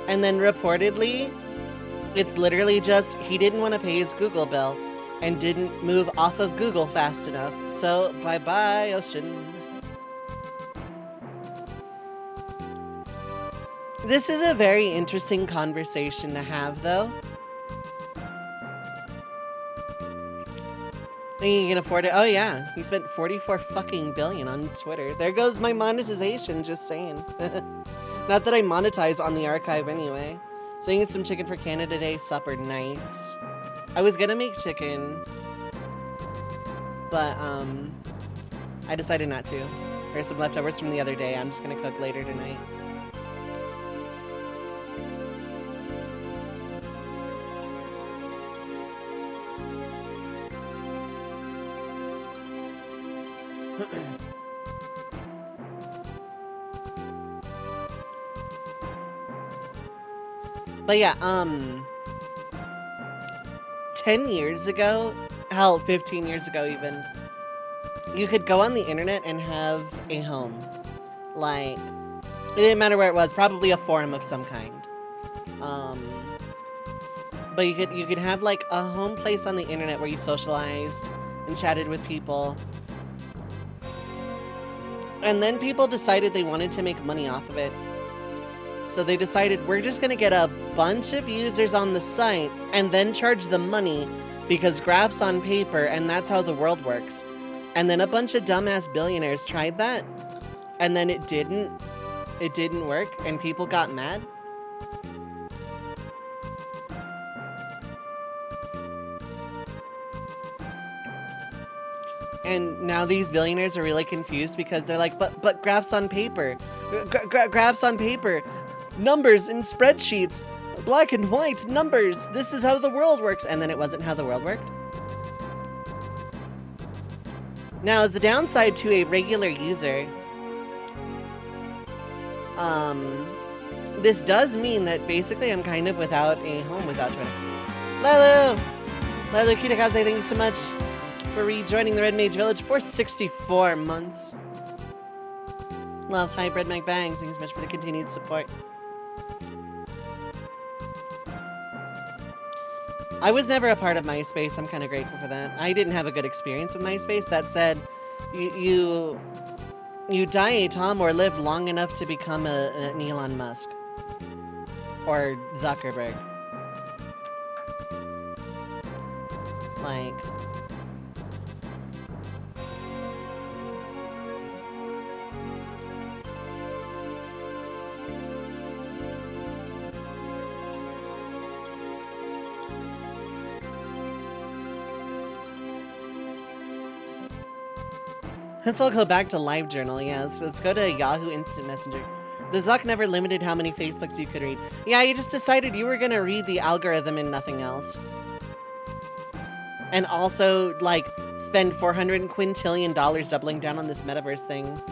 And then reportedly, it's literally just he didn't want to pay his Google bill and didn't move off of Google fast enough. So bye-bye, Ocean. This is a very interesting conversation to have, though. Think you can afford it? Oh yeah, he spent 44 fucking billion on Twitter. There goes my monetization, just saying. Not that I monetize on the archive anyway. So eating some chicken for Canada Day supper, nice. I was gonna make chicken, but I decided not to. There's some leftovers from the other day. I'm just gonna cook later tonight. But yeah, 10 years ago, hell, 15 years ago even, you could go on the internet and have a home. Like, it didn't matter where it was, probably a forum of some kind. But you could have like a home place on the internet where you socialized and chatted with people. And then people decided they wanted to make money off of it. So they decided we're just gonna get a bunch of users on the site and then charge them money because graphs on paper, and that's how the world works. And then a bunch of dumbass billionaires tried that, and then it didn't work, and people got mad. And now these billionaires are really confused because they're like, but graphs on paper, graphs on paper, numbers in spreadsheets, black and white numbers, this is how the world works. And then it wasn't how the world worked. Now, as the downside to a regular user, this does mean that basically I'm kind of without a home without Twitter. Lalo Kitakaze, thank you so much for rejoining the Red Mage Village for 64 months. Love, Hybrid Mike Bangs, thank you so much for the continued support. I was never a part of MySpace. I'm kind of grateful for that. I didn't have a good experience with MySpace. That said, you die a Tom or live long enough to become an Elon Musk or Zuckerberg. Like, let's all go back to LiveJournal, yes. Let's go to Yahoo Instant Messenger. The Zuck never limited how many Facebooks you could read. Yeah, you just decided you were gonna read the algorithm and nothing else. And also, like, spend $400 quintillion doubling down on this metaverse thing.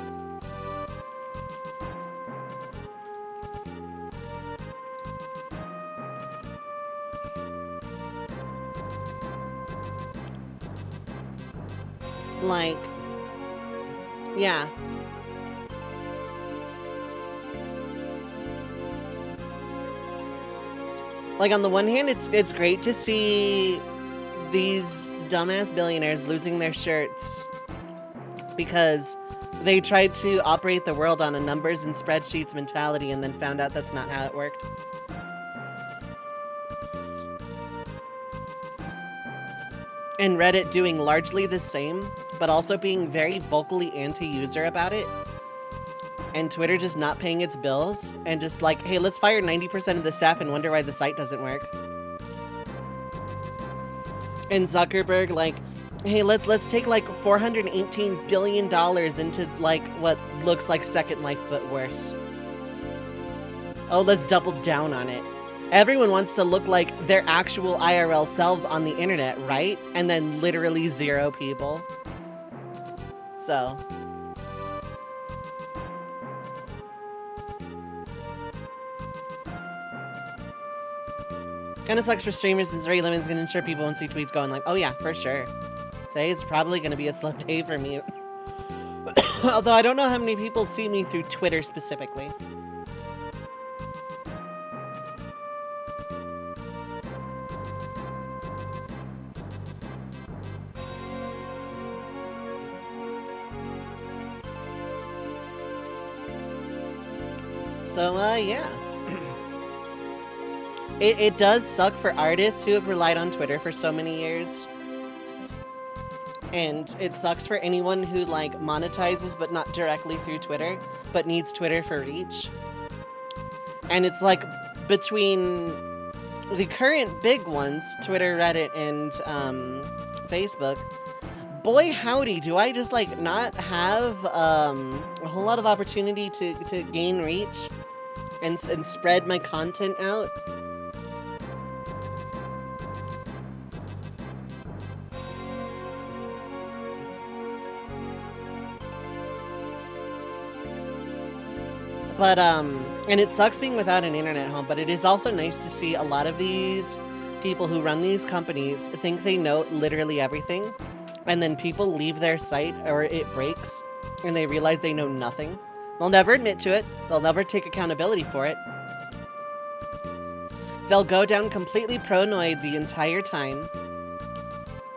Like, yeah. Like, on the one hand, it's great to see these dumbass billionaires losing their shirts because they tried to operate the world on a numbers and spreadsheets mentality and then found out that's not how it worked. And Reddit doing largely the same, but also being very vocally anti-user about it. And Twitter just not paying its bills and just like, hey, let's fire 90% of the staff and wonder why the site doesn't work. And Zuckerberg, like, hey, let's take like $418 billion into like what looks like Second Life but worse. Oh, let's double down on it. Everyone wants to look like their actual IRL selves on the internet, right? And then literally 0 people. So. Kinda sucks for streamers since rate limits gonna ensure people won't see tweets going like, oh yeah, for sure. Today is probably gonna be a slow day for me. Although I don't know how many people see me through Twitter specifically. So, yeah. It does suck for artists who have relied on Twitter for so many years. And it sucks for anyone who, like, monetizes but not directly through Twitter, but needs Twitter for reach. And it's like, between the current big ones, Twitter, Reddit, and Facebook, boy howdy, do I just, like, not have a whole lot of opportunity to gain reach and spread my content out. But, and it sucks being without an internet home, but it is also nice to see a lot of these people who run these companies think they know literally everything, and then people leave their site or it breaks, and they realize they know nothing. They'll never admit to it. They'll never take accountability for it. They'll go down completely paranoid the entire time,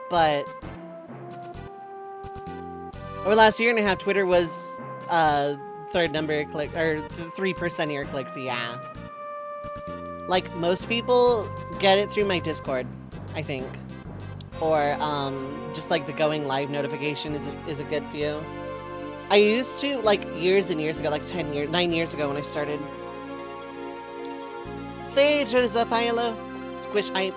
but over the last year and a half, Twitter was, third number click or 3% of your clicks, yeah. Like, most people get it through my Discord, I think. Or just like the going live notification is a good few. I used to, like, years and years ago, like 9 years ago when I started. Sage, what is up? Hi, hello. Squish hype.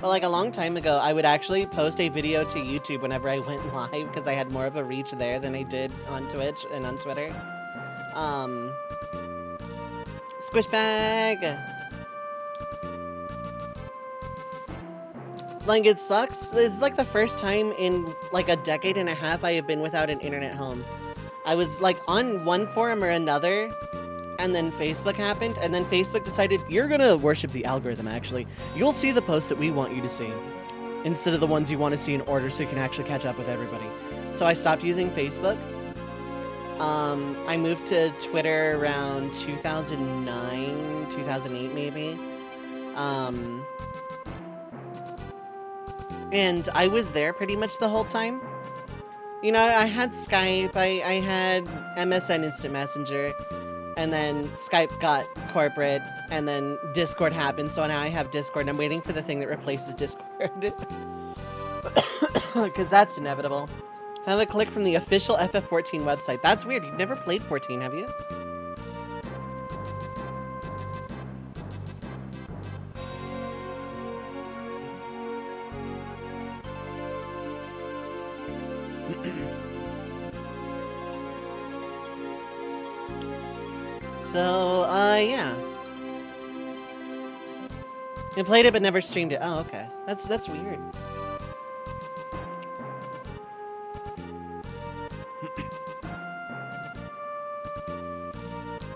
But like a long time ago, I would actually post a video to YouTube whenever I went live because I had more of a reach there than I did on Twitch and on Twitter. Squish bag. Like, it sucks. This is like the first time in like a decade and a half I have been without an internet home. I was like on one forum or another, and then Facebook happened, and then Facebook decided, you're gonna worship the algorithm, actually. You'll see the posts that we want you to see, instead of the ones you want to see in order so you can actually catch up with everybody. So I stopped using Facebook. I moved to Twitter around 2009, 2008 maybe. And I was there pretty much the whole time. You know, I had Skype, I had MSN Instant Messenger, and then Skype got corporate, and then Discord happened, so now I have Discord, and I'm waiting for the thing that replaces Discord. Because that's inevitable. Have a click from the official FF14 website. That's weird, you've never played 14, have you? So, yeah. I played it but never streamed it. Oh, okay. That's weird.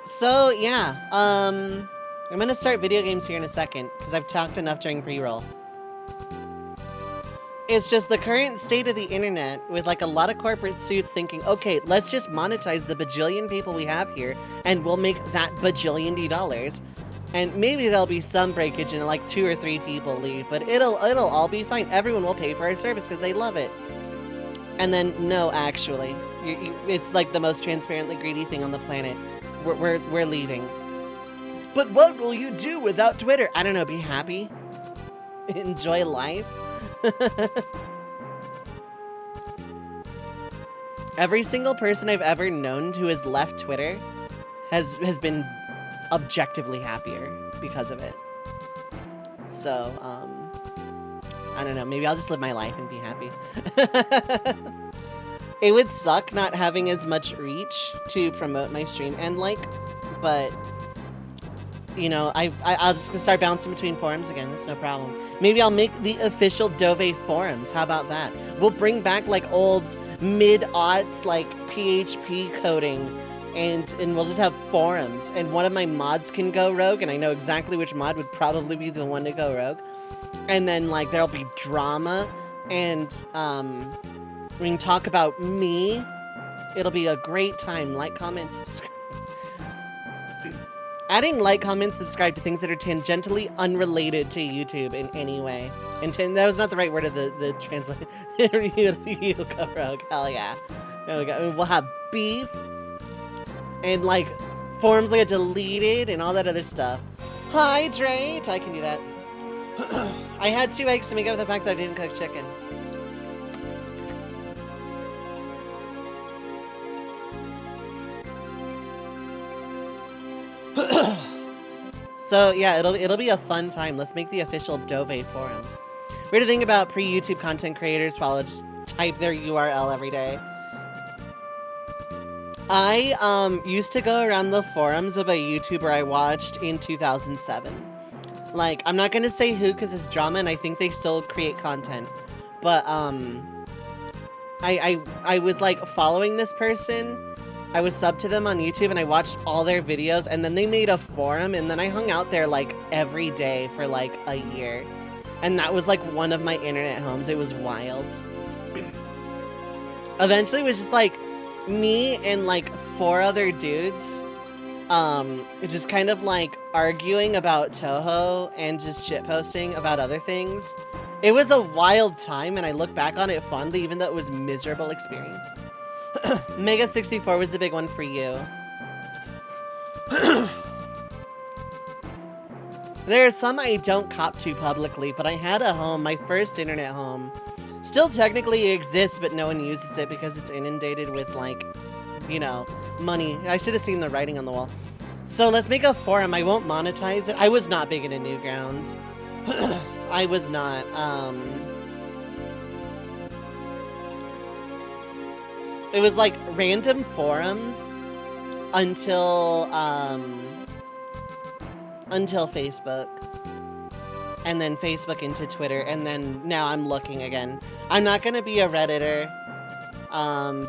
So, yeah. I'm gonna start video games here in a second, because I've talked enough during pre-roll. It's just the current state of the internet with like a lot of corporate suits thinking, okay, let's just monetize the bajillion people we have here and we'll make that bajillion dollars. And maybe there'll be some breakage and like 2 or 3 people leave, but it'll all be fine. Everyone will pay for our service because they love it. And then, no, actually, it's like the most transparently greedy thing on the planet. We're leaving. But what will you do without Twitter? I don't know, be happy? Enjoy life? Every single person I've ever known who has left Twitter has been objectively happier because of it. So, I don't know, maybe I'll just live my life and be happy. It would suck not having as much reach to promote my stream and but you know, I'll just start bouncing between forums again. That's no problem. Maybe I'll make the official Dove forums. How about that? We'll bring back like old mid-aughts like PHP coding, and we'll just have forums. And one of my mods can go rogue, and I know exactly which mod would probably be the one to go rogue. And then like there'll be drama, and we can talk about me. It'll be a great time. Like, comment, subscribe. Adding like, comment, subscribe to things that are tangentially unrelated to YouTube in any way. And that was not the right word of the translation. You go rogue. Hell yeah. There we go. We'll have beef. And like forums get deleted and all that other stuff. Hydrate! I can do that. I had 2 eggs to make up for the fact that I didn't cook chicken. So yeah, it'll be a fun time. Let's make the official Dove forums. Weird to think about pre-YouTube content creators follow, just type their URL every day. I used to go around the forums of a YouTuber I watched in 2007. Like, I'm not gonna say who because it's drama and I think they still create content. But I was like following this person. I was subbed to them on YouTube and I watched all their videos, and then they made a forum, and then I hung out there like every day for like a year. And that was like one of my internet homes. It was wild. Eventually it was just like me and like 4 other dudes just kind of like arguing about Toho and just shitposting about other things. It was a wild time and I look back on it fondly, even though it was a miserable experience. Mega 64 was the big one for you. There are some I don't cop to publicly, but I had a home, my first internet home. Still technically exists, but no one uses it because it's inundated with, like, you know, money. I should have seen the writing on the wall. So let's make a forum. I won't monetize it. I was not big into Newgrounds. I was not. It was like random forums until Facebook. And then Facebook into Twitter, and then now I'm looking again. I'm not gonna be a Redditor,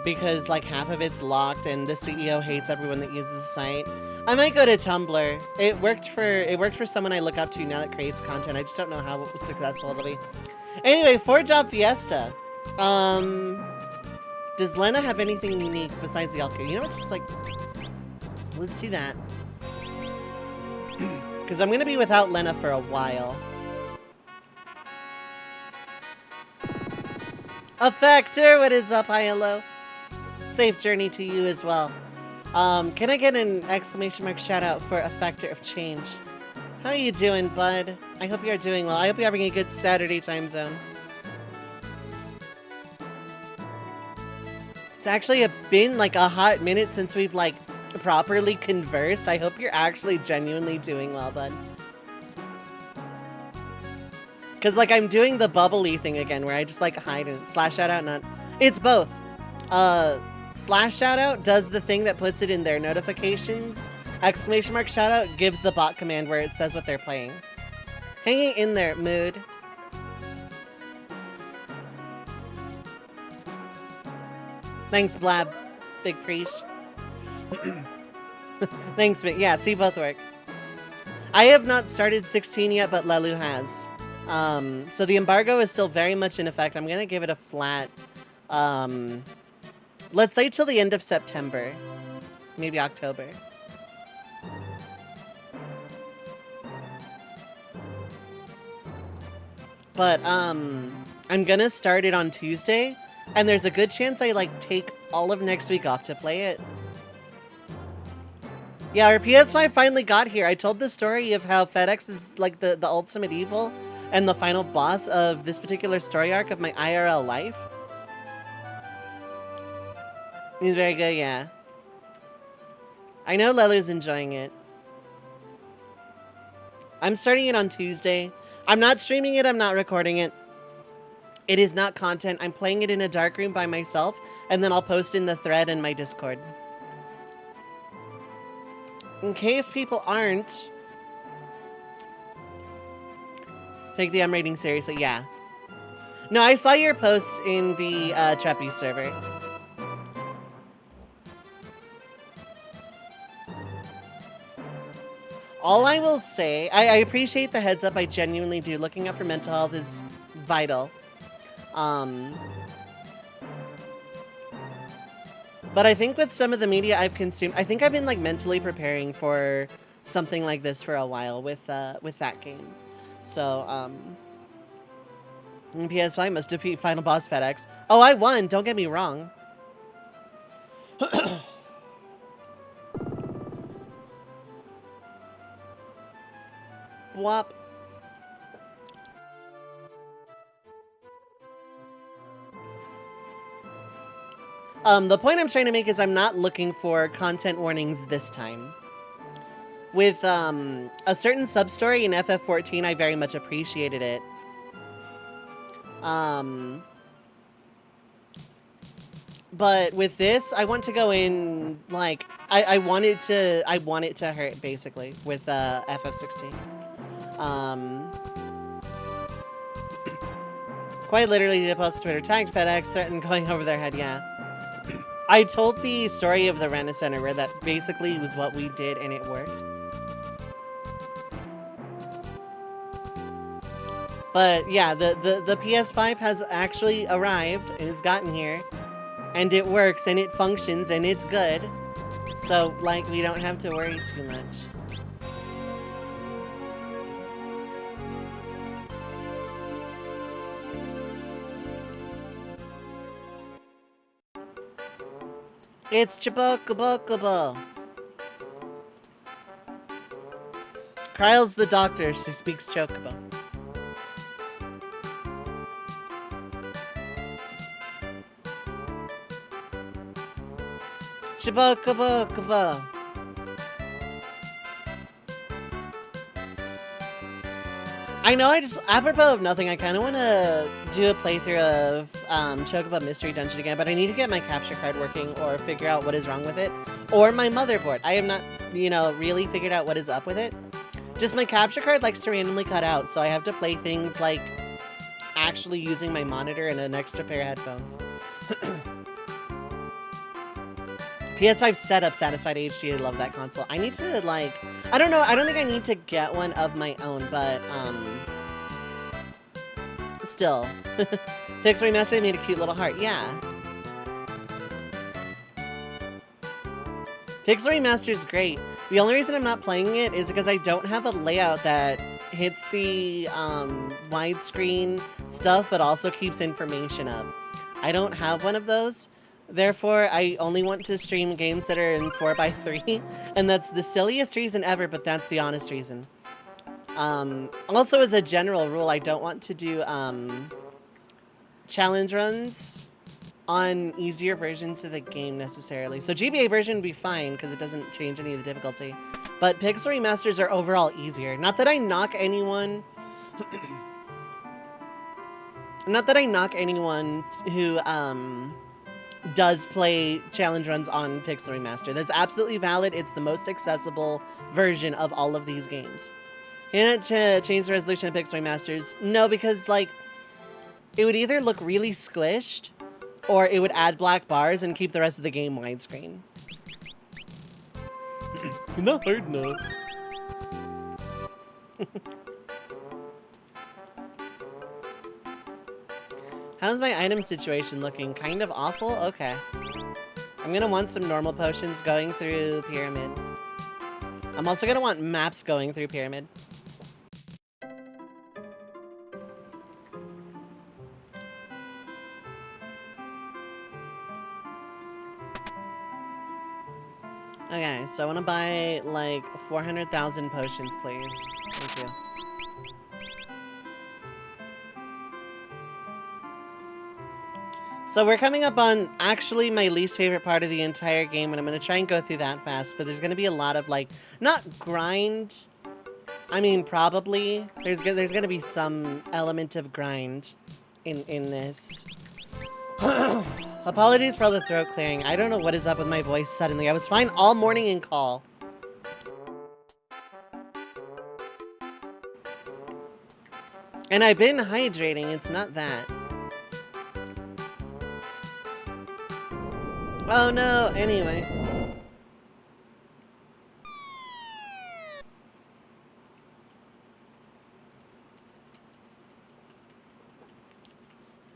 because like half of it's locked and the CEO hates everyone that uses the site. I might go to Tumblr. It worked for someone I look up to now that creates content. I just don't know how successful it'll be. Anyway, 4-job Fiesta. Does Lena have anything unique besides the Elko? You know what, just like, let's do that. Because I'm gonna be without Lena for a while. Effector, what is up? Hi, hello. Safe journey to you as well. Can I get an exclamation mark shout out for Effector of Change? How are you doing, bud? I hope you are doing well. I hope you're having a good Saturday time zone. It's actually been like a hot minute since we've like properly conversed. I hope you're actually genuinely doing well, bud. Because, like, I'm doing the bubbly thing again, where I just, like, hide and slash shoutout, not... It's both. Slash shoutout does the thing that puts it in their notifications. Exclamation mark shoutout gives the bot command where it says what they're playing. Hanging in there, mood. Thanks, Blab. Big Preach. Thanks, yeah, see, both work. I have not started 16 yet, but Lelu has. So the embargo is still very much in effect. I'm gonna give it a flat, let's say till the end of September. Maybe October. But, I'm gonna start it on Tuesday, and there's a good chance I, like, take all of next week off to play it. Yeah, our PS5 finally got here. I told the story of how FedEx is, like, the ultimate evil and the final boss of this particular story arc of my IRL life. He's very good, yeah. I know Lelu's enjoying it. I'm starting it on Tuesday. I'm not streaming it, I'm not recording it. It is not content. I'm playing it in a dark room by myself, and then I'll post in the thread in my Discord. In case people aren't... Take the M rating seriously, yeah. No, I saw your posts in the Treppy server. All I will say, I appreciate the heads up, I genuinely do. Looking out for mental health is vital. But I think with some of the media I've consumed, I think I've been like mentally preparing for something like this for a while with that game. So, PS5 must defeat Final Boss FedEx. Oh, I won! Don't get me wrong. wop. The point I'm trying to make is I'm not looking for content warnings this time. With a certain sub-story in FF14, I very much appreciated it. But with this, I want to go in, like, I want it to hurt, basically, with FF16. Quite literally did a post on Twitter, tagged FedEx, threatened going over their head, yeah. I told the story of the Rena Center where that basically was what we did and it worked. But yeah, the PS5 has actually arrived and it's gotten here. And it works and it functions and it's good. So, like, we don't have to worry too much. It's Chibokabokobo. Kryle's the doctor, she speaks Chocobo. Chibokabokobo. I know, apropos of nothing, I kind of want to do a playthrough of Chocobo Mystery Dungeon again, but I need to get my capture card working or figure out what is wrong with it. Or my motherboard. I have not, really figured out what is up with it. Just my capture card likes to randomly cut out, so I have to play things like actually using my monitor and an extra pair of headphones. PS5 setup satisfied HD. I love that console. I need to, like, I don't know. I don't think I need to get one of my own, but, still. Pixel Remastered made a cute little heart. Yeah. Pixel Remastered is great. The only reason I'm not playing it is because I don't have a layout that hits the, widescreen stuff, but also keeps information up. I don't have one of those. Therefore, I only want to stream games that are in 4:3, and that's the silliest reason ever, but that's the honest reason. Also, as a general rule, I don't want to do challenge runs on easier versions of the game necessarily. So GBA version would be fine because it doesn't change any of the difficulty. But Pixel Remasters are overall easier. Not that I knock anyone... Not that I knock anyone who does play challenge runs on Pixel Remaster. That's absolutely valid. It's the most accessible version of all of these games. And to change the resolution of Pixel Remasters? No, because, like, it would either look really squished, or it would add black bars and keep the rest of the game widescreen. Not hard enough. How's my item situation looking? Kind of awful? Okay. I'm gonna want some normal potions going through Pyramid. I'm also gonna want maps going through Pyramid. Okay, so I want to buy, like, 400,000 potions, please. Thank you. So we're coming up on, actually, my least favorite part of the entire game, and I'm going to try and go through that fast, but there's going to be a lot of, like, not grind. I mean, probably. There's going to be some element of grind in this. Apologies for all the throat clearing. I don't know what is up with my voice suddenly. I was fine all morning in call. And I've been hydrating. It's not that. Oh no, anyway.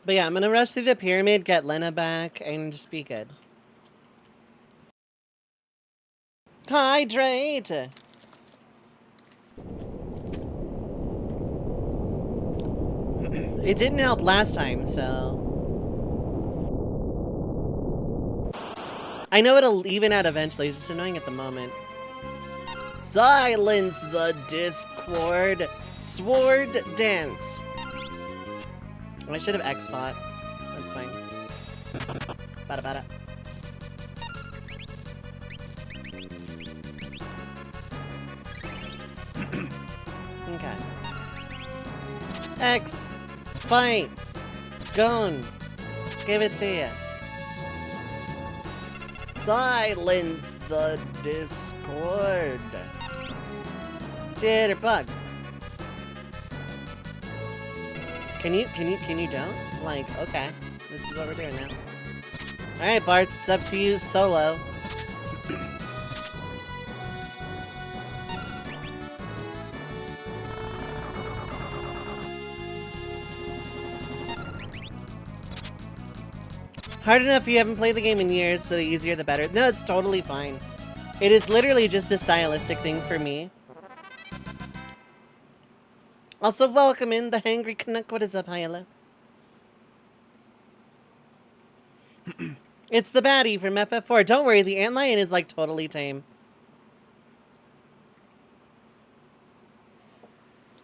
But yeah, I'm gonna rush through the pyramid, get Lena back, and just be good. Hydrate! It didn't help last time, so... I know it'll even out eventually, it's just annoying at the moment. Silence the discord. Sword dance. I should have X-Spot. That's fine. Bada bada. Okay. X. Fight. Gone. Give it to you. Silence the discord. Jitterbug. Can you don't? Like, okay. This is what we're doing now. Alright, Bart, it's up to you solo. Hard enough if you haven't played the game in years, so the easier the better. No, it's totally fine. It is literally just a stylistic thing for me. Also, welcome in the Hangry Canuck. What is up, Hyla? It's the baddie from FF4. Don't worry, the antlion is like totally tame.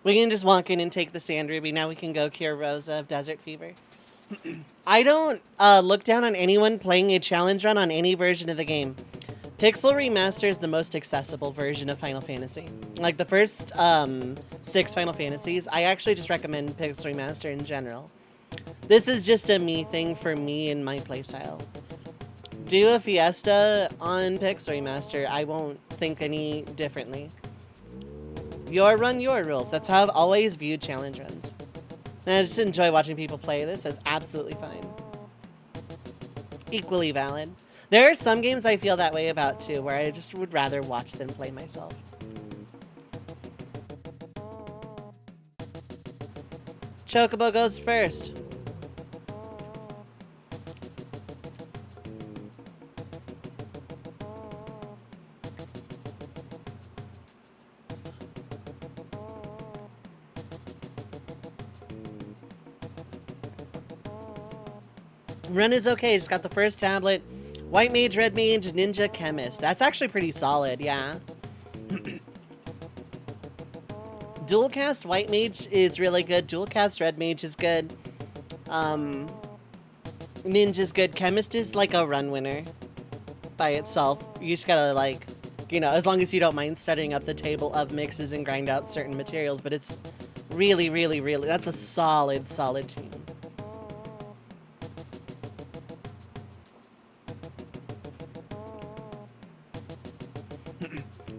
We can just walk in and take the sand ruby. Now we can go cure Rosa of desert fever. I don't look down on anyone playing a challenge run on any version of the game. Pixel Remaster is the most accessible version of Final Fantasy. Like the first 6 Final Fantasies, I actually just recommend Pixel Remaster in general. This is just a me thing for me and my playstyle. Do a Fiesta on Pixel Remaster, I won't think any differently. Your run, your rules. That's how I've always viewed challenge runs. And I just enjoy watching people play this. That's absolutely fine. Equally valid. There are some games I feel that way about too, where I just would rather watch than play myself. Chocobo goes first. Run is okay, just got the first tablet. White Mage, Red Mage, Ninja Chemist. That's actually pretty solid, yeah. Dual cast White Mage is really good. Dual cast Red Mage is good. Ninja's good. Chemist is like a run winner by itself. You just gotta like, you know, as long as you don't mind studying up the table of mixes and grind out certain materials, but it's really, really, really, that's a solid, solid team.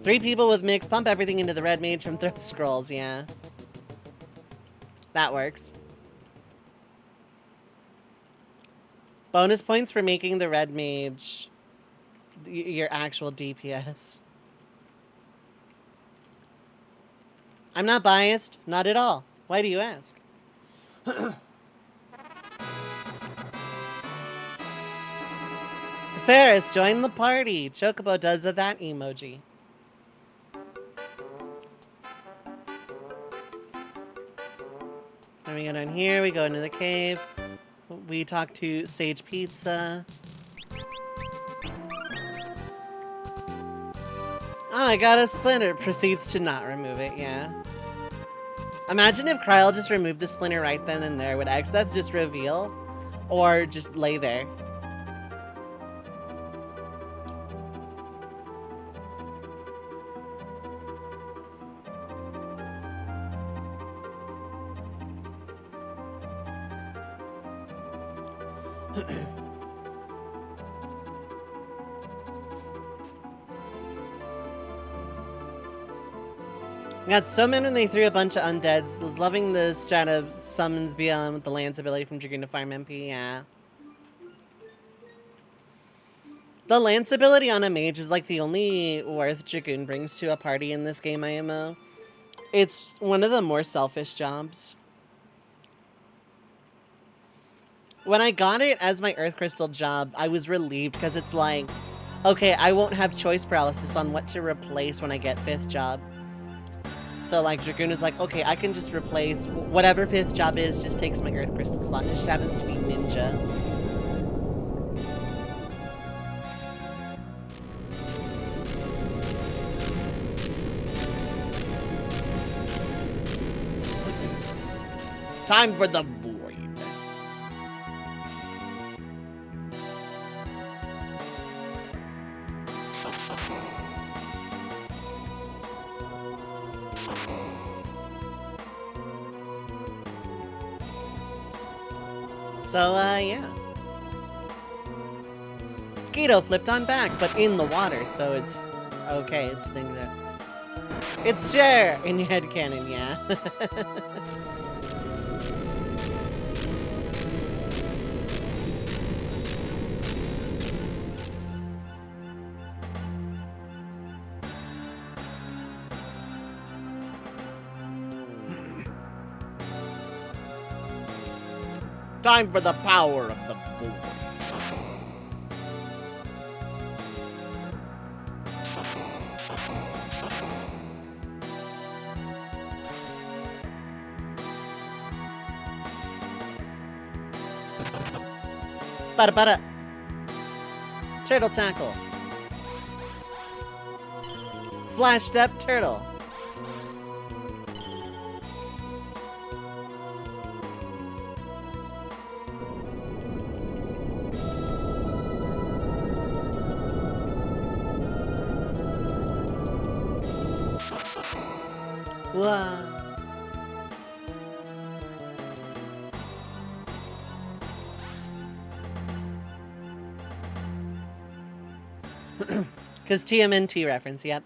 3 people with mix, pump everything into the red mage from thrift scrolls, yeah. That works. Bonus points for making the red mage your actual DPS. I'm not biased, not at all. Why do you ask? Ferris, join the party. Chocobo does that emoji. Then we go down here, we go into the cave. We talk to Sage Pizza. Oh, I got a splinter. Proceeds to not remove it, yeah. Imagine if Krile just removed the splinter right then and there. Would X that's just reveal? Or just lay there? Got so many when they threw a bunch of undeads. Was loving the strat of summons beyond the Lance ability from Dragoon to farm MP, yeah. The Lance ability on a mage is like the only worth Dragoon brings to a party in this game IMO. It's one of the more selfish jobs. When I got it as my Earth Crystal job, I was relieved because it's like, okay, I won't have choice paralysis on what to replace when I get 5th job. So like Dragoon is like, okay, I can just replace whatever 5th job is, just takes my Earth Crystal slot. It just happens to be Ninja. Time for the void. So, yeah. Geto flipped on back, but in the water, so it's okay. It's things that... It's sure in your head canon, yeah. Time for the power of the void. Bada. Turtle tackle. Flash step turtle. Wow. Because TMNT reference, yep.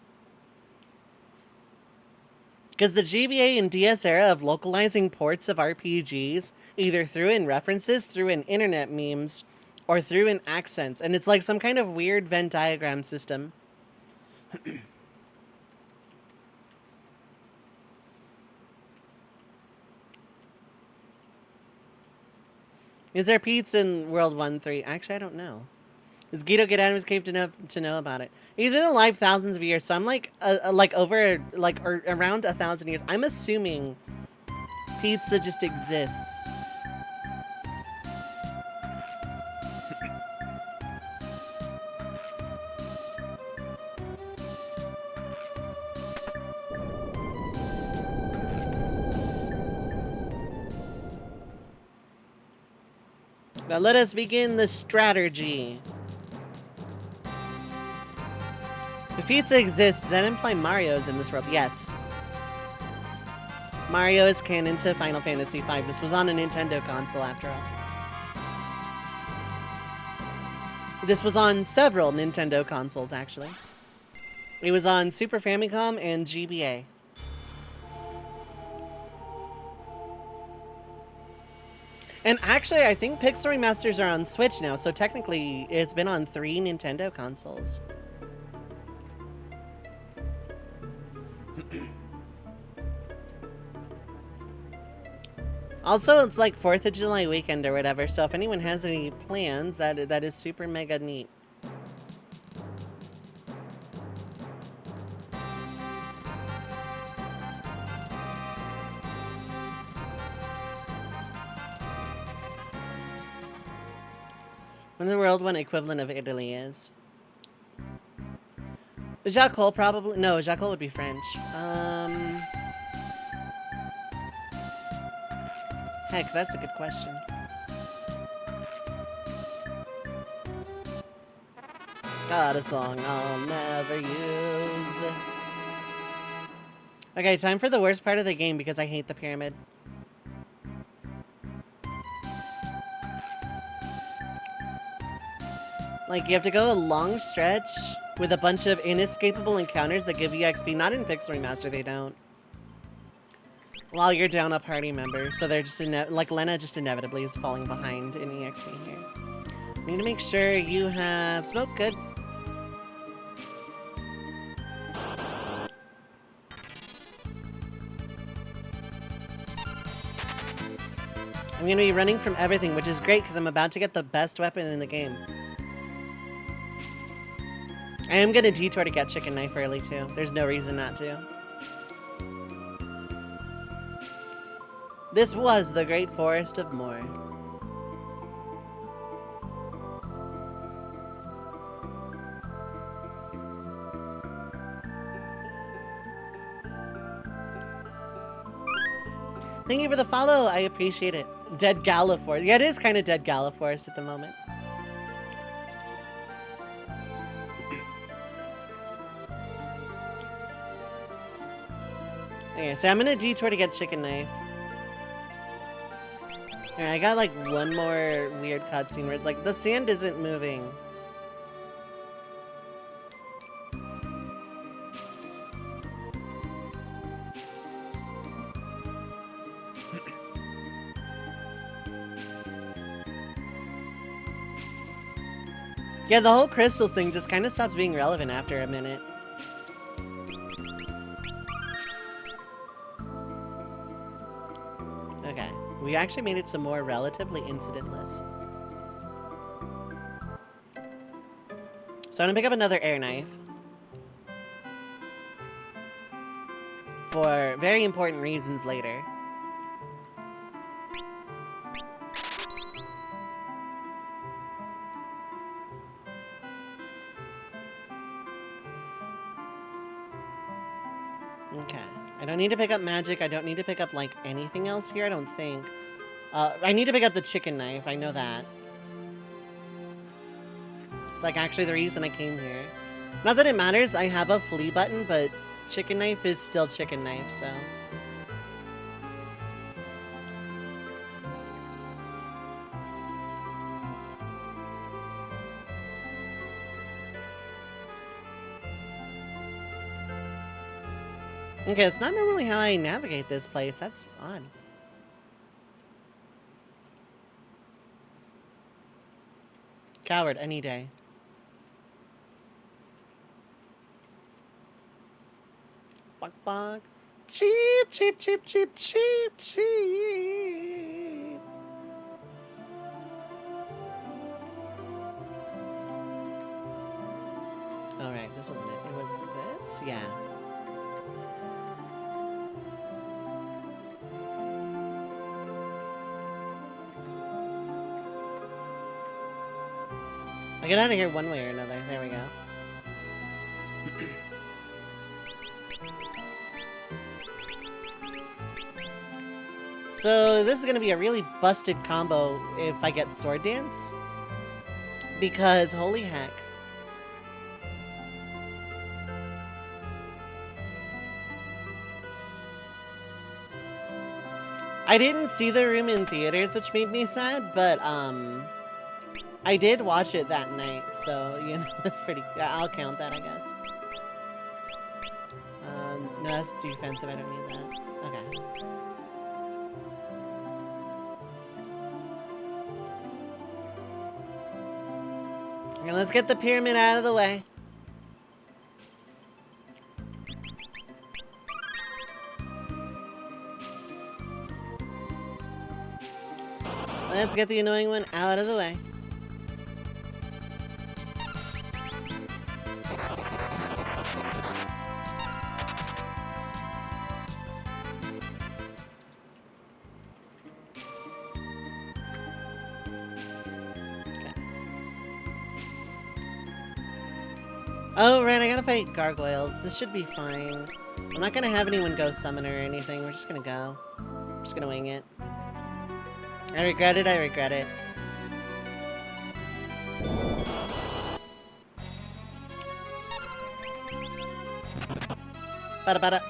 Because the GBA and DS era of localizing ports of RPGs, either through in references, through in internet memes, or through in accents, and it's like some kind of weird Venn diagram system. Is there pizza in World 1-3? Actually, I don't know. Does Guido get out of his cave to know about it? He's been alive thousands of years, so I'm like, over, like, or around 1,000 years. I'm assuming pizza just exists. Now let us begin the strategy. If pizza exists, does that imply Mario's in this world? Yes. Mario is canon to Final Fantasy V. This was on a Nintendo console, after all. This was on several Nintendo consoles, actually. It was on Super Famicom and GBA. And actually, I think Pixel Remasters are on Switch now, so technically it's been on 3 Nintendo consoles. Also, it's like 4th of July weekend or whatever, so if anyone has any plans, that is super mega neat. What the World 1 equivalent of Italy is? Jacques Cole probably? No, Jacques Cole would be French. Heck, that's a good question. Got a song I'll never use. Okay, time for the worst part of the game because I hate the pyramid. Like, you have to go a long stretch with a bunch of inescapable encounters that give you XP. Not in Pixel Remaster, they don't. While you're down a party member, so they're just like Lena just inevitably is falling behind in EXP here. Need to make sure you have smoke. Good. I'm gonna be running from everything, which is great because I'm about to get the best weapon in the game. I am gonna detour to get chicken knife early too. There's no reason not to. This was the Great Forest of Moor. Thank you for the follow. I appreciate it. Dead Gala Forest. Yeah, it is kind of Dead Gala Forest at the moment. Okay, so I'm gonna detour to get chicken knife. Alright, I got like one more weird cutscene where it's like the sand isn't moving. Yeah, the whole crystals thing just kind of stops being relevant after a minute. Okay, we actually made it to more relatively incidentless. So I'm gonna pick up another air knife. For very important reasons later. Okay. I don't need to pick up magic. I don't need to pick up, like, anything else here, I don't think. I need to pick up the chicken knife. I know that. It's, like, actually the reason I came here. Not that it matters. I have a flee button, but chicken knife is still chicken knife, so... Okay, it's not normally how I navigate this place. That's odd. Coward, any day. Buck, buck. Cheap, cheap, cheap, cheap, cheap, cheap. Alright, this wasn't it. It was this? Yeah. I get out of here one way or another. There we go. So this is going to be a really busted combo if I get Sword Dance. Because, holy heck. I didn't see the room in theaters, which made me sad, but, I did watch it that night, so, you know, that's pretty... I'll count that, I guess. No, that's defensive. I don't need that. Okay. Okay, let's get the pyramid out of the way. Let's get the annoying one out of the way. Oh, right, I gotta fight gargoyles. This should be fine. I'm not gonna have anyone go summoner or anything. We're just gonna go. I'm just gonna wing it. I regret it, I regret it. Bada bada.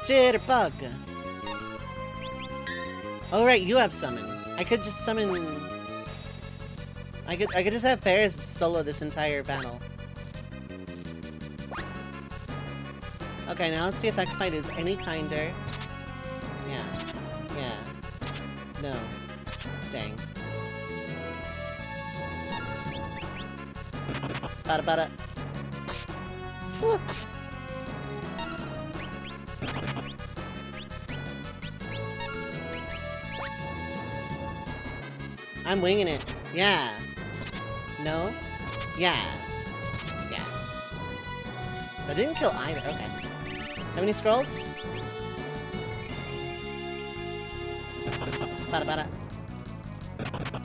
Jitterbug. Oh, right, you have summon. I could just summon... I could just have Ferris solo this entire battle. Okay, now let's see if X-Fight is any kinder. Yeah. Yeah. No. Dang. Bada bada. Whew. I'm winging it. Yeah. No? Yeah. Yeah. That didn't kill either. Okay. Have any scrolls? Bada bada.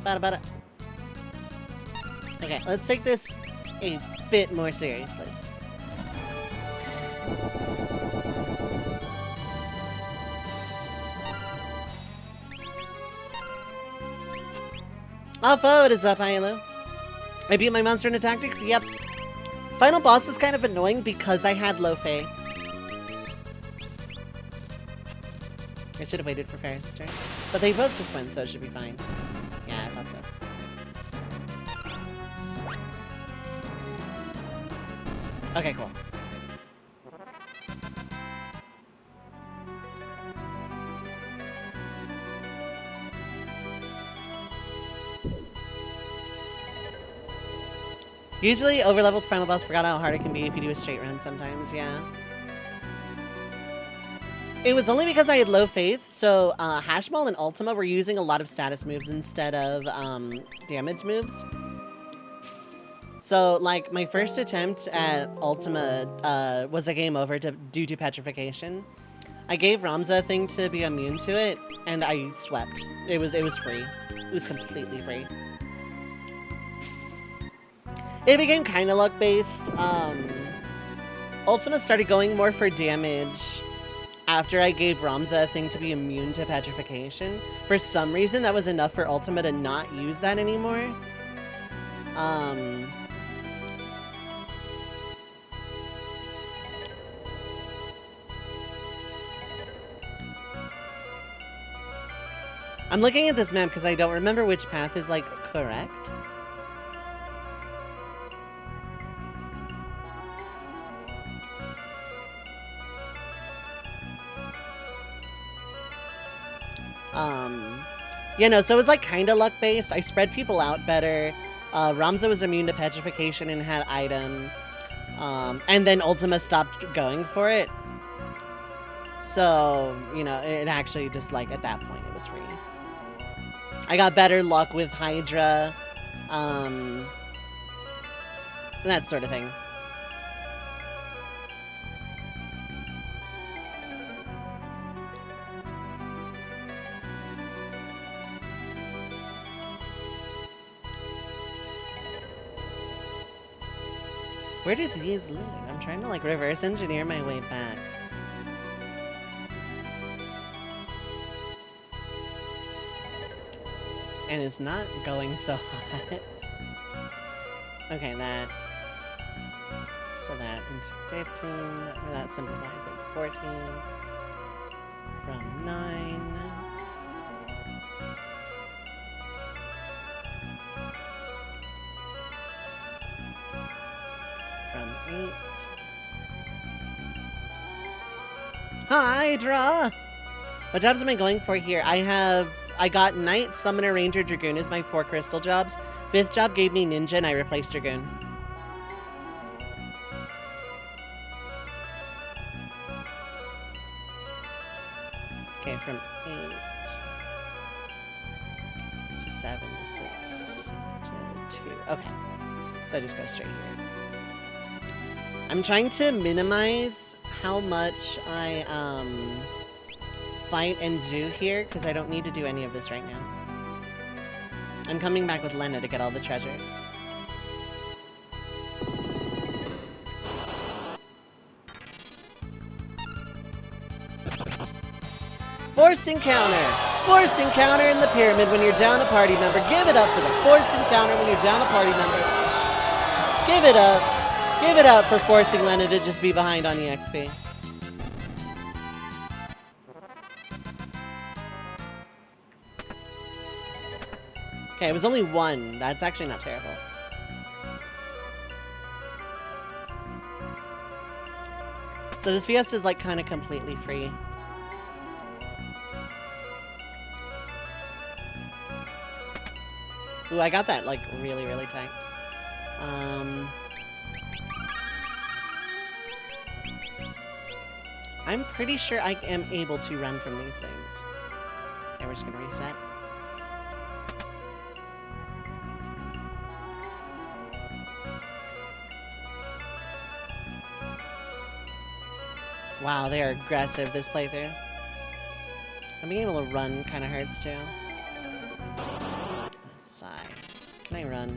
Bada bada. Okay, let's take this a bit more seriously. Alpha, what is up, Hilo? I beat my monster in tactics? Yep. Final boss was kind of annoying because I had low faith. I should have waited for Ferris' turn. But they both just went, so it should be fine. Yeah, I thought so. Okay, cool. Usually, overleveled final boss forgot how hard it can be if you do a straight run sometimes, yeah. It was only because I had low faith, so Hashball and Ultima were using a lot of status moves instead of damage moves. So, like, my first attempt at Ultima was a game over due to petrification. I gave Ramza a thing to be immune to it, and I swept. It was free. It was completely free. It became kind of luck-based. Ultima started going more for damage after I gave Ramza a thing to be immune to petrification. For some reason, that was enough for Ultima to not use that anymore. I'm looking at this map because I don't remember which path is, like, correct. Yeah, no, so it was like kind of luck-based. I spread people out better. Ramza was immune to petrification and had item. And then Ultima stopped going for it. So, you know, it actually just, like, at that point, it was free. I got better luck with Hydra. That sort of thing. Where do these lead? I'm trying to, like, reverse engineer my way back. And it's not going so hot. Okay, that. So that into 15. That simplifies it. 14. From 9. From 8. Hydra! What jobs am I going for here? I got Knight, Summoner, Ranger, Dragoon as my 4 crystal jobs. 5th job gave me Ninja and I replaced Dragoon. Okay, from 8 to 7 to 6 to 2. Okay, so I just go straight here. I'm trying to minimize how much I fight and do here, because I don't need to do any of this right now. I'm coming back with Lena to get all the treasure. Forced encounter! Forced encounter in the pyramid when you're down a party member. Give it up for the forced encounter when you're down a party member. Give it up. Give it up for forcing Lena to just be behind on EXP. Okay, it was only 1. That's actually not terrible. So this Fiesta is, like, kind of completely free. Ooh, I got that, like, really, really tight. I'm pretty sure I am able to run from these things. Okay, we're just gonna reset. Wow, they are aggressive this playthrough. And being able to run kind of hurts too. Sigh. Can I run?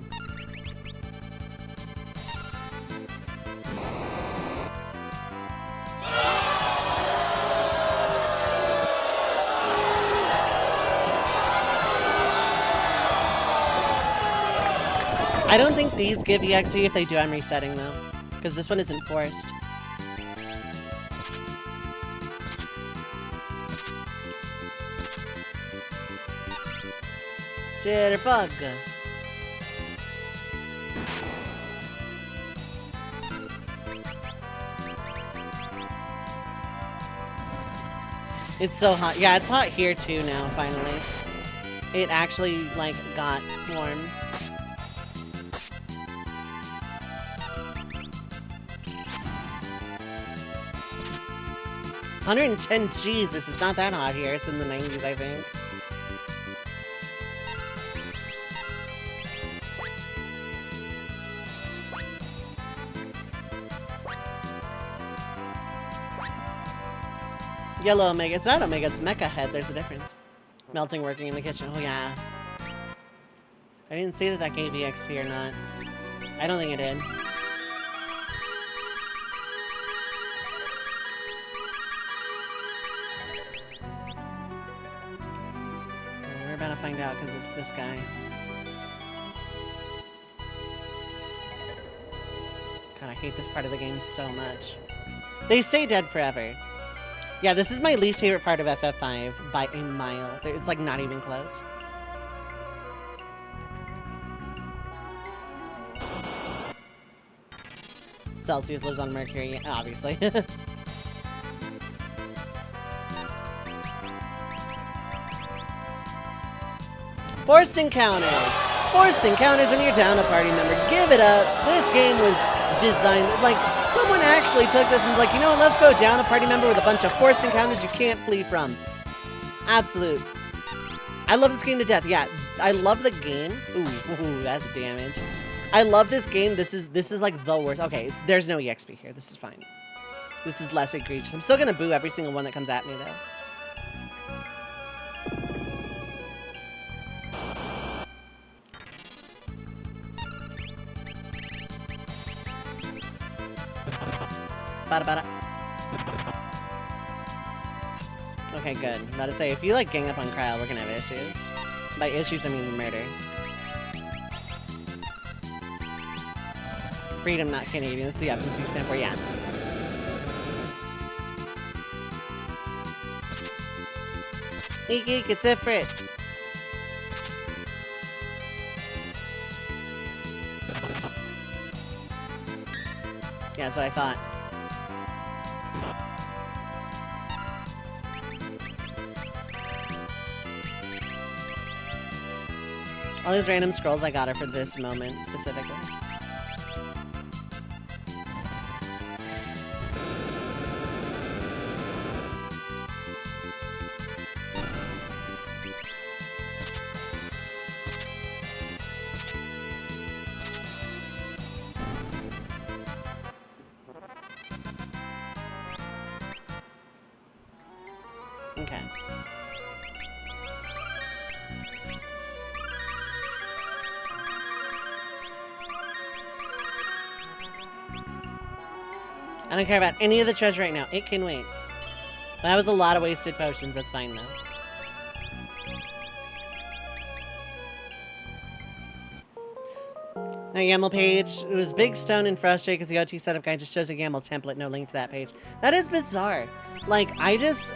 I don't think these give EXP. If they do, I'm resetting though. Because this one isn't forced. Jitterbug. It's so hot. Yeah, it's hot here too now, finally. It actually, like, got warm. $110, Jesus, it's not that hot here. It's in the 90s, I think. Yellow Omega. It's not Omega, it's Mecha Head. There's a difference. Melting working in the kitchen. Oh, yeah. I didn't see that that gave EXP or not. I don't think it did. We're about to find out because it's this guy. God, I hate this part of the game so much. They stay dead forever. Yeah, this is my least favorite part of FF5 by a mile. It's like not even close. Celsius lives on Mercury, obviously. Forced encounters! Forced encounters when you're down a party member. Give it up! This game was designed, like, someone actually took this and was like, you know what, let's go down a party member with a bunch of forced encounters you can't flee from. Absolute. I love this game to death. Yeah, I love the game. Ooh, that's damage. I love this game. This is like the worst. Okay, there's no EXP here. This is fine. This is less egregious. I'm still gonna boo every single one that comes at me though. Bada. Okay, good. I'm about to say, if you like gang up on Krile, we're gonna have issues. By issues, I mean murder. Freedom, not Canadian. This is the FNC stand for, yeah. Eek, it's Ifrit. Yeah, that's what I thought. All these random scrolls I got are for this moment, specifically. Okay. I don't care about any of the treasure right now. It can wait. That was a lot of wasted potions. That's fine, though. Now, YAML page. It was Big Stone and frustrated because the OT setup guide just shows a YAML template, no link to that page. That is bizarre. Like, I just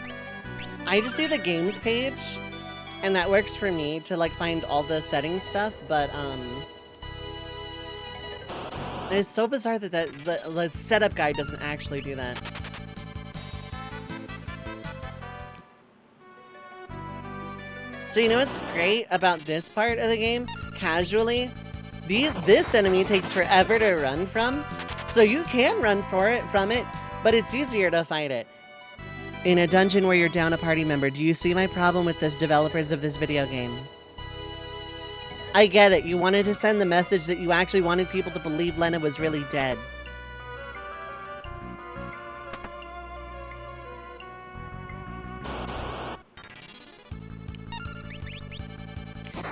do the games page, and that works for me to, like, find all the settings stuff, but, it's so bizarre that the setup guide doesn't actually do that. So you know what's great about this part of the game? Casually, this enemy takes forever to run from, so you can run from it, but it's easier to fight it. In a dungeon where you're down a party member, do you see my problem with this, developers of this video game? I get it. You wanted to send the message that you actually wanted people to believe Lena was really dead.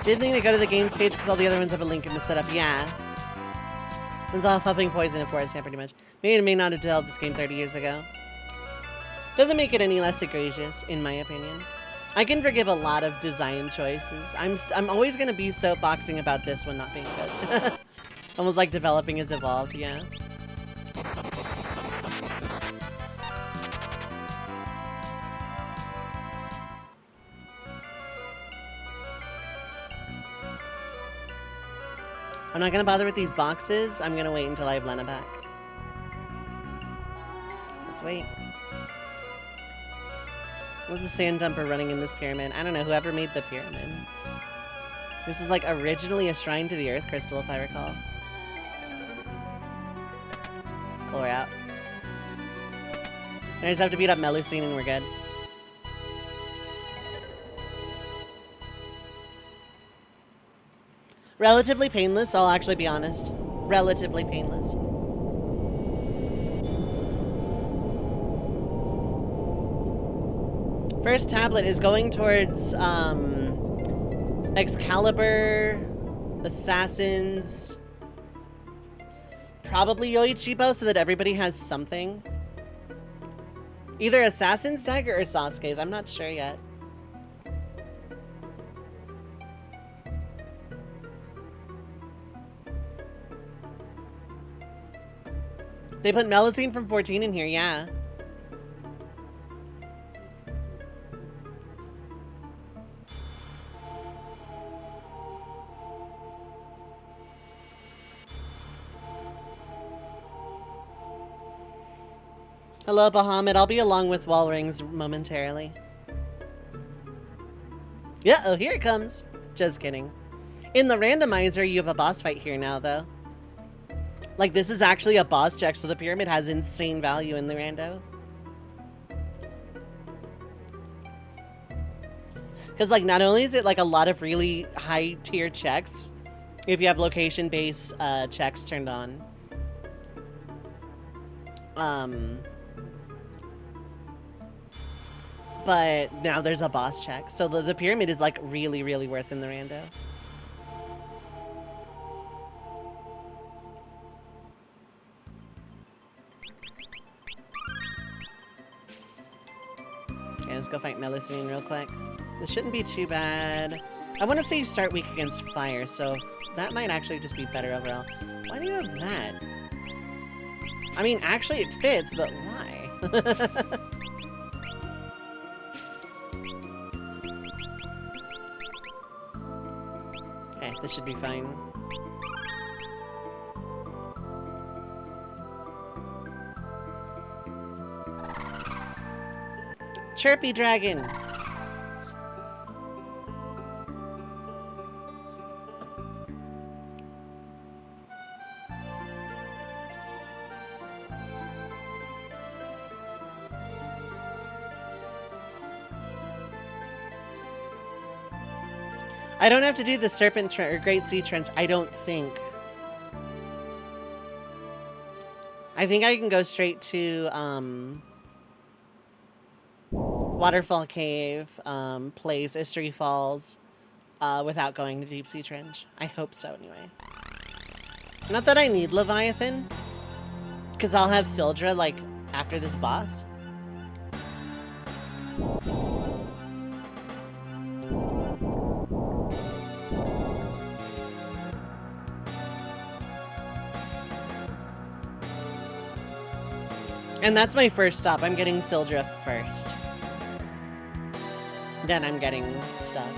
Didn't think to go to the games page because all the other ones have a link in the setup. Yeah. It's all puffing poison in Forest, yeah, pretty much. May or may not have developed this game 30 years ago. Doesn't make it any less egregious, in my opinion. I can forgive a lot of design choices. I'm always going to be soapboxing about this one not being good. Almost like developing is evolved, yeah. I'm not gonna bother with these boxes. I'm gonna wait until I have Lena back. Let's wait. What's the sand dumper running in this pyramid? I don't know, whoever made the pyramid. This is like originally a shrine to the earth crystal, if I recall. Cool, we're out. I just have to beat up Melusine and we're good. Relatively painless, I'll actually be honest. Relatively painless. First tablet is going towards, Excalibur, Assassins, probably Yoichibo so that everybody has something. Either Assassin's Dagger or Sasuke's, I'm not sure yet. They put Melusine from 14 in here, yeah. Hello, Bahamut. I'll be along with Walrings momentarily. Yeah, oh, here it comes. Just kidding. In the randomizer, you have a boss fight here now, though. Like, this is actually a boss check, so the pyramid has insane value in the rando. Because, like, not only is it, like, a lot of really high-tier checks, if you have location-based checks turned on. But now there's a boss check. So the pyramid is, like, really, really worth in the rando. Okay, let's go fight Melusine real quick. This shouldn't be too bad. I want to say you start weak against fire, so that might actually just be better overall. Why do you have that? I mean, actually it fits, but why? Okay, this should be fine. Chirpy Dragon! I don't have to do the Serpent or Great Sea Trench, I don't think. I think I can go straight to, Waterfall Cave, Place, Istory Falls, without going to Deep Sea Trench. I hope so, anyway. Not that I need Leviathan, because I'll have Sildra, like, after this boss. And that's my first stop. I'm getting Sildra first. Then I'm getting stuff.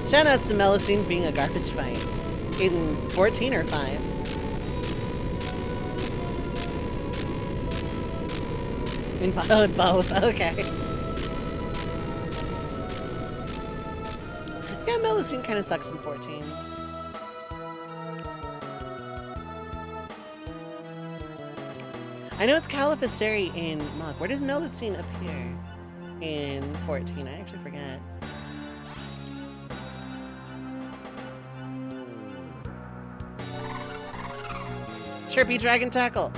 Shoutouts to Melusine being a garbage fight. In 14 or 5. In both, okay. Yeah, Melusine kind of sucks in 14. I know it's Califasteri in Mach. Where does Melusine appear in 14? I actually forget. Chirpy Dragon Tackle!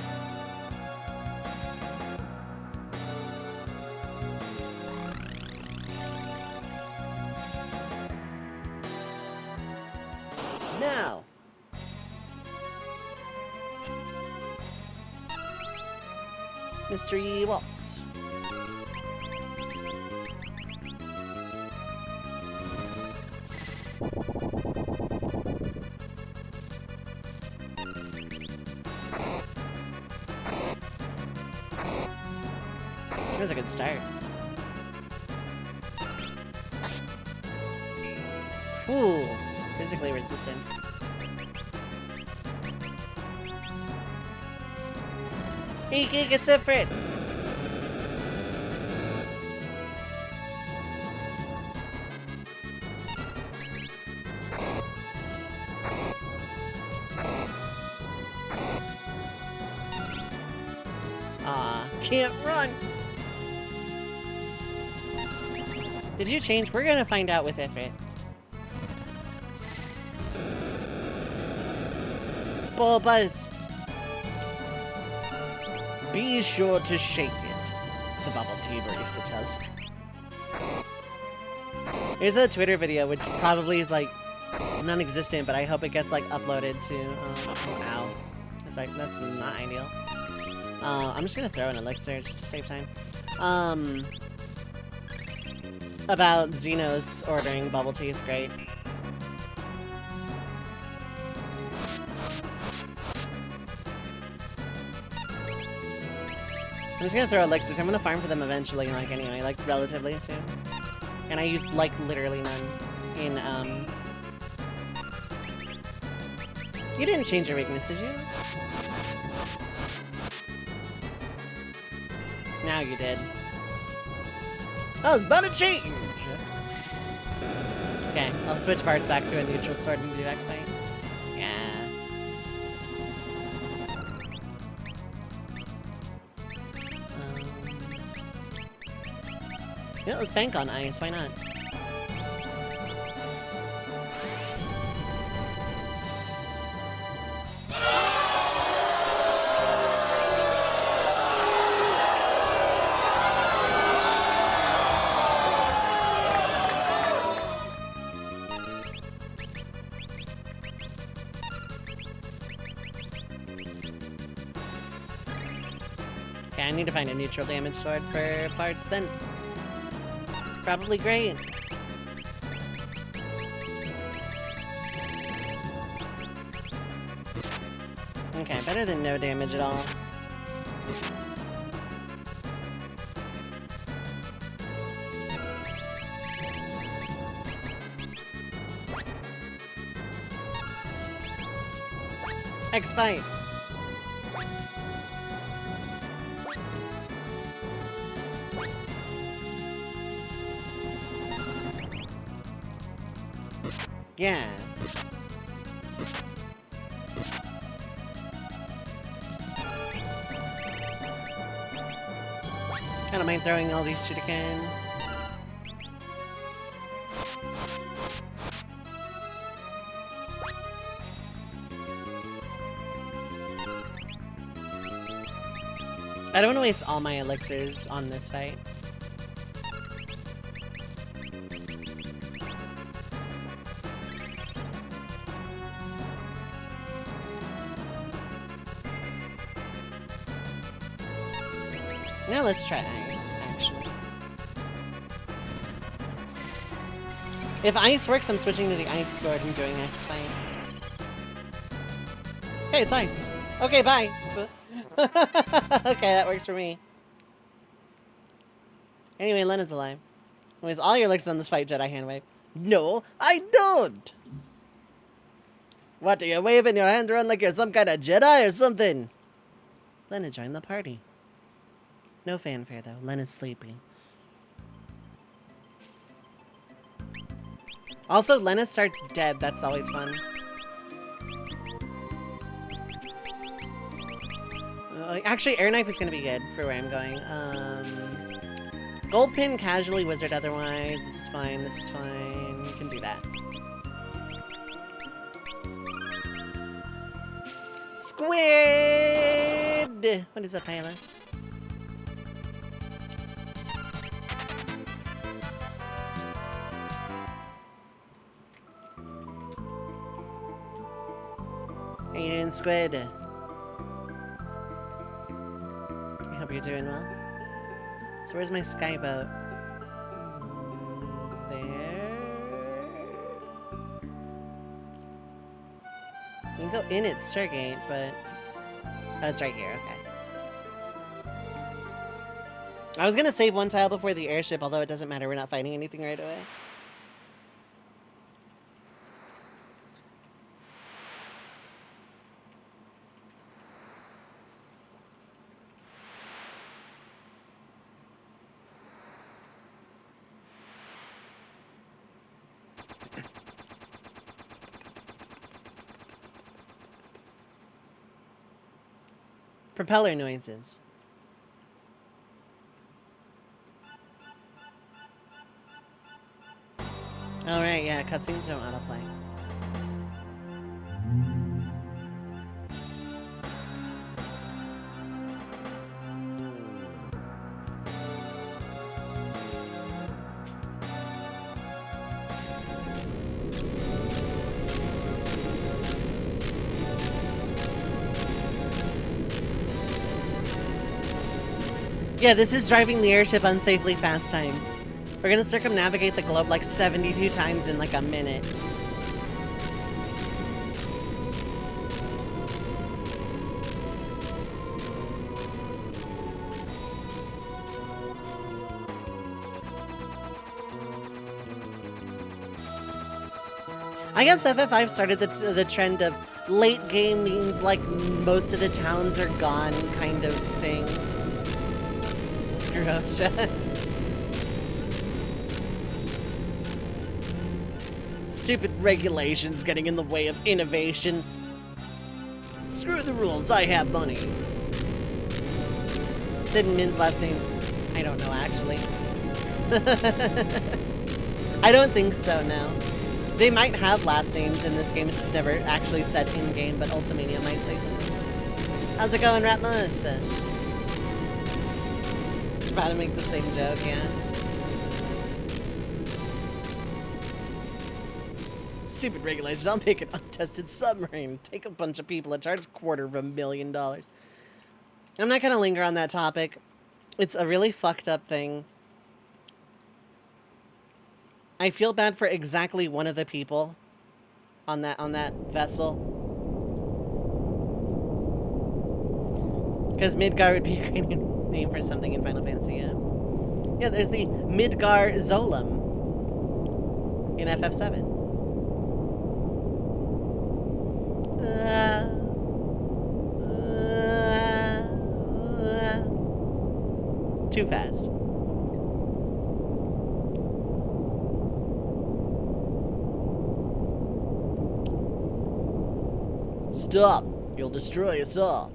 Now! Mystery Waltz. That's a good start. Ooh, physically resistant. He gets it for it. Can't run. Did you change? We're gonna find out with Ifrit. Buzz. Be sure to shake it, the bubble tea barista tells me. Here's a Twitter video, which probably is like non-existent, but I hope it gets like uploaded to. Ow. It's like that's not ideal. I'm just gonna throw an elixir just to save time. About Xenos ordering bubble tea is great. I'm just gonna throw elixirs. I'm gonna farm for them eventually, like anyway, like relatively soon. And I used like literally none in You didn't change your weakness, did you? Now you did. I was about to change! Okay, I'll switch parts back to a neutral sword and do X-Fight. Yeah. Yeah, let's bank on ice, why not? Okay, I need to find a neutral damage sword for parts then. Probably great. Okay, better than no damage at all. X-Fight! Yeah. I don't mind throwing all these shit again. I don't want to waste all my elixirs on this fight. Now let's try ice, actually. If ice works, I'm switching to the ice sword and doing X-Fight. Hey, it's ice. Okay, bye. Okay, that works for me. Anyway, Lena's alive. Anyways, all your looks on this fight, Jedi hand wave. No, I don't! What, are you waving your hand around like you're some kind of Jedi or something? Lena joined the party. No fanfare, though. Lena's sleepy. Also, Lena starts dead. That's always fun. Actually, Air Knife is going to be good for where I'm going. Gold Pin, casually, Wizard otherwise. This is fine. This is fine. You can do that. Squid! What is up, Hyla? How you doing, Squid? I hope you're doing well. So where's my skyboat? There. You can go in at Stargate, but... Oh, it's right here, okay. I was gonna save one tile before the airship, although it doesn't matter. We're not fighting anything right away. Propeller noises. All right, yeah, cutscenes don't autoplay. Yeah, this is driving the airship unsafely fast time. We're gonna circumnavigate the globe like 72 times in like a minute. I guess FF5 started the trend of late game means like most of the towns are gone kind of thing. Screw OSHA. Stupid regulations getting in the way of innovation. Screw the rules, I have money. Sid and Min's last name, I don't know actually. I don't think so, no. They might have last names in this game, it's just never actually said in-game, but Ultimania might say something. How's it going, Rat Melissa? About to make the same joke, yeah. Stupid regulations, I'll make an untested submarine, take a bunch of people, and charge $250,000. I'm not gonna linger on that topic. It's a really fucked up thing. I feel bad for exactly one of the people on that vessel. Because Midgar would be a great name for something in Final Fantasy, yeah. Yeah, there's the Midgar Zolom in FF7. Too fast. Stop! You'll destroy us all.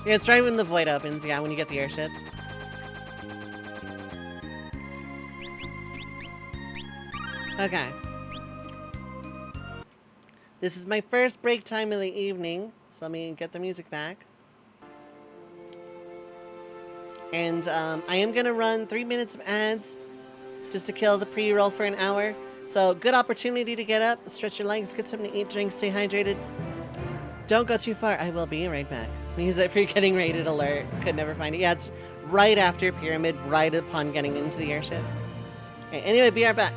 Yeah, it's right when the void opens, yeah, when you get the airship. Okay. This is my first break time of the evening, so let me get the music back. And I am gonna run 3 minutes of ads just to kill the pre-roll for an hour. So good opportunity to get up, stretch your legs, get something to eat, drink, stay hydrated. Don't go too far. I will be right back. Music for getting rated alert. Could never find it. Yeah, it's right after Pyramid, right upon getting into the airship. Okay, anyway, be right back.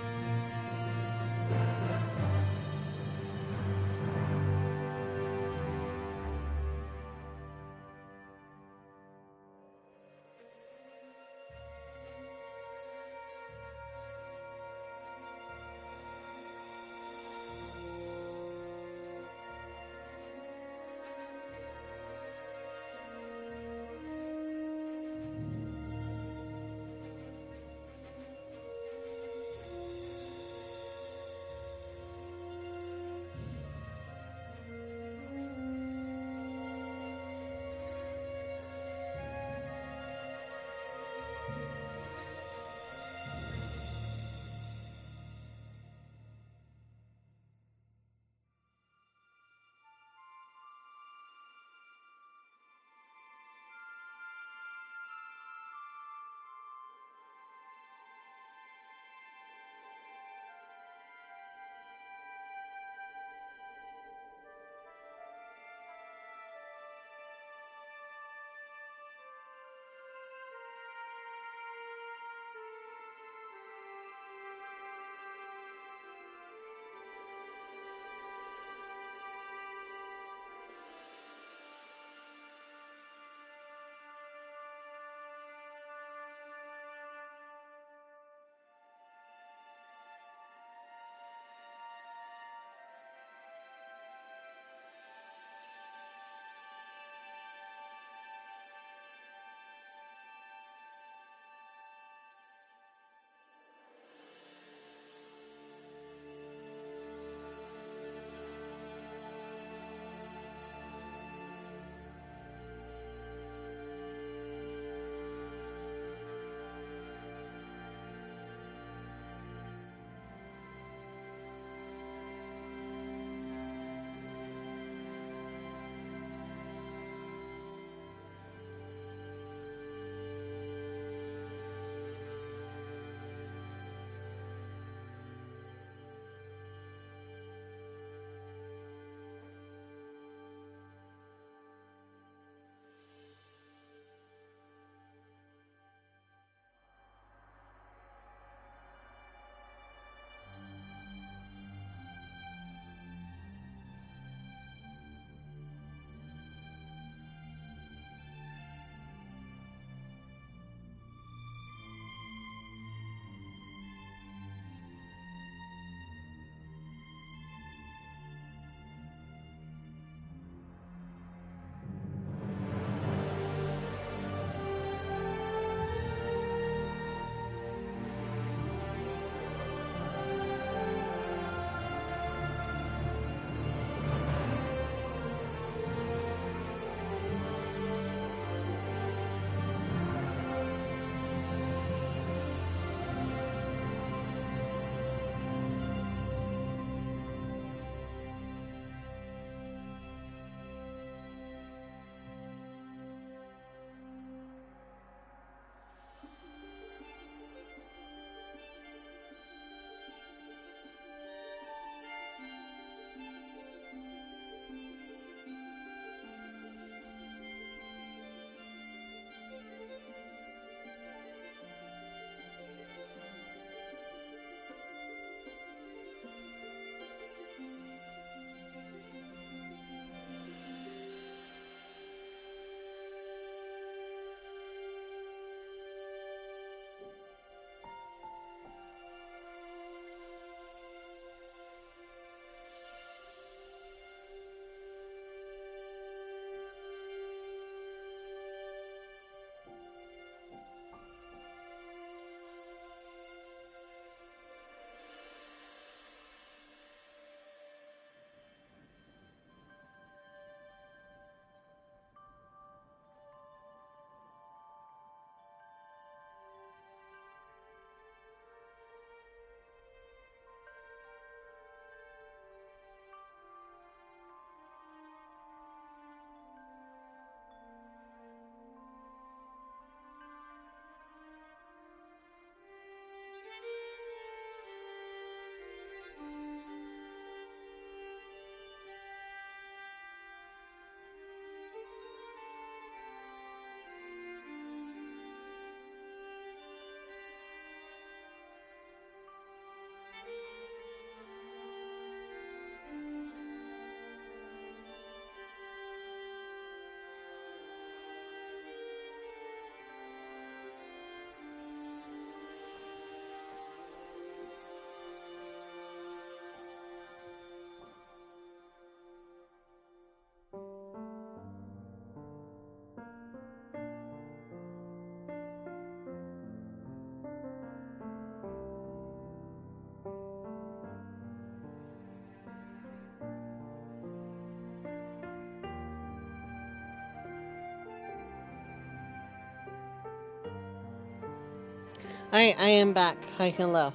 I am back. Hi, hello.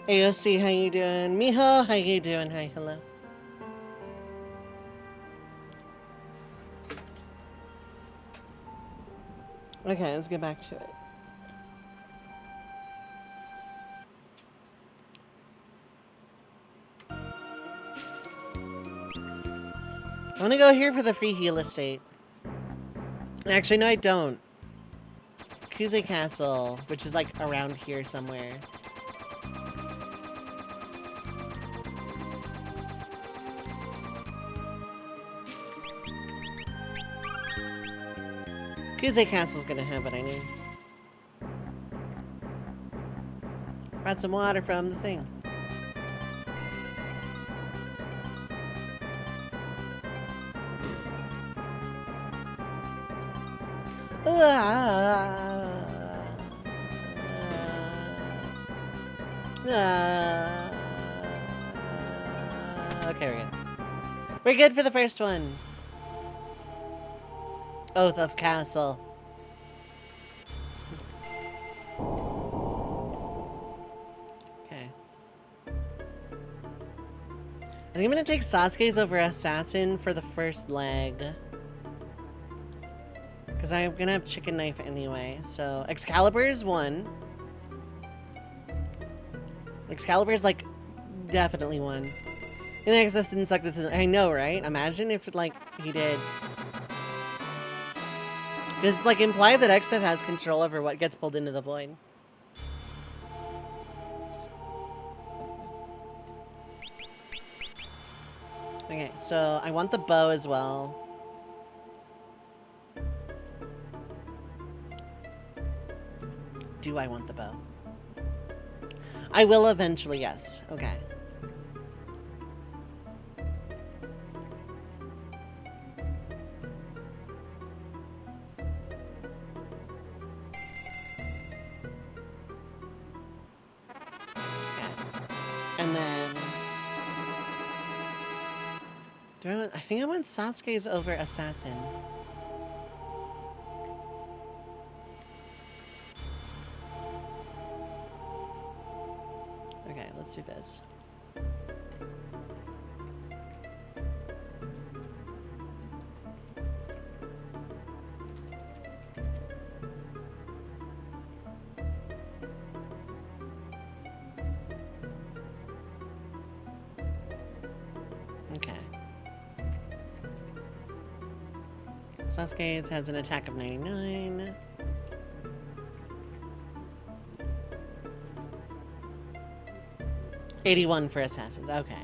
AOC, how you doing? Miho, how you doing? Hi, hello. Okay, let's get back to it. I want to go here for the free heal estate. Actually, no, I don't. Krile Castle, which is like around here somewhere. Krile Castle's gonna have what I need. Brought some water from the thing. Okay, we're good. We're good for the first one. Oath of Castle. Okay. I think I'm gonna take Sasuke's over Assassin for the first leg. Because I'm gonna have Chicken Knife anyway, so... Excalibur is one. Excalibur's like, definitely one. And the Access didn't suck the... I know, right? Imagine if, like, he did. Because it's, like, implied that Exeth has control over what gets pulled into the void. Okay, so I want the bow as well. Do I want the bow? I will eventually, yes. Okay. And then... I think I want Sasuke's over Assassin. Okay, let's do this. Okay. Sasuke's has an attack of 99. $81 for Assassins, okay.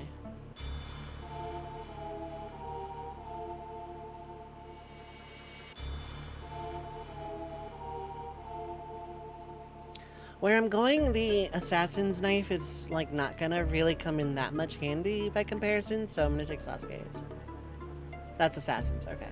Where I'm going, the Assassin's Knife is, like, not gonna really come in that much handy by comparison, so I'm gonna take Sasuke's. That's Assassin's, okay.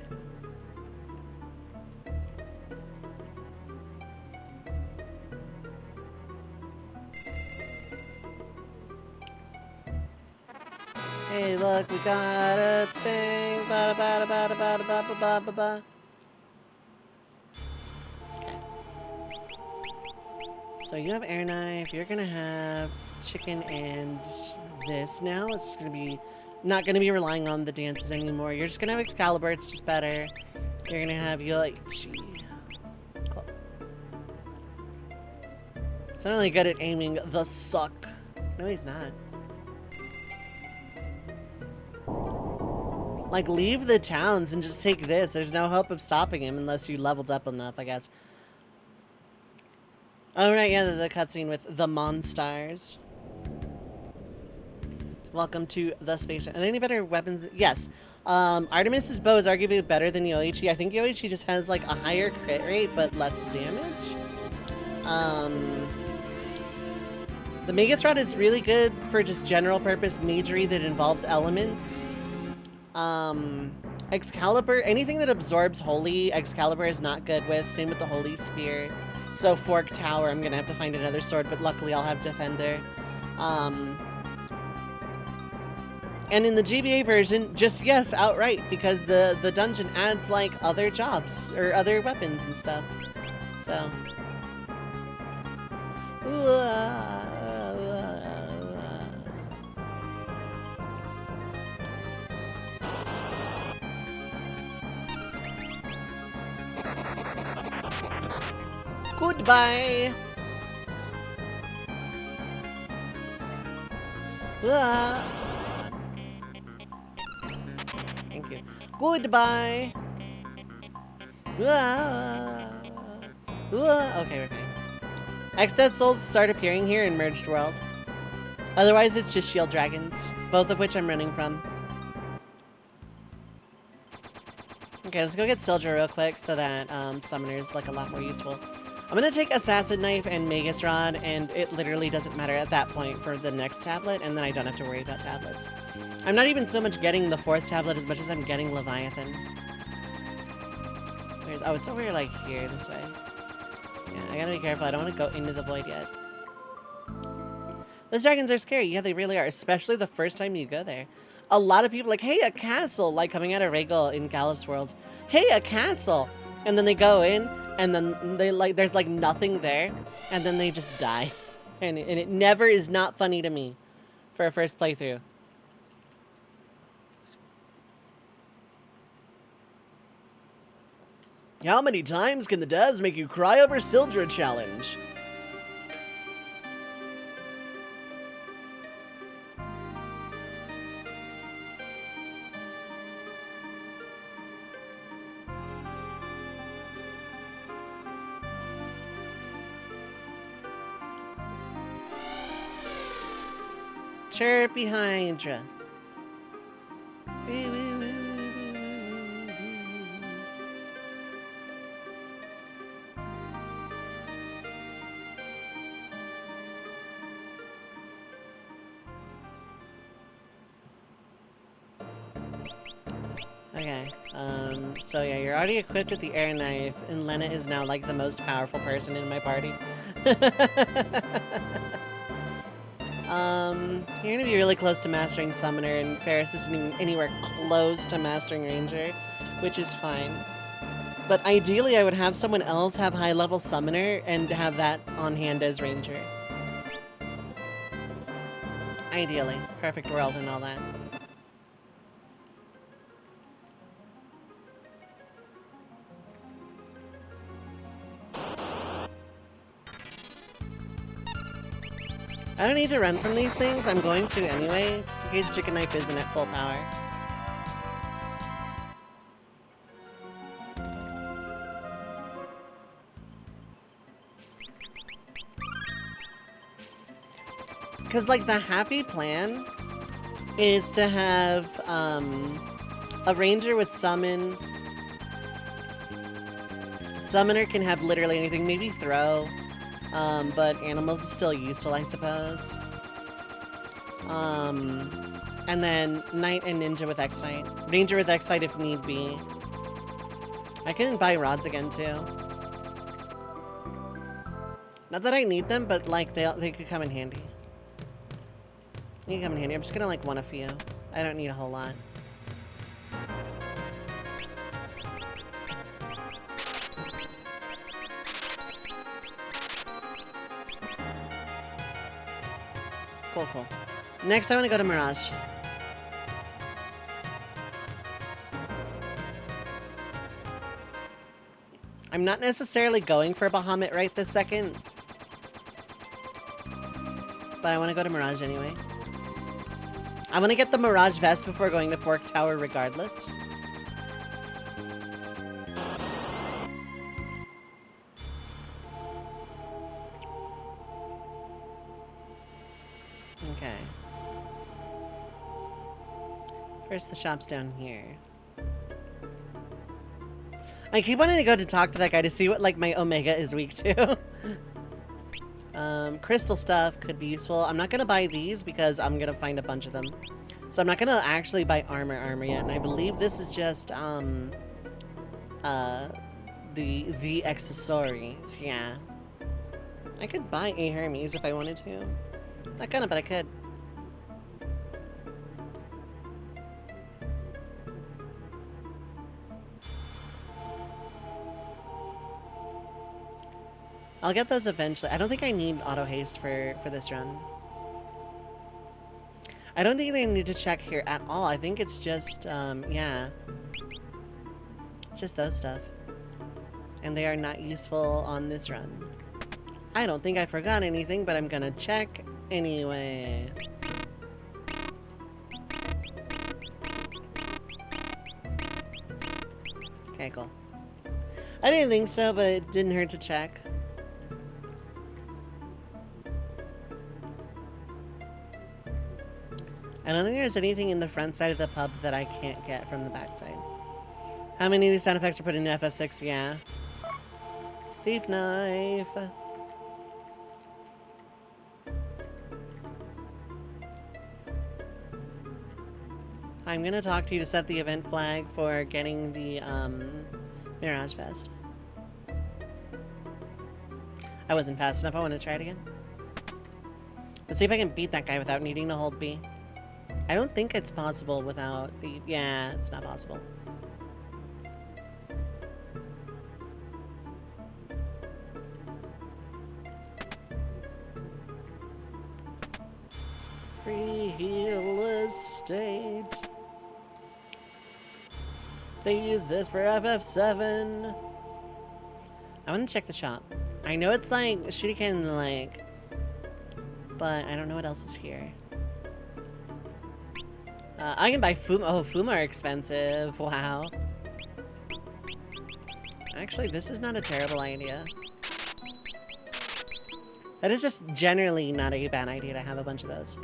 Hey, look, we got a thing. Ba ba ba ba ba ba ba ba ba ba. Okay. So you have air knife. You're gonna have chicken and this now. It's gonna be not gonna be relying on the dances anymore. You're just gonna have Excalibur. It's just better. You're gonna have Yoichi. Cool. It's not really good at aiming the suck. No, he's not. Like, leave the towns and just take this. There's no hope of stopping him unless you leveled up enough, I guess. Oh, right, yeah, the cutscene with the Monstars. Welcome to the space. Are there any better weapons? Yes. Artemis's bow is arguably better than Yoichi. I think Yoichi just has, like, a higher crit rate, but less damage. The Magus Rod is really good for just general purpose magery that involves elements. Excalibur, anything that absorbs Holy, Excalibur is not good with. Same with the Holy Spear. So Fork Tower, I'm gonna have to find another sword, but luckily I'll have Defender. And in the GBA version, just yes, outright, because the dungeon adds, like, other jobs, or other weapons and stuff. So, Goodbye. Thank you. Goodbye. Okay, we're fine. X-Death souls start appearing here in Merged World. Otherwise, it's just shield dragons, both of which I'm running from. Okay, let's go get Sildra real quick so that Summoner is like a lot more useful. I'm gonna take Assassin Knife and Magus Rod, and it literally doesn't matter at that point for the next tablet, and then I don't have to worry about tablets. I'm not even so much getting the 4th tablet as much as I'm getting Leviathan. Oh, it's over like here, this way. Yeah, I gotta be careful. I don't want to go into the void yet. Those dragons are scary. Yeah, they really are, especially the first time you go there. A lot of people like, hey, a castle, like coming out of Regal in Gallup's world. Hey, a castle. And then they go in, and then they like, there's like nothing there, and then they just die. And it never is not funny to me for a first playthrough. How many times can the devs make you cry over Sildra challenge? Chirpy Hydra. Okay, so yeah, you're already equipped with the air knife, and Lena is now like the most powerful person in my party. You're gonna be really close to mastering Summoner, and Ferris isn't even anywhere close to mastering Ranger, which is fine. But ideally, I would have someone else have high-level Summoner and have that on hand as Ranger. Ideally. Perfect world and all that. I don't need to run from these things. I'm going to anyway, just in case Chicken Knife isn't at full power. Because, like, the happy plan is to have a Ranger with Summon. Summoner can have literally anything, maybe Throw. But Animals is still useful, I suppose. And then Knight and Ninja with X-Fight. Ranger with X-Fight if need be. I can buy rods again, too. Not that I need them, but, like, they could come in handy. They can come in handy. I'm just gonna, like, want a few. I don't need a whole lot. Cool. Next, I want to go to Mirage. I'm not necessarily going for Bahamut right this second, but I want to go to Mirage anyway. I want to get the Mirage Vest before going to Fork Tower regardless. Okay. First, the shop's down here. I keep wanting to go to talk to that guy to see what, like, my Omega is weak to. Crystal stuff could be useful. I'm not gonna buy these because I'm gonna find a bunch of them. So I'm not gonna actually buy armor yet, and I believe this is just, the accessories, yeah. I could buy a Hermes if I wanted to. Not gonna, but I could. I'll get those eventually. I don't think I need auto haste for this run. I don't think I need to check here at all. I think it's just, yeah. It's just those stuff. And they are not useful on this run. I don't think I forgot anything, but I'm gonna check anyway. Okay, cool. I didn't think so, but it didn't hurt to check. I don't think there's anything in the front side of the pub that I can't get from the back side. How many of these sound effects are put into FF6? Yeah. Thief knife. I'm gonna talk to you to set the event flag for getting the Mirage Vest. I wasn't fast enough. I want to try it again. Let's see if I can beat that guy without needing to hold B. I don't think it's possible without the... Yeah, it's not possible. Free Heel Estate. They use this for FF7. I want to check the shop. I know it's like Shuriken like, but I don't know what else is here. I can buy Fuma. Oh, Fuma are expensive. Wow. Actually, this is not a terrible idea. That is just generally not a bad idea to have a bunch of those.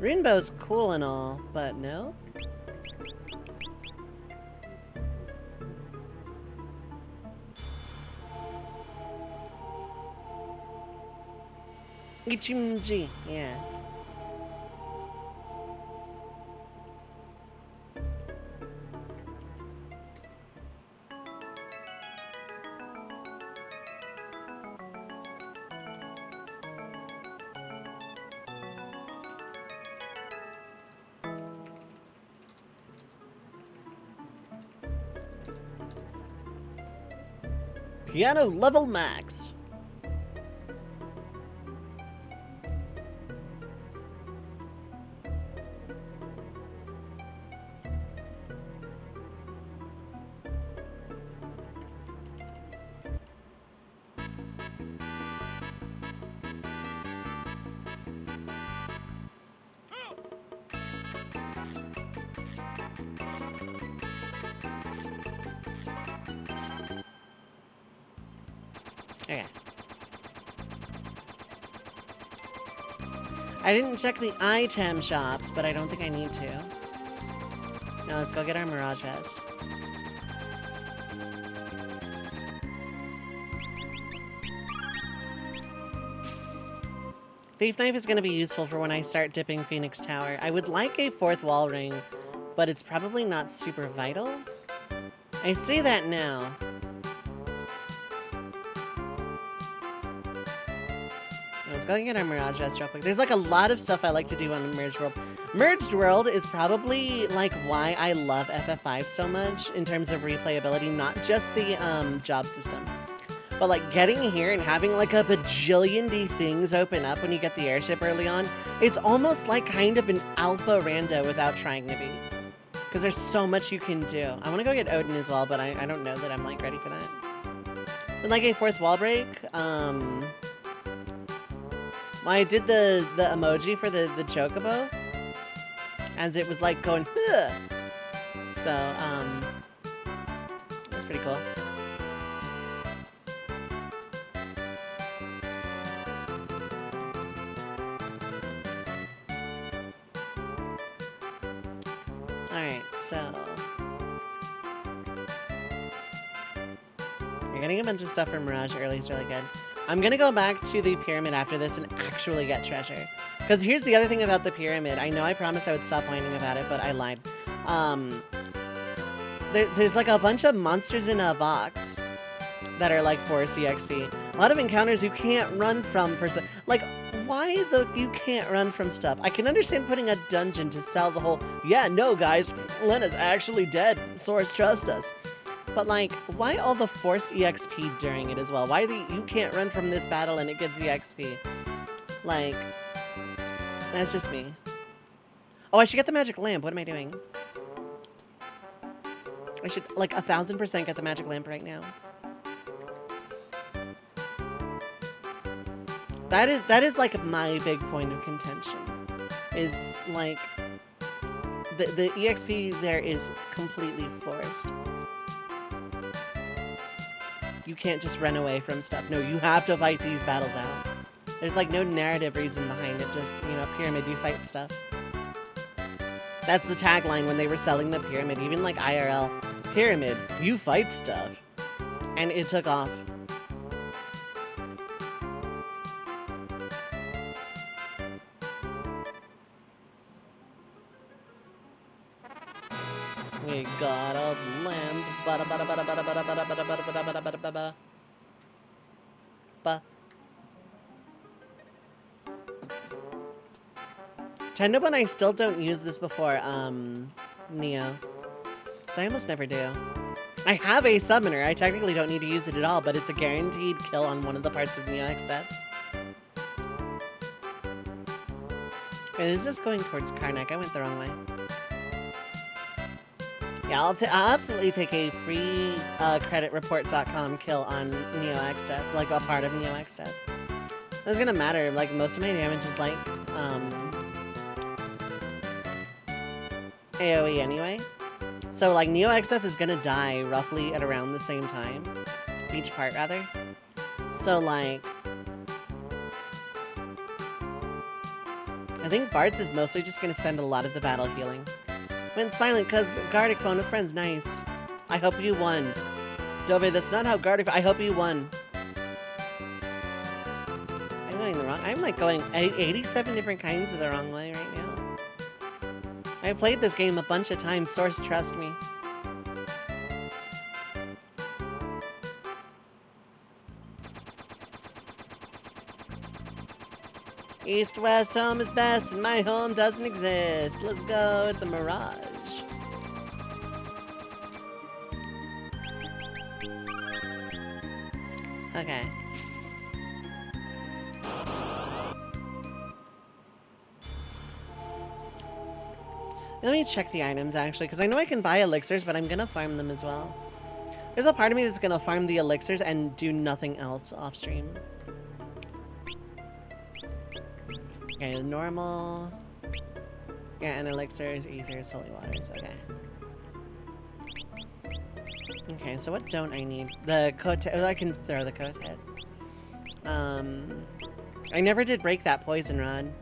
Rainbow's cool and all, but no? Ichimji, yeah. Piano level max. Okay. I didn't check the item shops, but I don't think I need to. Now let's go get our Mirage Vest. Thief Knife is going to be useful for when I start dipping Phoenix Tower. I would like a 4th wall ring, but it's probably not super vital. I see that now. Let's go and get our Mirage Vest real quick. There's like a lot of stuff I like to do on Merged World. Merged World is probably like why I love FF5 so much in terms of replayability, not just the job system. But like getting here and having like a bajillion D things open up when you get the airship early on, it's almost like kind of an alpha rando without trying to be. Because there's so much you can do. I want to go get Odin as well, but I don't know that I'm like ready for that. But like a 4th wall break, I did the emoji for the chocobo as it was like going, huh. So, that's pretty cool. Alright, so you're getting a bunch of stuff from Mirage early is really good. I'm gonna go back to the pyramid after this and actually get treasure. Because here's the other thing about the pyramid. I know I promised I would stop whining about it, but I lied. There's like a bunch of monsters in a box that are like Forest EXP. A lot of encounters you can't run from for like, why though you can't run from stuff? I can understand putting a dungeon to sell the whole, yeah, no guys, Lena's actually dead, Source trust us. But like, why all the forced EXP during it as well? Why you can't run from this battle and it gives EXP? Like, that's just me. Oh, I should get the magic lamp. What am I doing? I should, like, 1000% get the magic lamp right now. That is like my big point of contention. Is like the EXP there is completely forced. You can't just run away from stuff. No, you have to fight these battles out. There's like no narrative reason behind it. Just, you know, pyramid, you fight stuff. That's the tagline when they were selling the pyramid. Even like IRL, pyramid, you fight stuff. And it took off. We got a lamp. Ba ba ba ba ba ba ba ba ba ba ba ba ba ba. Ba. Tendo and I still don't use this before, Neo. So I almost never do. I have a summoner. I technically don't need to use it at all, but it's a guaranteed kill on one of the parts of Neo X death. It is just going towards Karnak. I went the wrong way. Yeah, I'll absolutely take a free creditreport.com kill on Neo X death, like a part of Neo X death. That's gonna matter. Like, most of my damage is like AoE anyway. So like Neo X death is gonna die roughly at around the same time. Each part, rather. So like, I think Bart's is mostly just gonna spend a lot of the battle healing. Went silent because Gardic phone with friends. Nice. I hope you won. Dove, that's not how Gardic... I hope you won. I'm going the wrong... I'm like going 87 different kinds of the wrong way right now. I've played this game a bunch of times. Source, trust me. East, west, home is best, and my home doesn't exist. Let's go, it's a mirage. Okay. Let me check the items, actually, because I know I can buy elixirs, but I'm gonna farm them as well. There's a part of me that's gonna farm the elixirs and do nothing else off-stream. Okay, normal. Yeah, and elixirs, ethers, holy waters. Okay. Okay, so what don't I need? The coat. I can throw the coat hit. I never did break that poison rod.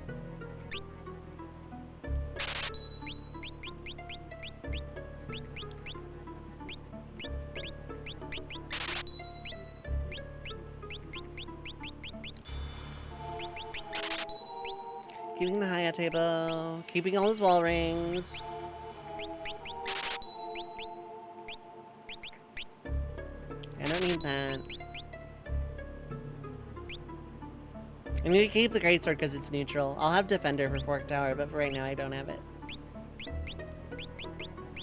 Keeping the Hayate bow, keeping all his wall rings. I don't need that. I need to keep the greatsword because it's neutral. I'll have defender for Fork Tower, but for right now I don't have it.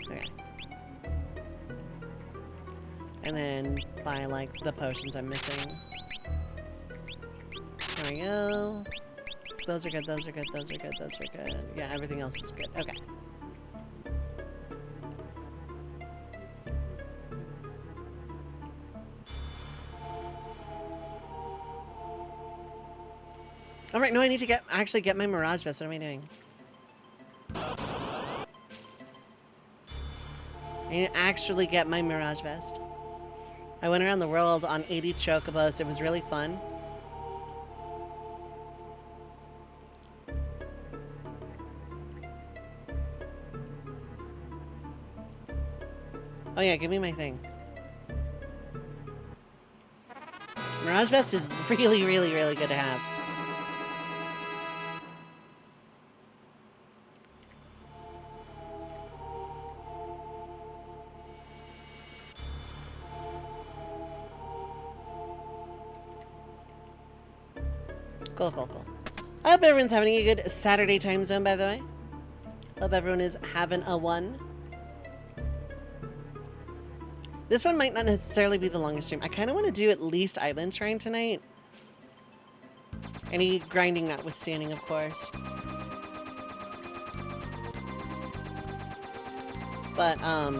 Okay. And then buy like the potions I'm missing. There we go. Those are good, those are good, those are good, those are good. Yeah, everything else is good. Okay. Alright, no, I need to actually get my Mirage Vest. What am I doing? I need to actually get my Mirage Vest. I went around the world on 80 chocobos. It was really fun. Oh yeah, give me my thing. Mirage Vest is really, really, really good to have. Cool, cool, cool. I hope everyone's having a good Saturday time zone, by the way. Hope everyone is having a one. This one might not necessarily be the longest stream. I kind of want to do at least Island Shrine tonight. Any grinding notwithstanding, of course. But, I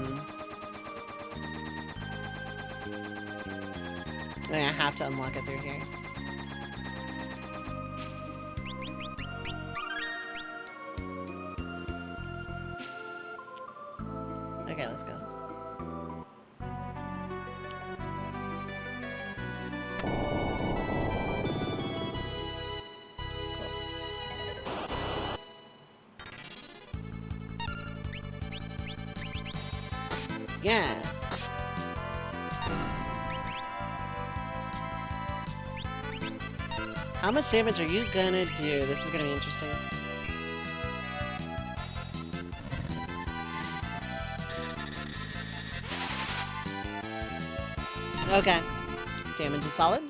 have to unlock it through here. Okay, let's go. Yeah. How much damage are you gonna do? This is gonna be interesting. Okay. Damage is solid.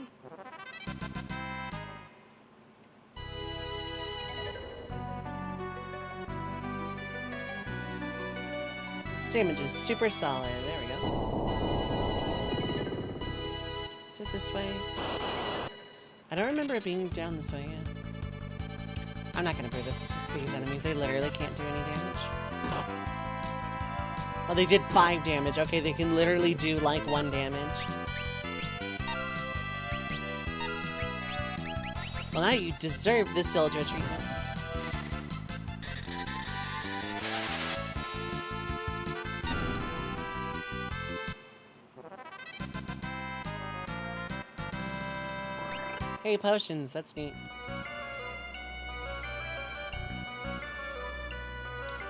Damage is super solid. There we go. Is it this way? I don't remember it being down this way, yeah. I'm not gonna prove this, it's just these enemies. They literally can't do any damage. Oh, they did 5 damage. Okay, they can literally do, like, 1 damage. Well, now you deserve this soldier treatment. Hey, potions, that's neat.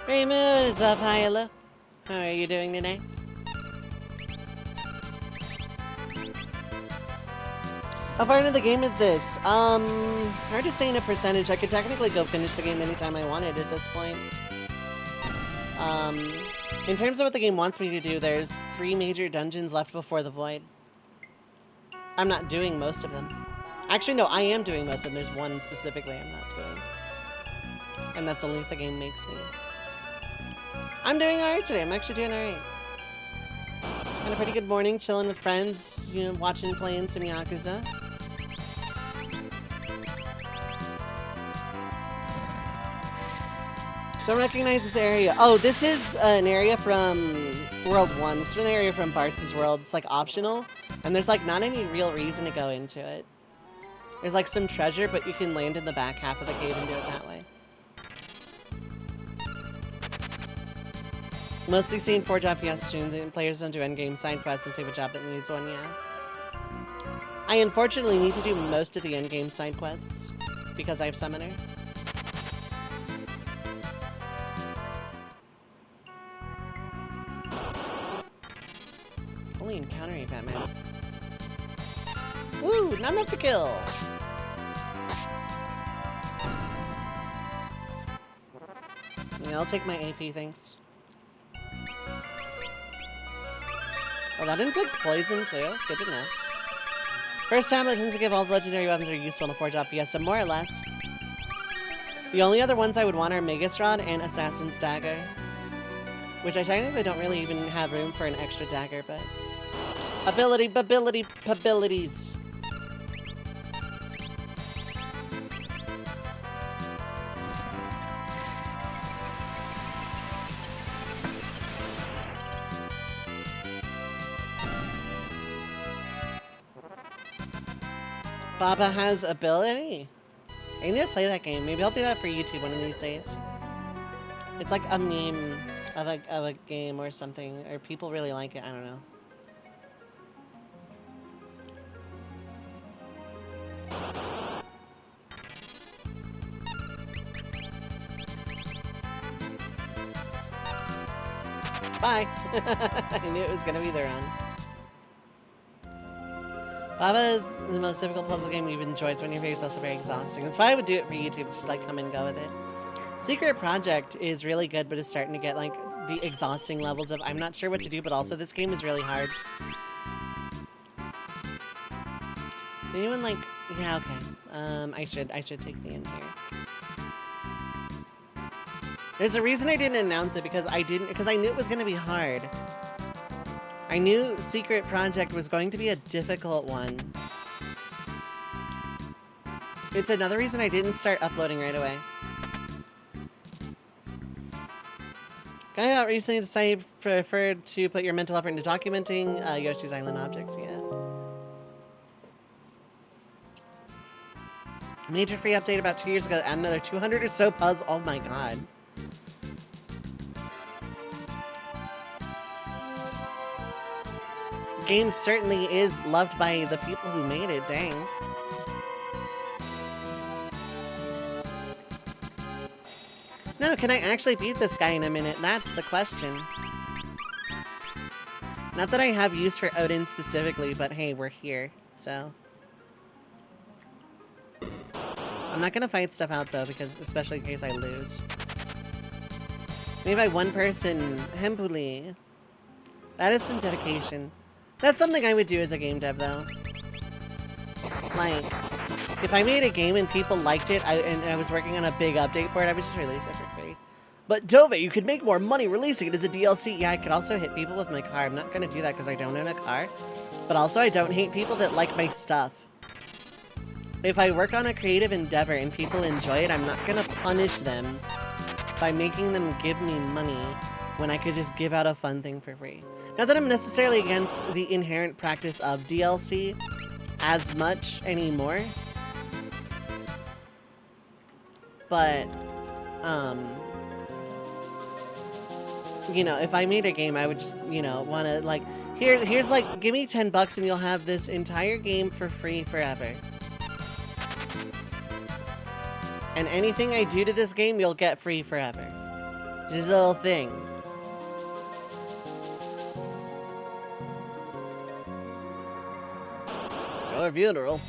Hey, Moose up, Hyla. How are you doing today? How far into the game is this? Hard to say in a percentage. I could technically go finish the game anytime I wanted at this point. In terms of what the game wants me to do, there's 3 major dungeons left before the Void. I'm not doing most of them. Actually, no, I am doing most of them. There's one specifically I'm not doing. And that's only if the game makes me. I'm doing alright today. I'm actually doing alright. Had a pretty good morning, chilling with friends, you know, watching, playing some Yakuza. Don't recognize this area. Oh, this is an area from World 1. This is an area from Bart's World. It's like optional. And there's like not any real reason to go into it. There's like some treasure, but you can land in the back half of the cave and do it that way. Mostly seen 4-job Fiesta streams, and players don't do endgame side quests and save a job that needs one, yeah. I unfortunately need to do most of the endgame side quests because I have Summoner. Only encounter a Batman. Woo! Not enough to kill! Yeah, I'll take my AP, thanks. Oh, that inflicts poison, too. Good to know. First time that tends to give all the legendary weapons are useful in a 4-job Fiesta, more or less. The only other ones I would want are Magus Rod and Assassin's Dagger. Which I technically don't really even have room for an extra dagger, but... abilities! Baba has ability? I need to play that game. Maybe I'll do that for YouTube one of these days. It's like a meme of a game or something, or people really like it, I don't know. Bye! I knew it was gonna be the run. Baba is the most difficult puzzle game you've enjoyed. It's when your face is also very exhausting. That's why I would do it for YouTube, just like come and go with it. Secret Project is really good, but it's starting to get like the exhausting levels of I'm not sure what to do, but also this game is really hard. Anyone like, yeah, okay. I should take the end here. There's a reason I didn't announce it because I knew it was gonna be hard. I knew Secret Project was going to be a difficult one. It's another reason I didn't start uploading right away. Guy out recently decided preferred to put your mental effort into documenting Yoshi's Island objects, yeah. Major free update about 2 years ago, add another 200 or so puzzles. Oh my god. Game certainly is loved by the people who made it, dang. No, can I actually beat this guy in a minute? That's the question. Not that I have use for Odin specifically, but hey, we're here, so. I'm not gonna fight stuff out though, because especially in case I lose. Maybe by one person, Hempuli. That is some dedication. That's something I would do as a game dev though. Like, if I made a game and people liked it, and I was working on a big update for it, I would just release it for free. But Dove, you could make more money releasing it as a DLC. Yeah, I could also hit people with my car. I'm not gonna do that because I don't own a car. But also, I don't hate people that like my stuff. If I work on a creative endeavor and people enjoy it, I'm not gonna punish them by making them give me money when I could just give out a fun thing for free. Not that I'm necessarily against the inherent practice of DLC as much anymore. But, you know, if I made a game, I would just, you know, want to, like, here's like, give me 10 bucks and you'll have this entire game for free forever. And anything I do to this game, you'll get free forever. Just a little thing. Your funeral.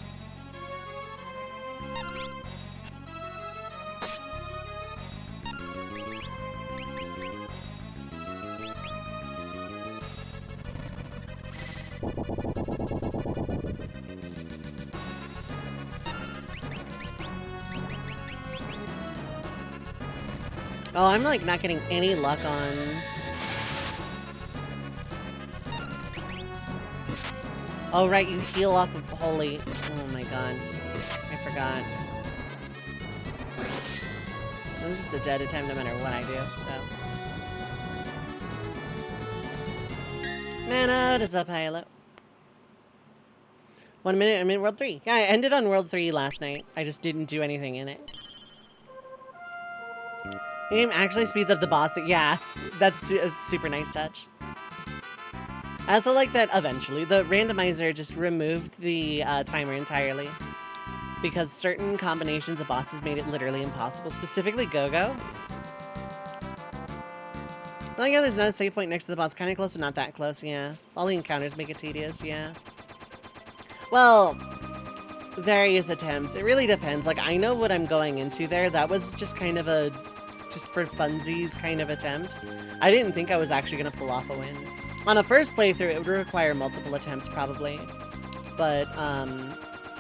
Oh, I'm like not getting any luck on... Oh, right, you heal off of holy... Oh my god. I forgot. This is just a dead attempt no matter what I do, so... Man out is a pilot. 1 minute, I'm in World 3. Yeah, I ended on World 3 last night. I just didn't do anything in it. The game actually speeds up the boss. Yeah, that's a super nice touch. I also like that eventually the randomizer just removed the timer entirely because certain combinations of bosses made it literally impossible, specifically Go-Go. Oh yeah, there's not a save point next to the boss. Kind of close, but not that close, yeah. All the encounters make it tedious, yeah. Well, various attempts. It really depends. Like, I know what I'm going into there. That was just kind of a... just for funsies kind of attempt. I didn't think I was actually going to pull off a win. On a first playthrough, it would require multiple attempts probably. But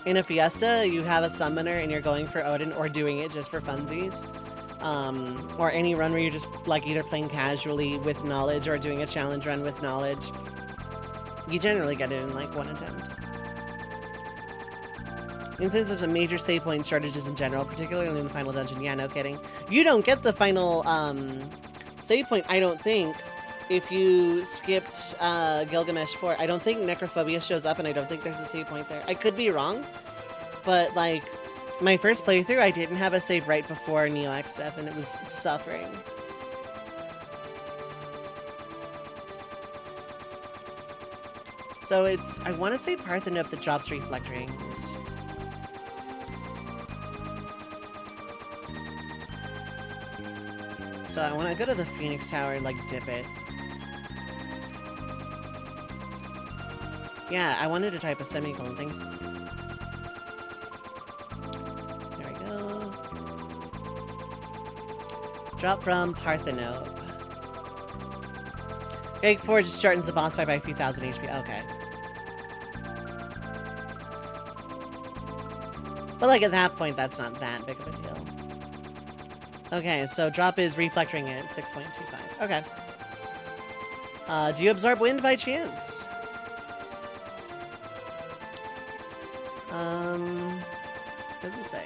in a Fiesta, you have a summoner and you're going for Odin or doing it just for funsies. Or any run where you're just like either playing casually with knowledge or doing a challenge run with knowledge. You generally get it in like one attempt. Instance of some major save point shortages in general, particularly in the final dungeon. Yeah, no kidding. You don't get the final save point, I don't think, if you skipped Gilgamesh 4. I don't think Necrophobia shows up, and I don't think there's a save point there. I could be wrong, but, like, my first playthrough, I didn't have a save right before Neo-X death, and it was suffering. So it's, I want to say Parthenope that drops Reflect Rings. So I want to go to the Phoenix Tower and, like, dip it. Yeah, I wanted to type a semicolon. Thanks. There we go. Drop from Parthenope. Egg 4 just shortens the boss fight by a few thousand HP. Okay. But, like, at that point, that's not that big of a deal. Okay, so drop is reflecting at 6.25. Okay. Do you absorb wind by chance? Doesn't say.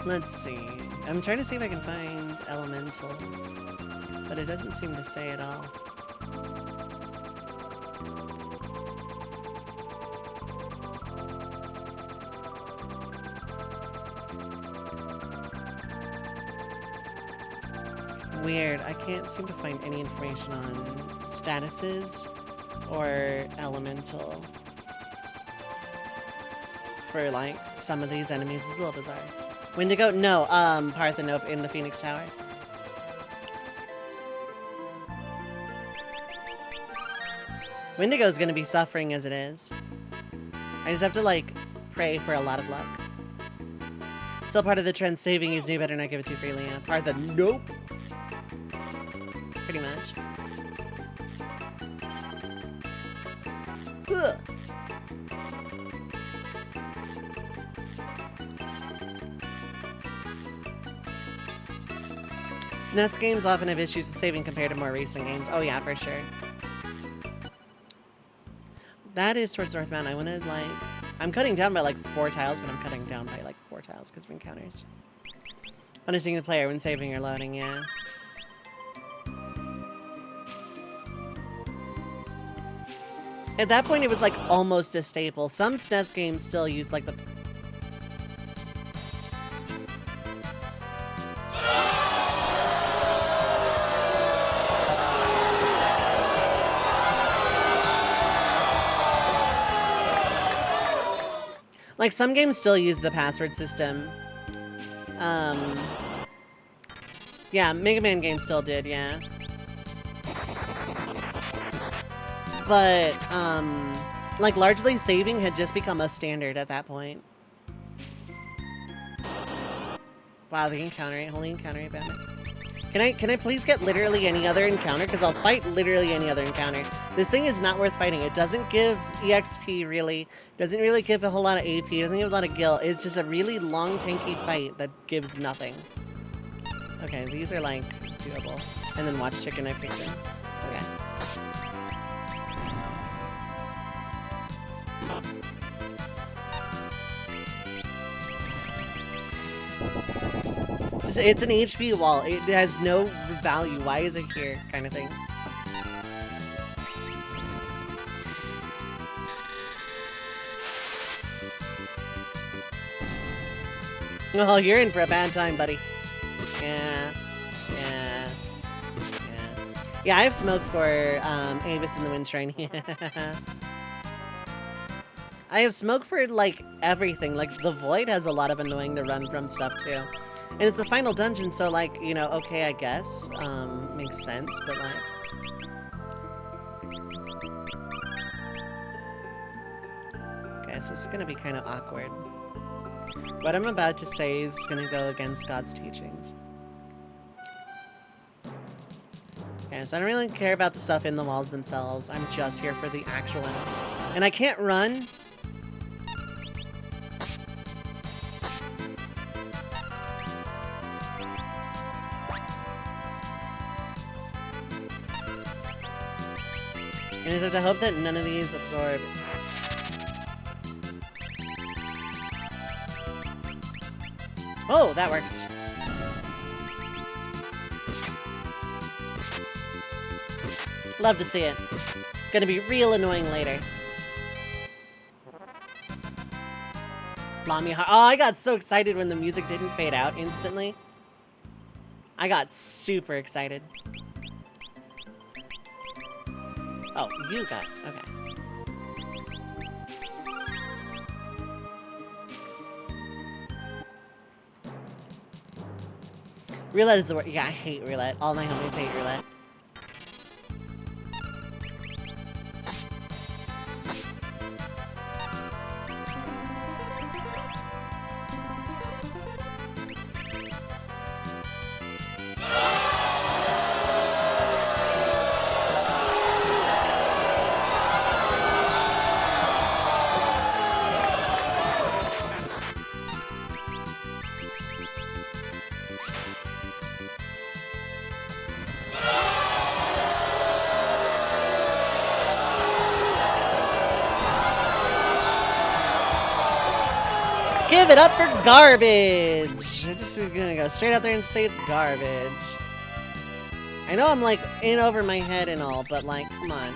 Let's see. I'm trying to see if I can find elemental, but it doesn't seem to say at all. Weird. I can't seem to find any information on statuses or elemental for like some of these enemies. It's a little bizarre. Wendigo? No, Parthenope in the Phoenix Tower. Wendigo's gonna be suffering as it is. I just have to, like, pray for a lot of luck. Still part of the trend, saving is new, better not give it too freely. Yeah. Parthenope. Pretty much. Ugh. SNES games often have issues with saving compared to more recent games. Oh yeah, for sure. That is towards North Mountain. I wanted, like... I'm cutting down by, like, 4 tiles, but I'm cutting down by, like, 4 tiles because of encounters. Punishing the player when saving or loading, yeah. At that point, it was, like, almost a staple. Some SNES games still use, like, the... Like, some games still use the password system. Yeah, Mega Man games still did, yeah. But, like, largely saving had just become a standard at that point. Wow, the encounter, holy encounter, Batman. Can I please get literally any other encounter? Because I'll fight literally any other encounter. This thing is not worth fighting. It doesn't give EXP, really. Doesn't really give a whole lot of AP. Doesn't give a lot of gil. It's just a really long, tanky fight that gives nothing. Okay, these are, like, doable. And then watch Chicken Neck kicks in. Okay. It's an HP wall. It has no value. Why is it here? Kind of thing. Oh, you're in for a bad time, buddy. Yeah. Yeah. Yeah. Yeah, I have smoke for Avis in the Wind Shrine. I have smoke for, like, everything. Like, the Void has a lot of annoying to run from stuff, too. And it's the final dungeon, so, like, you know, okay, I guess. Makes sense, but, like... Okay, so this is gonna be kind of awkward. What I'm about to say is gonna go against God's teachings. Okay, so I don't really care about the stuff in the walls themselves. I'm just here for the actual enemies. And I can't run... And I just have to hope that none of these absorb. Oh, that works. Love to see it. Gonna be real annoying later. Lamia. Oh, I got so excited when the music didn't fade out instantly. I got super excited. Oh, you got... Okay. Roulette is the word. Yeah, I hate roulette. All my homies hate roulette. Give it up for garbage! I'm just gonna go straight out there and say it's garbage. I know I'm like in over my head and all, but like, come on.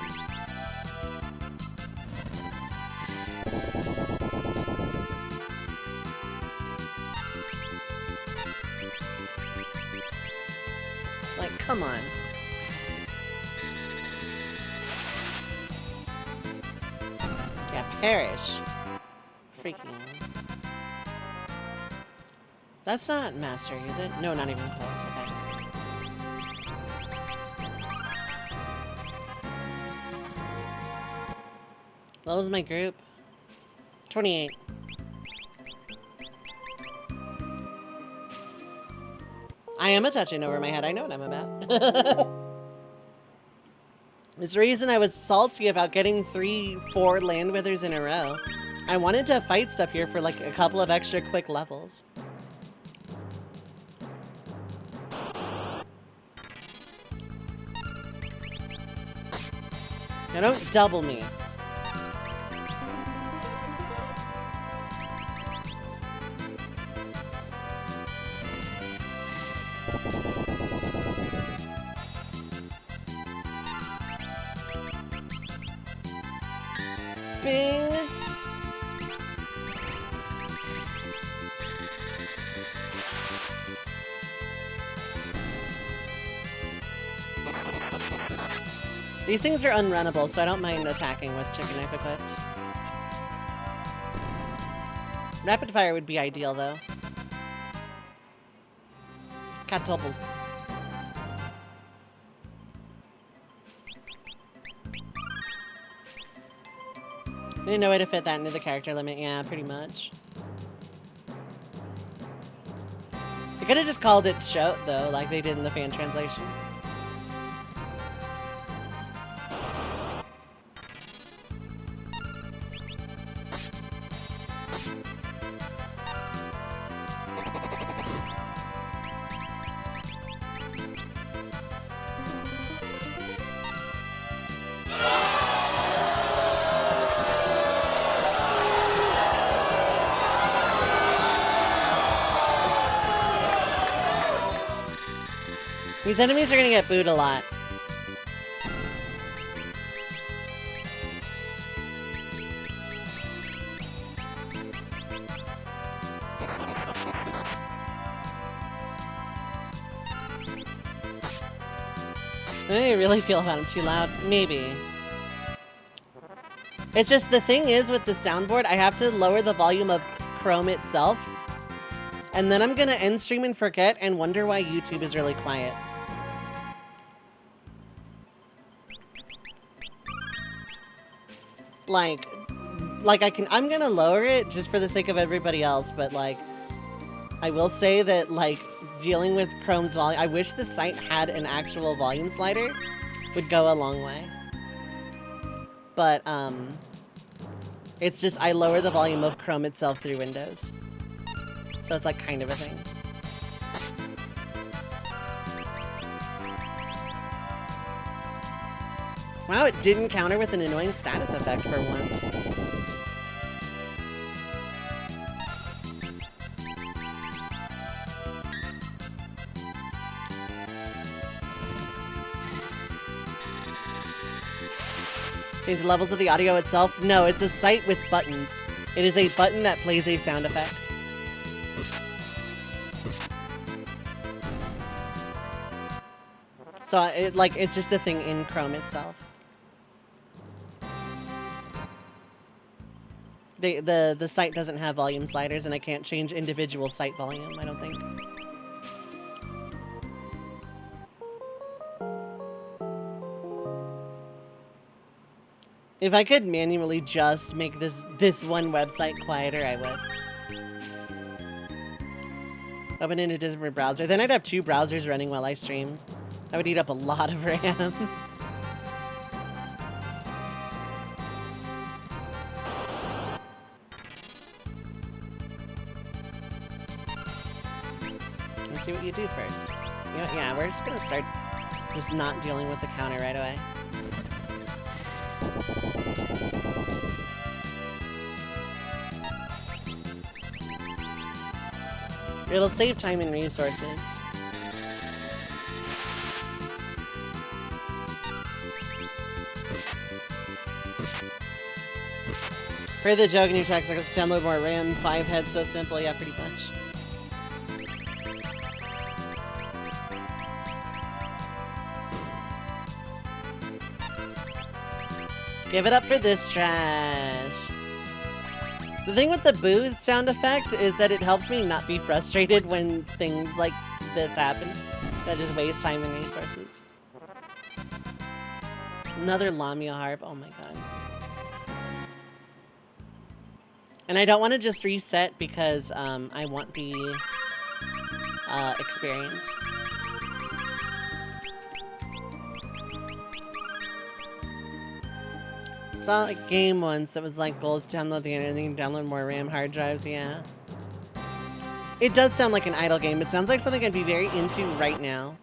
Like, come on. Yeah, perish. Freaking. That's not mastery, is it? No, not even close. Okay. What was my group? 28. I am a touching over my head. I know what I'm about. It's the reason I was salty about getting 3-4 land withers in a row. I wanted to fight stuff here for like a couple of extra quick levels. Now don't double me. Bing! These things are unrunnable, so I don't mind attacking with chicken knife equipped. Rapid fire would be ideal, though. Catapult. I didn't know way to fit that into the character limit. Yeah, pretty much. They could have just called it show, though, like they did in the fan translation. These enemies are gonna get booed a lot. I really feel if I'm too loud. Maybe. It's just the thing is with the soundboard, I have to lower the volume of Chrome itself. And then I'm gonna end stream and forget and wonder why YouTube is really quiet. I'm gonna lower it just for the sake of everybody else, but like, I will say that like, dealing with Chrome's volume, I wish the site had an actual volume slider, would go a long way. But, it's just, I lower the volume of Chrome itself through Windows. So it's like kind of a thing. Wow, it didn't counter with an annoying status effect for once. Change the levels of the audio itself? No, it's a site with buttons. It is a button that plays a sound effect. So it's just a thing in Chrome itself. The site doesn't have volume sliders, and I can't change individual site volume, I don't think. If I could manually just make this one website quieter, I would. Open in a different browser. Then I'd have 2 browsers running while I stream. That would eat up a lot of RAM. Let's see what you do first. You know, yeah, we're just gonna start just not dealing with the counter right away. It'll save time and resources. Per the joke in your text, I could download more RAM, 5 heads, so simple. Yeah, pretty much. Give it up for this trash. The thing with the booth sound effect is that it helps me not be frustrated when things like this happen. That just waste time and resources. Another Lamia harp. Oh my god. And I don't want to just reset because I want the experience. Saw a game once that was like goals to download the internet and download more RAM hard drives, yeah. It does sound like an idle game. It sounds like something I'd be very into right now.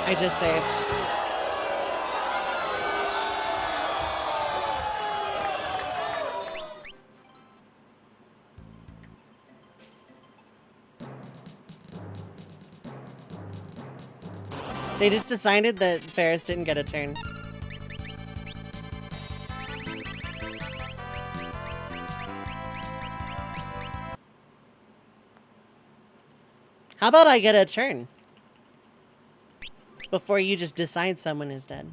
I just saved. They just decided that Ferris didn't get a turn. How about I get a turn? Before you just decide someone is dead.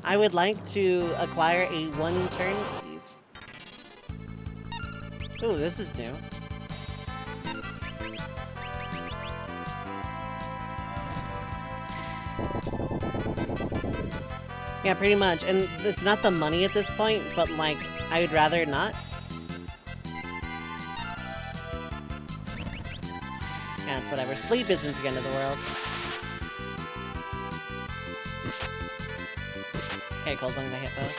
I would like to acquire a 1 turn, please. Ooh, this is new. Yeah, pretty much. And it's not the money at this point, but like, I would rather not. Yeah, it's whatever. Sleep isn't the end of the world. Okay, cool, as long as I hit both.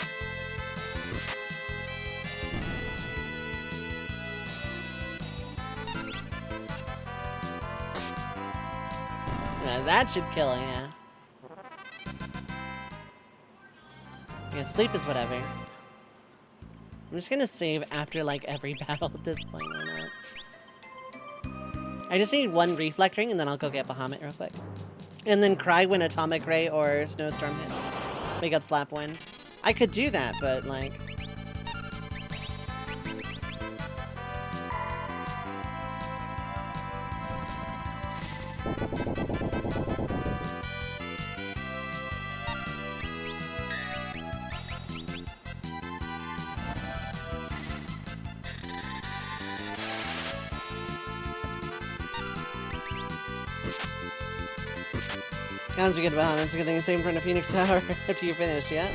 Yeah, that should kill it, yeah. Yeah, sleep is whatever. I'm just gonna save after, like, every battle at this point, why not? I just need 1 reflect ring, and then I'll go get Bahamut real quick. And then cry when Atomic Ray or Snowstorm hits. Wake up slap win. I could do that, but, like... Sounds good about it's a good thing. Same for the Phoenix Tower after you finish, yeah?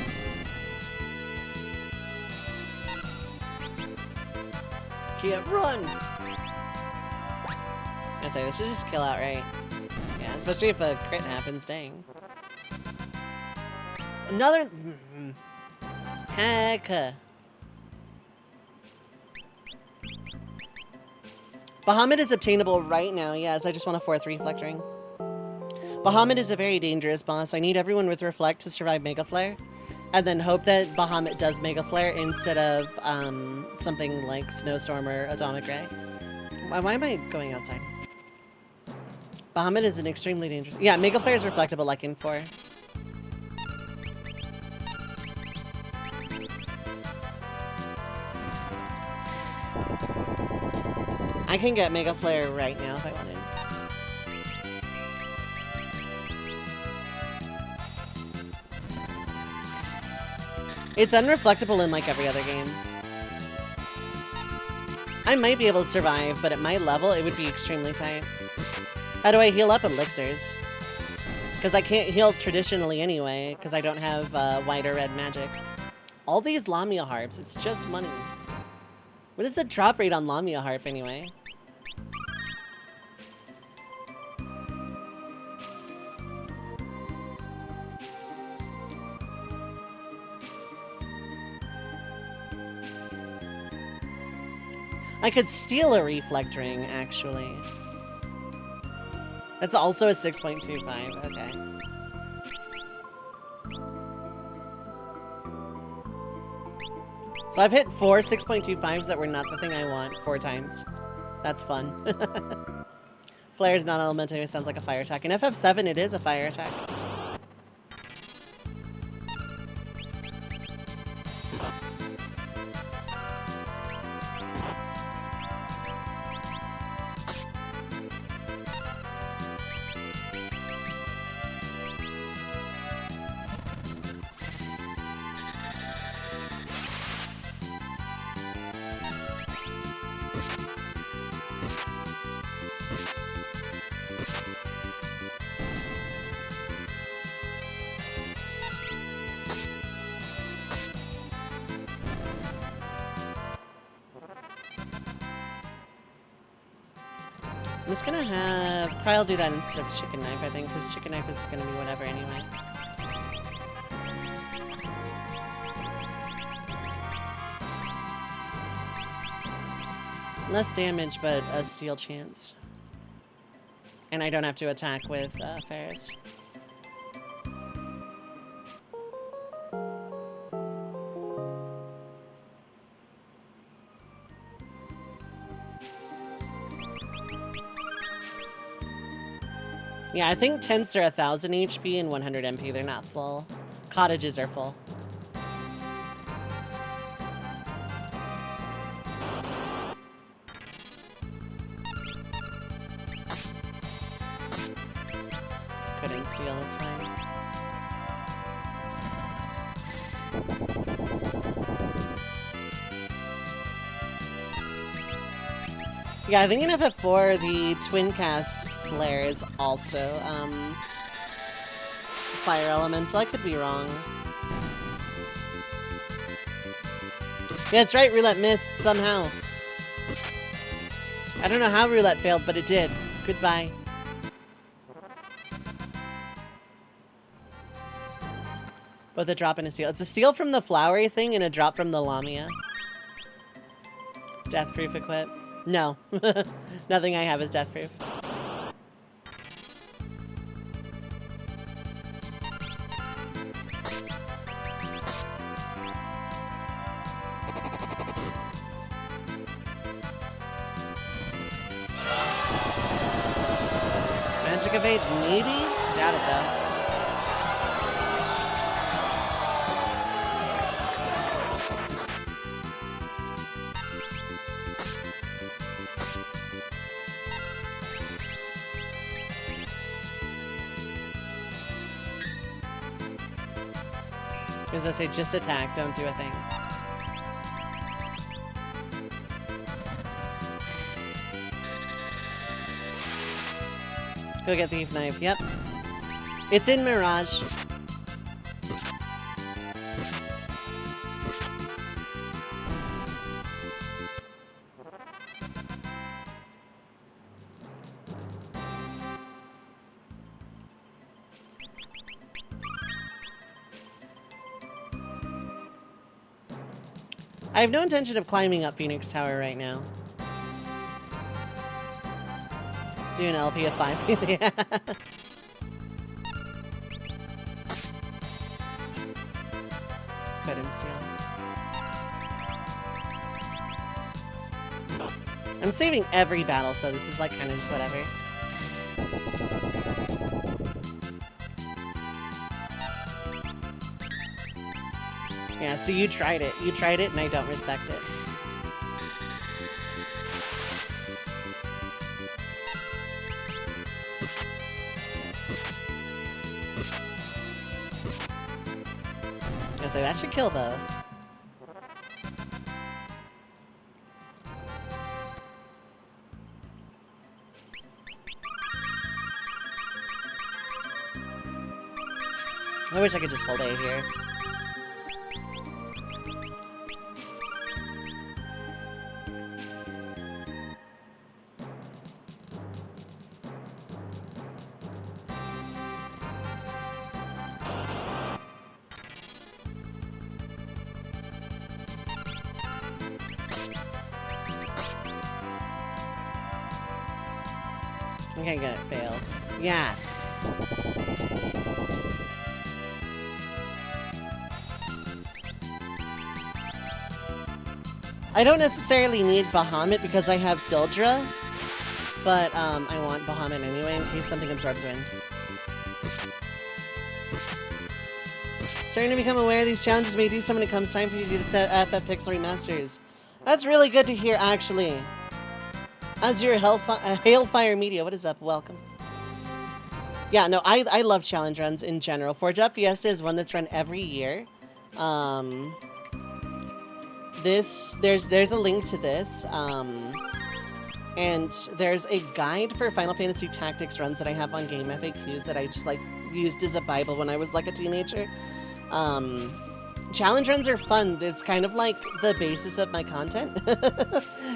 Can't run! I say, this should just kill outright. Yeah, especially if a crit happens, dang. Another... Heck. Bahamut is obtainable right now, yes. I just want a 4th reflect ring. Bahamut is a very dangerous boss. I need everyone with Reflect to survive Mega Flare, and then hope that Bahamut does Mega Flare instead of something like Snowstorm or Atomic Ray. Why am I going outside? Bahamut is an extremely dangerous... Yeah, Mega Flare is reflectable like in 4. I can get Mega Flare right now if I wanted. It's unreflectable in like every other game. I might be able to survive, but at my level, it would be extremely tight. How do I heal up elixirs? Because I can't heal traditionally anyway, because I don't have white or red magic. All these Lamia harps, it's just money. What is the drop rate on Lamia harp anyway? I could steal a reflect ring, actually. That's also a 6.25, okay. So I've hit 4 6.25s that were not the thing I want 4 times. That's fun. Flare is non-elemental, it sounds like a fire attack. In FF7, it is a fire attack. I'm just gonna have... Probably I'll do that instead of chicken knife, I think, because chicken knife is gonna be whatever anyway. Less damage, but a steal chance. And I don't have to attack with Ferris. Yeah, I think tents are 1,000 HP and 100 MP. They're not full. Cottages are full. Couldn't steal, that's fine. Yeah, I think in FF4, the twin cast flare is also, fire elemental. I could be wrong. Yeah, that's right, roulette missed somehow. I don't know how roulette failed, but it did. Goodbye. Both a drop and a steal. It's a steal from the flowery thing and a drop from the Lamia. Deathproof equip. No. Nothing I have is deathproof. Magic evade, maybe? Doubt it though. As I say, just attack, don't do a thing. Go get Thief Knife, yep. It's in Mirage. I have no intention of climbing up Phoenix Tower right now. Do an LP of 5. Yeah. Couldn't steal. I'm saving every battle, so this is like kind of just whatever. Yeah, so you tried it. You tried it, and I don't respect it. I was like, that should kill both. I wish I could just hold A here. Okay, good. Failed. Yeah. I don't necessarily need Bahamut because I have Sildra, but I want Bahamut anyway in case something absorbs wind. Starting to become aware of these challenges may do so when it comes time for you to do the FF Pixel Remasters. That's really good to hear, actually. As your Hailfire Media, what is up? Welcome. Yeah, no, I love challenge runs in general. Forge Up Fiesta is one that's run every year. There's a link to this, and there's a guide for Final Fantasy Tactics runs that I have on Game FAQs that I just like used as a Bible when I was like a teenager. Challenge runs are fun. It's kind of like the basis of my content.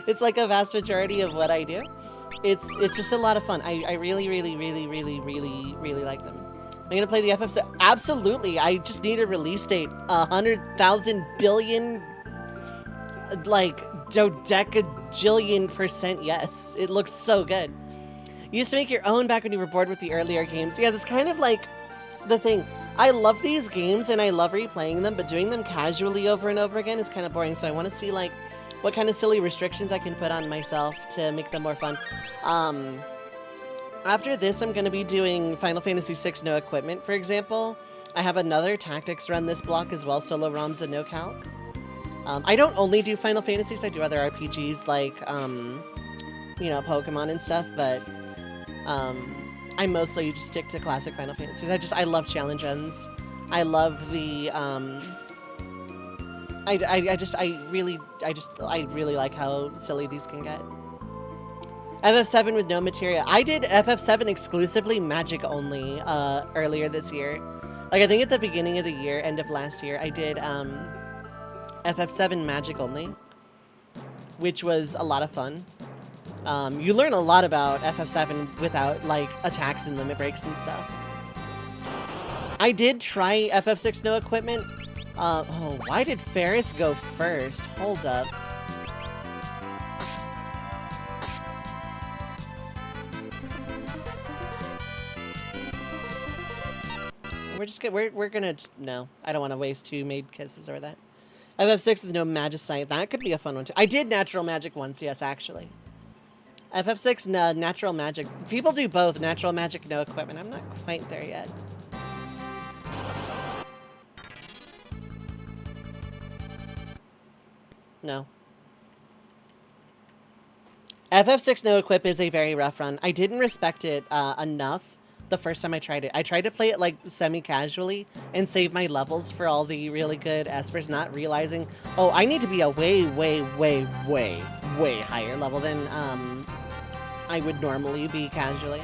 It's like a vast majority of what I do. It's just a lot of fun. I really like them. Am I gonna play the FF7? Absolutely. I just need a release date. 100,000 billion, like dodecajillion% yes. It looks so good. You used to make your own back when you were bored with the earlier games. Yeah, that's kind of like the thing. I love these games and I love replaying them, but doing them casually over and over again is kind of boring. So I want to see like what kind of silly restrictions I can put on myself to make them more fun. After this, I'm going to be doing Final Fantasy VI No Equipment, for example. I have another Tactics run this block as well, solo ROMs and no calc. I don't only do Final Fantasies, I do other RPGs like, you know, Pokemon and stuff, but I mostly just stick to classic Final Fantasies. I love challenge runs. I love the, I really like how silly these can get. FF7 with no materia. I did FF7 exclusively magic only earlier this year. Like I think at the beginning of the year, end of last year, I did FF7 magic only, which was a lot of fun. You learn a lot about FF7 without like attacks and limit breaks and stuff. I did try FF6 no equipment. Oh, why did Ferris go first? Hold up. We're gonna, no, I don't want to waste 2 maid kisses or that. FF6 with no magicite, that could be a fun one too. I did natural magic once, yes, actually. FF6, no, natural magic. People do both, natural magic, no equipment. I'm not quite there yet. No. FF6 no equip is a very rough run. I didn't respect it enough the first time I tried it. I tried to play it like semi-casually and save my levels for all the really good espers, not realizing, oh, I need to be a way higher level than I would normally be casually.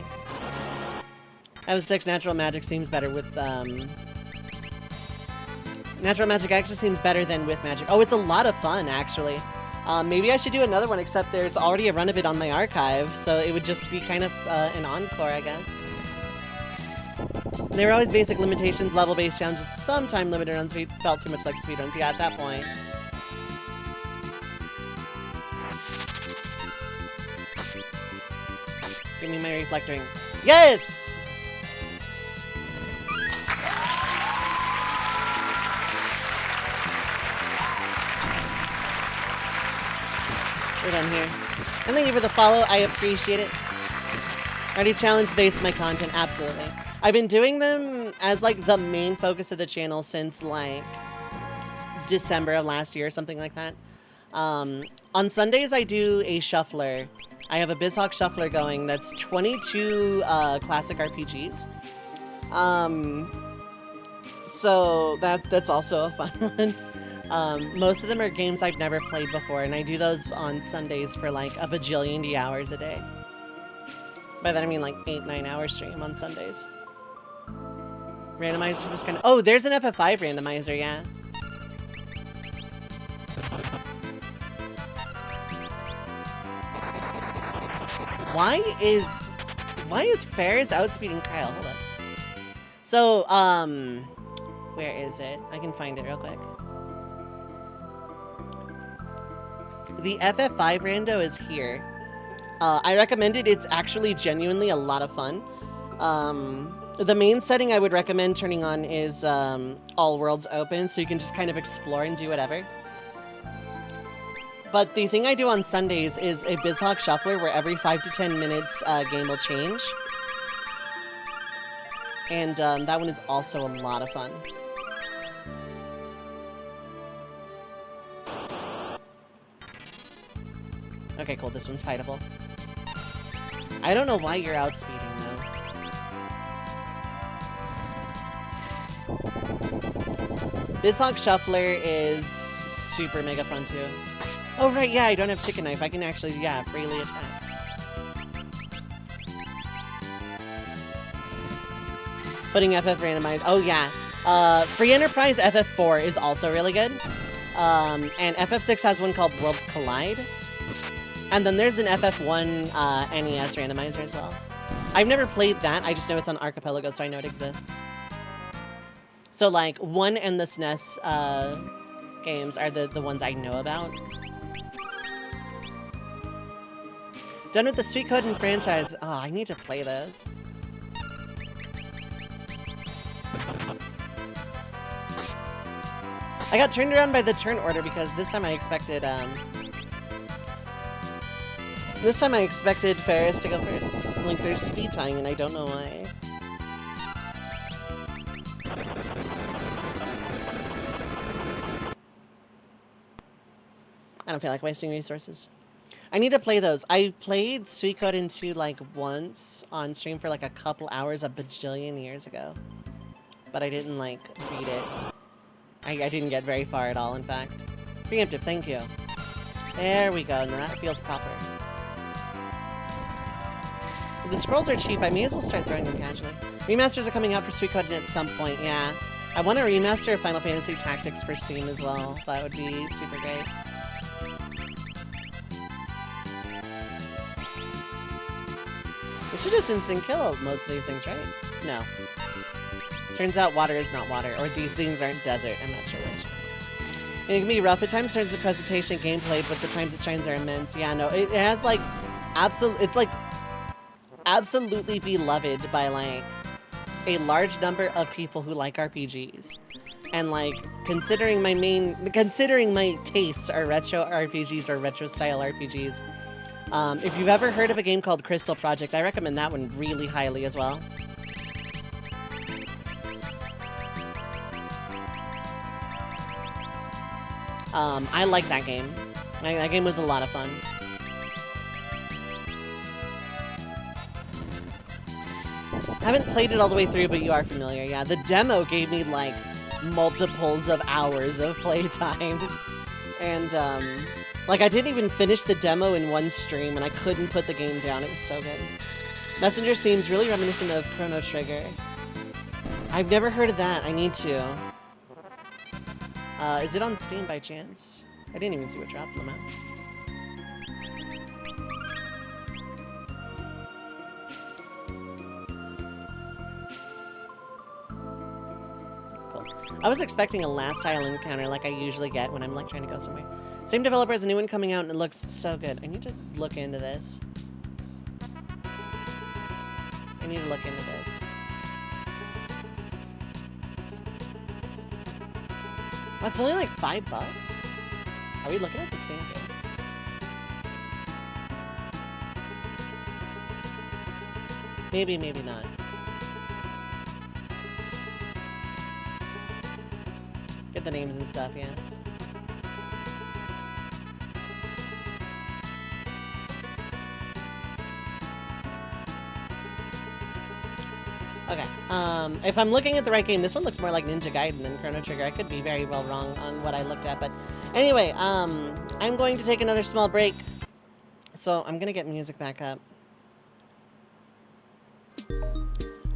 FF6 natural magic seems better with natural magic actually seems better than with magic. Oh, it's a lot of fun actually. Maybe I should do another one, except there's already a run of it on my archive, so it would just be kind of an encore, I guess. There were always basic limitations, level-based challenges, sometime limited runs felt too much like speedruns. Yeah, at that point. Give me my reflectoring. Yes! We're done here. And thank you for the follow. I appreciate it. Already challenge based my content. Absolutely. I've been doing them as like the main focus of the channel since like December of last year or something like that. On Sundays, I do a shuffler. I have a BizHawk shuffler going that's 22 classic RPGs. So that's also a fun one. Most of them are games I've never played before, and I do those on Sundays for like a bajillion hours a day. By that I mean like 8-9 hour stream on Sundays. Randomizer for this kind of... Oh, there's an FF5 randomizer, yeah. Why is Ferris outspeeding Kyle? Hold up. So, where is it? I can find it real quick. The FF5 rando is here. I recommend it. It's actually genuinely a lot of fun. The main setting I would recommend turning on is all worlds open, so you can just kind of explore and do whatever. But the thing I do on Sundays is a BizHawk Shuffler, where every 5 to 10 minutes game will change. And that one is also a lot of fun. Okay, cool. This one's fightable. I don't know why you're outspeeding, though. BizHawk Shuffler is super mega fun, too. Oh, right, yeah, I don't have Chicken Knife. I can actually, yeah, freely attack. Putting FF randomized. Oh, yeah. Free Enterprise FF4 is also really good. And FF6 has one called Worlds Collide. And then there's an FF1 NES randomizer as well. I've never played that. I just know it's on Archipelago, so I know it exists. So, like, 1 and the SNES games are the ones I know about. Done with the Suikoden franchise. Oh, I need to play those. I got turned around by the turn order because this time I expected, Ferris to go first. It's like there's speed tying and I don't know why. I don't feel like wasting resources. I need to play those. I played Suikoden 2 like once on stream for like a couple hours a bajillion years ago. But I didn't like beat it. I didn't get very far at all, in fact. Preemptive, thank you. There we go, now that feels proper. If the scrolls are cheap, I may as well start throwing them casually. Remasters are coming out for Suikoden at some point, yeah. I want to remaster Final Fantasy Tactics for Steam as well. That would be super great. It should just instant kill most of these things, right? No. Turns out water is not water, or these things aren't desert. I'm not sure which. It can be rough at times in terms of presentation gameplay, but the times it shines are immense. Yeah, no, it has like it's like absolutely beloved by like a large number of people who like RPGs. And like considering my tastes are retro RPGs or retro style RPGs. If you've ever heard of a game called Crystal Project, I recommend that one really highly as well. I like that game. That game was a lot of fun. Haven't played it all the way through, but you are familiar. Yeah, the demo gave me like multiples of hours of playtime. And like I didn't even finish the demo in one stream and I couldn't put the game down. It was so good. Messenger seems really reminiscent of Chrono Trigger. I've never heard of that. I need to. Is it on Steam by chance? I didn't even see what dropped them out. Cool. I was expecting a last tile encounter like I usually get when I'm like trying to go somewhere. Same developer as a new one coming out and it looks so good. I need to look into this. I need to look into this. That's only like $5. Are we looking at the same game? Maybe, maybe not. Get the names and stuff, yeah. Okay, if I'm looking at the right game, this one looks more like Ninja Gaiden than Chrono Trigger. I could be very well wrong on what I looked at, but anyway, I'm going to take another small break, so I'm gonna get music back up.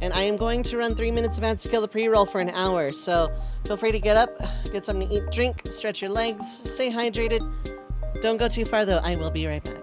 And I am going to run 3 minutes of ads to kill the pre-roll for an hour, so feel free to get up, get something to eat, drink, stretch your legs, stay hydrated. Don't go too far though, I will be right back.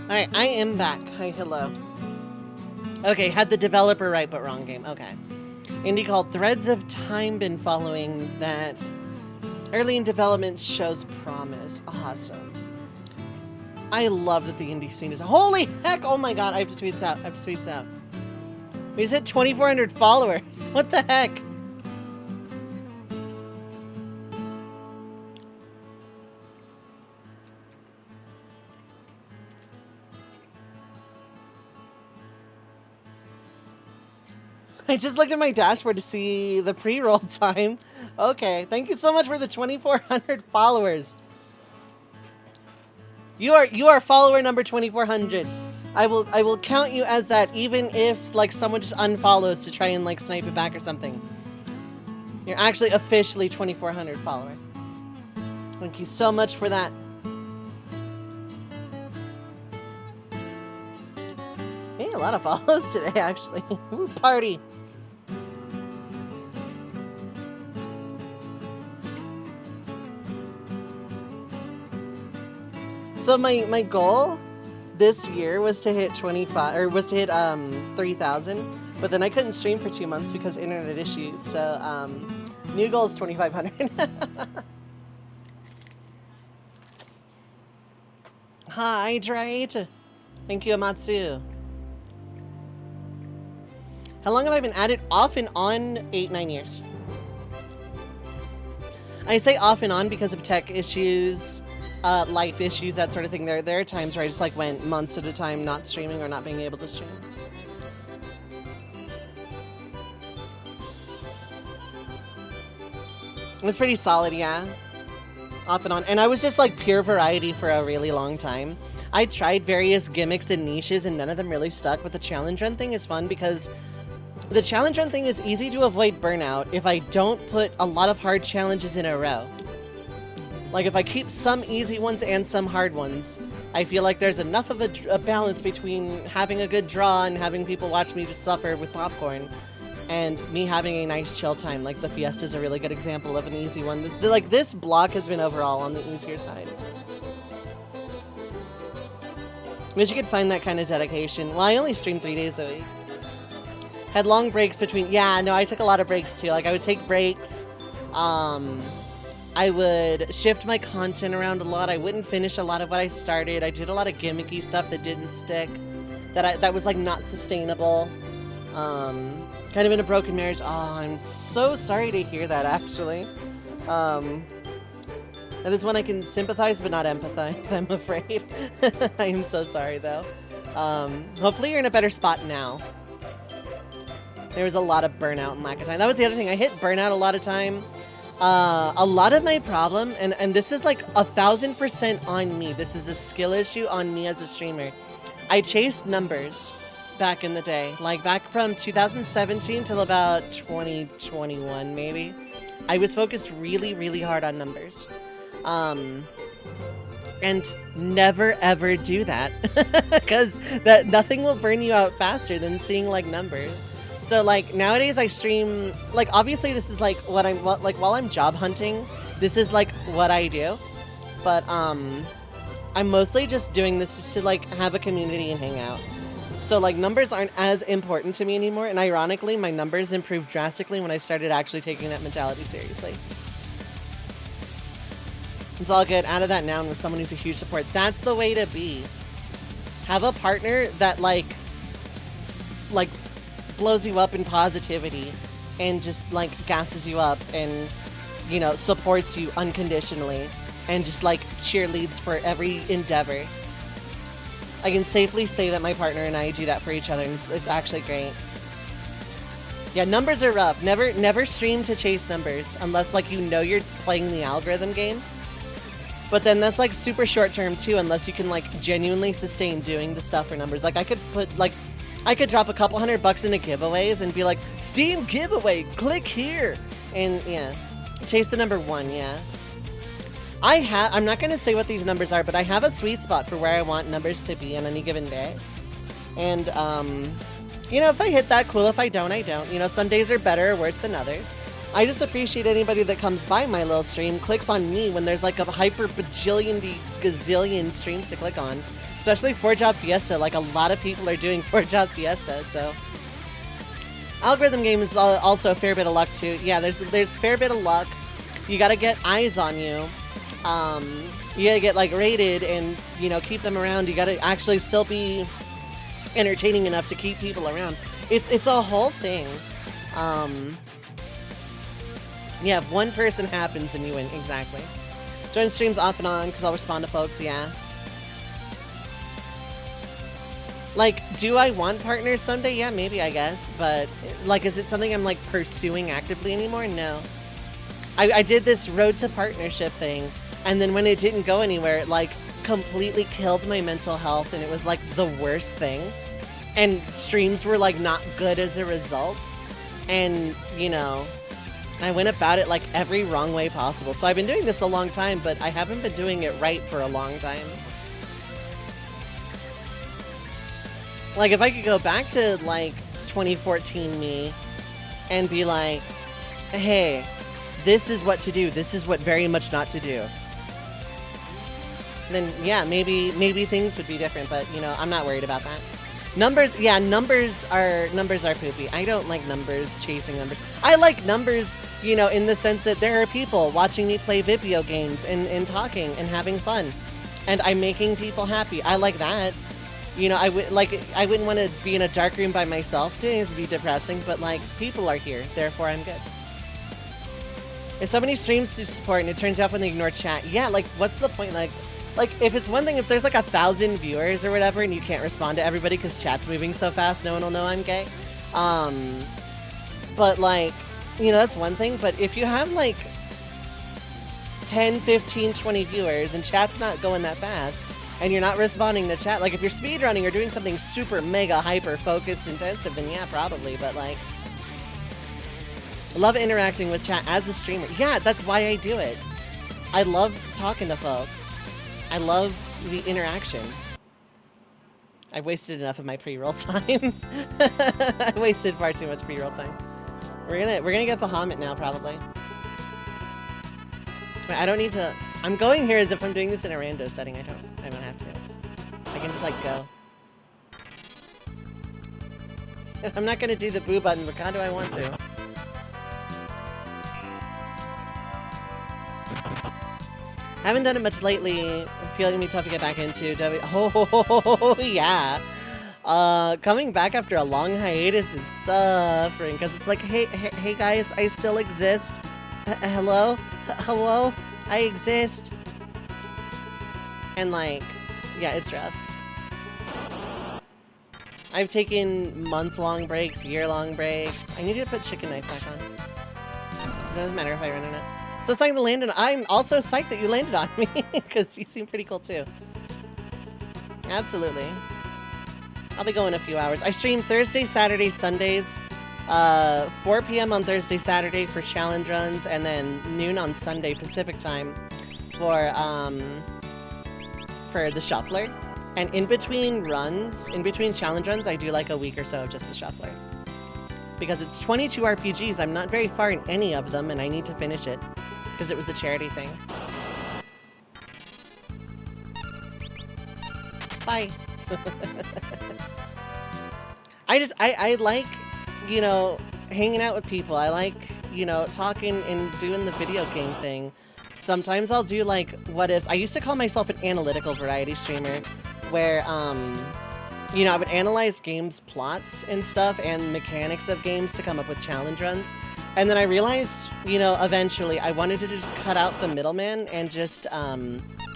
Alright, I am back. Hi, hello. Okay, had the developer right, but wrong game. Okay. Indie called Threads of Time been following that early in development shows promise. Awesome. I love that the indie scene is... Holy heck! Oh my god, I have to tweet this out. We just hit 2,400 followers. What the heck? I just looked at my dashboard to see the pre-roll time. Okay, thank you so much for the 2,400 followers. You are follower number 2,400. I will count you as that, even if like someone just unfollows to try and like snipe it back or something. You're actually officially 2,400 follower. Thank you so much for that. Hey, a lot of follows today actually. Ooh, party. So my goal this year was to hit 3,000, but then I couldn't stream for 2 months because internet issues. So new goal is 2,500. Hydrate. Thank you, Amatsu. How long have I been at it? Off and on, 8-9 years. I say off and on because of tech issues. Life issues, that sort of thing. There are times where I just like went months at a time not streaming or not being able to stream. It was pretty solid, yeah. Off and on. And I was just like pure variety for a really long time. I tried various gimmicks and niches and none of them really stuck, but the challenge run thing is fun because the challenge run thing is easy to avoid burnout if I don't put a lot of hard challenges in a row. Like, if I keep some easy ones and some hard ones, I feel like there's enough of a balance between having a good draw and having people watch me just suffer with popcorn and me having a nice chill time. Like, the Fiesta is a really good example of an easy one. Like, this block has been overall on the easier side. Wish you could find that kind of dedication. Well, I only stream 3 days a week. Had long breaks between... Yeah, no, I took a lot of breaks, too. Like, I would take breaks. I would shift my content around a lot. I wouldn't finish a lot of what I started. I did a lot of gimmicky stuff that didn't stick, that was like not sustainable. Kind of in a broken marriage. Oh, I'm so sorry to hear that, actually. That is when I can sympathize but not empathize, I'm afraid. I am so sorry, though. Hopefully you're in a better spot now. There was a lot of burnout and lack of time. That was the other thing. I hit burnout a lot of time. A lot of my problem, and this is like 1,000% on me. This is a skill issue on me as a streamer. I chased numbers back in the day, like back from 2017 till about 2021, maybe. I was focused really, really hard on numbers. And never ever do that because nothing will burn you out faster than seeing like numbers. So like nowadays I stream, like obviously this is like while I'm job hunting, this is like what I do. But I'm mostly just doing this just to like have a community and hang out. So like numbers aren't as important to me anymore, and ironically my numbers improved drastically when I started actually taking that mentality seriously. It's all good. Out of that now with someone who's a huge support. That's the way to be. Have a partner that like blows you up in positivity and just like gasses you up and, you know, supports you unconditionally and just like cheerleads for every endeavor. I can safely say that my partner and I do that for each other, and it's actually great. Yeah, numbers are rough. Never stream to chase numbers unless like you know you're playing the algorithm game. But then that's like super short term too, unless you can like genuinely sustain doing the stuff for numbers. Like I could drop a couple $100 into giveaways and be like, Steam giveaway, click here. And yeah, chase the number 1, yeah. I'm not gonna say what these numbers are, but I have a sweet spot for where I want numbers to be on any given day. And you know, if I hit that, cool. If I don't, I don't. You know, some days are better or worse than others. I just appreciate anybody that comes by my little stream, clicks on me when there's like a hyper bajillion gazillion streams to click on, Especially 4-Job Fiesta, like a lot of people are doing 4-Job Fiesta, so. Algorithm game is also a fair bit of luck too. Yeah, there's a fair bit of luck. You gotta get eyes on you. You gotta get like rated and, you know, keep them around. You gotta actually still be entertaining enough to keep people around. It's a whole thing. Yeah, if one person happens and you win, exactly. Join streams off and on because I'll respond to folks, yeah. Like, do I want partners someday? Yeah, maybe, I guess. But, like, is it something I'm, like, pursuing actively anymore? No. I did this road to partnership thing, and then when it didn't go anywhere, it, like, completely killed my mental health, and it was, like, the worst thing. And streams were, like, not good as a result. And, you know, I went about it, like, every wrong way possible. So I've been doing this a long time, but I haven't been doing it right for a long time. Like, if I could go back to, like, 2014 me and be like, hey, this is what to do, this is what very much not to do, then, yeah, maybe things would be different, but, you know, I'm not worried about that. Numbers, yeah, numbers are poopy. I don't like numbers, chasing numbers. I like numbers, you know, in the sense that there are people watching me play video games and talking and having fun, and I'm making people happy. I like that. You know, I wouldn't want to be in a dark room by myself. Doing this would be depressing, but, like, people are here, therefore I'm good. There's so many streams to support, and it turns out when they ignore chat. Yeah, like, what's the point? Like, if it's one thing, if there's, like, 1,000 viewers or whatever, and you can't respond to everybody because chat's moving so fast, no one will know I'm gay. But, like, you know, that's one thing. But if you have, like, 10, 15, 20 viewers, and chat's not going that fast, and you're not responding to chat, like, if you're speedrunning or doing something super mega hyper focused intensive, then yeah, probably. But, like, I love interacting with chat as a streamer. Yeah, that's why I do it. I love talking to folks. I love the interaction. I've wasted enough of my pre-roll time. I wasted far too much pre-roll time. We're gonna get Bahamut now, probably. Wait, I don't need to. I'm going here as if I'm doing this in a rando setting. I don't have to. I can just, like, go. I'm not gonna do the boo button, but God, do I want to. Haven't done it much lately. Feeling me tough to get back into. Oh, yeah. Coming back after a long hiatus is suffering, because it's like, hey guys, I still exist. Hello? Hello? I exist. And, like, yeah, it's rough. I've taken month-long breaks, year-long breaks. I need to put chicken knife back on. It doesn't matter if I run or not. So something to land on. I'm also psyched that you landed on me, because you seem pretty cool too. Absolutely. I'll be going a few hours. I stream Thursday, Saturday, Sundays, 4 p.m. on Thursday, Saturday for challenge runs, and then noon on Sunday Pacific time for the shuffler. And in between runs, in between challenge runs, I do like a week or so of just the shuffler. Because it's 22 RPGs, I'm not very far in any of them, and I need to finish it. Because it was a charity thing. Bye. I like, you know, hanging out with people. I like, you know, talking and doing the video game thing. Sometimes I'll do, like, what ifs. I used to call myself an analytical variety streamer, where, you know, I would analyze games' plots and stuff and mechanics of games to come up with challenge runs. And then I realized, you know, eventually I wanted to just cut out the middleman and just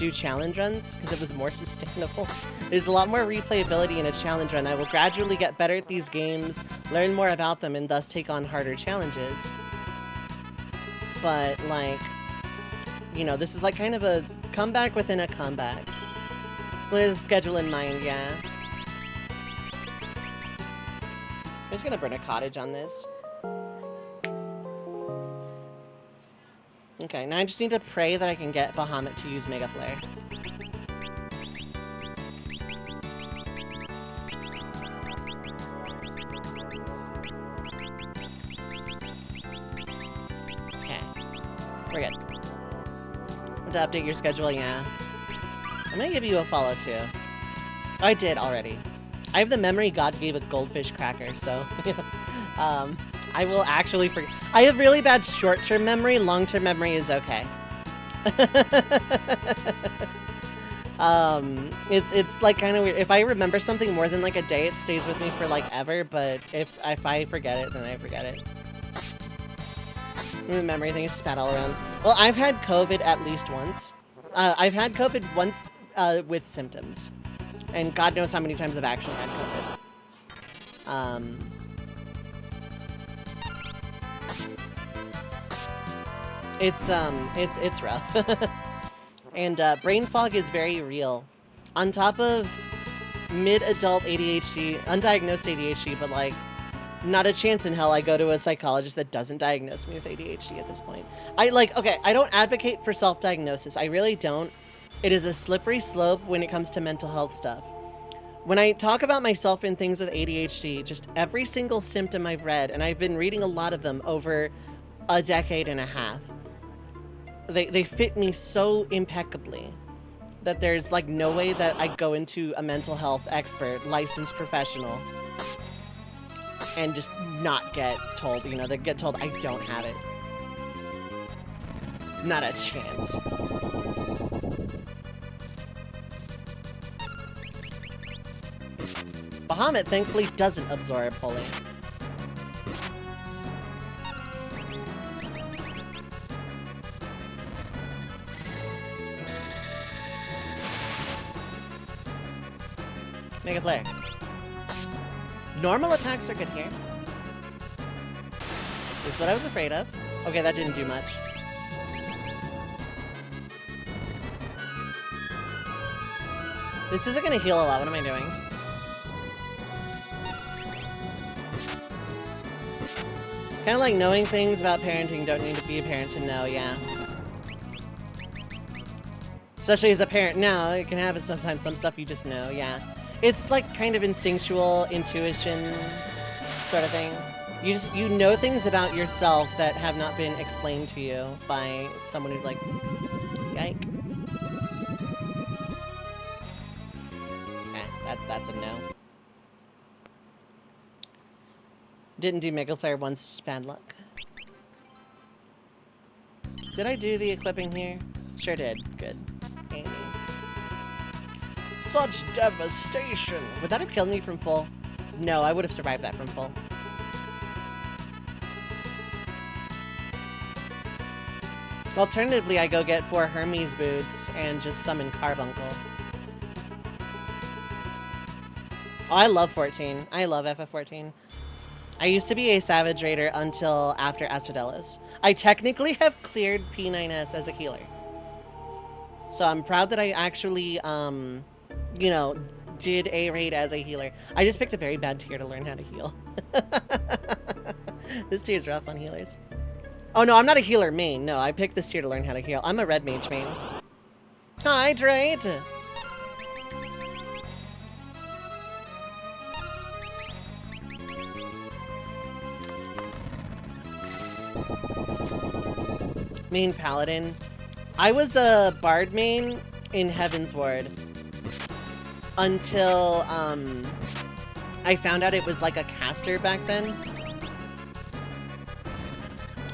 do challenge runs because it was more sustainable. There's a lot more replayability in a challenge run. I will gradually get better at these games, learn more about them, and thus take on harder challenges. But, like, you know, this is like kind of a comeback within a comeback. With a schedule in mind, yeah. I'm just gonna burn a cottage on this. Okay, now I just need to pray that I can get Bahamut to use Mega Flare. Okay, we're good. To update your schedule, yeah. I'm gonna give you a follow too. I did already. I have the memory God gave a goldfish cracker, so I will actually forget. I have really bad short-term memory. Long-term memory is okay. It's like kind of weird. If I remember something more than like a day, it stays with me for like ever. But if I forget it, then I forget it. The memory thing is spat all around. Well, I've had COVID at least once. I've had COVID once with symptoms, and God knows how many times I've actually had COVID. It's rough. And brain fog is very real. On top of mid-adult ADHD, undiagnosed ADHD, but like, not a chance in hell I go to a psychologist that doesn't diagnose me with ADHD at this point. Okay, I don't advocate for self-diagnosis. I really don't. It is a slippery slope when it comes to mental health stuff. When I talk about myself and things with ADHD, just every single symptom I've read, and I've been reading a lot of them over a decade and a half, they fit me so impeccably that there's like no way that I go into a mental health expert, licensed professional, and just not get told, you know, they get told I don't have it. Not a chance. Bahamut thankfully doesn't absorb bullying. Mega Flare. Normal attacks are good here. This is what I was afraid of. Okay, that didn't do much. This isn't gonna heal a lot. What am I doing? Kind of like knowing things about parenting don't need to be a parent to know, yeah. Especially as a parent now, it can happen sometimes, some stuff you just know, yeah. It's like kind of instinctual intuition sort of thing. You know things about yourself that have not been explained to you by someone who's like, yike. That's a no. Didn't do Mega Flare once, just bad luck. Did I do the equipping here? Sure did. Good. Amy. Such devastation! Would that have killed me from full? No, I would have survived that from full. Alternatively, I go get 4 Hermes boots and just summon Carbuncle. Oh, I love 14. I love FF14. I used to be a Savage Raider until after Asphodelos. I technically have cleared P9S as a healer. So I'm proud that I actually, you know, did a raid as a healer. I just picked a very bad tier to learn how to heal. This tier is rough on healers. Oh no, I'm not a healer main. No, I picked this tier to learn how to heal. I'm a red mage main. Hydrate! Main paladin. I was a bard main in Heaven's Ward until I found out it was like a caster back then.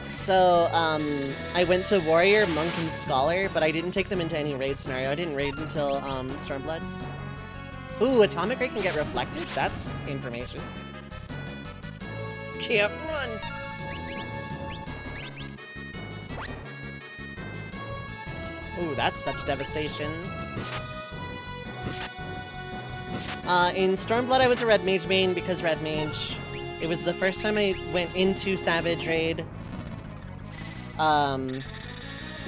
So I went to Warrior, Monk, and Scholar, but I didn't take them into any raid scenario. I didn't raid until Stormblood. Ooh, Atomic Ray can get reflected? That's information. Can't run! Ooh, that's such devastation. In Stormblood, I was a Red Mage main because Red Mage. It was the first time I went into Savage Raid.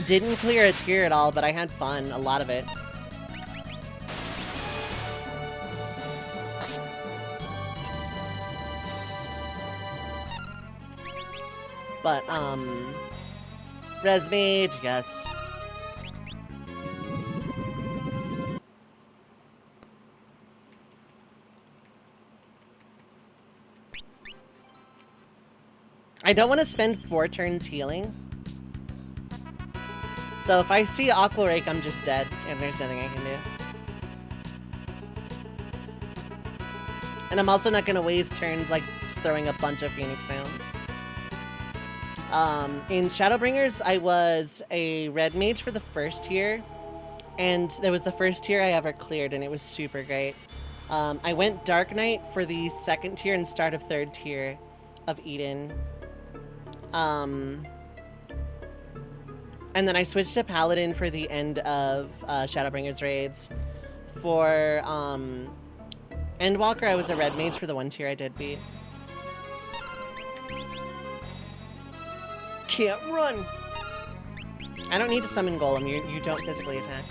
Didn't clear a tier at all, but I had fun, a lot of it. But, Res Mage, yes. I don't want to spend 4 turns healing. So if I see Aqua Rake, I'm just dead, and there's nothing I can And I'm also not gonna waste turns like just throwing a bunch of Phoenix Downs. In Shadowbringers, I was a red mage for the first tier, and it was the first tier I ever cleared, and it was super great. I went Dark Knight for the second tier and start of third tier of Eden. And then I switched to Paladin for the end of Shadowbringers raids. For Endwalker, I was a red mage for the one tier I did beat. Can't run! I don't need to summon Golem, you don't physically attack.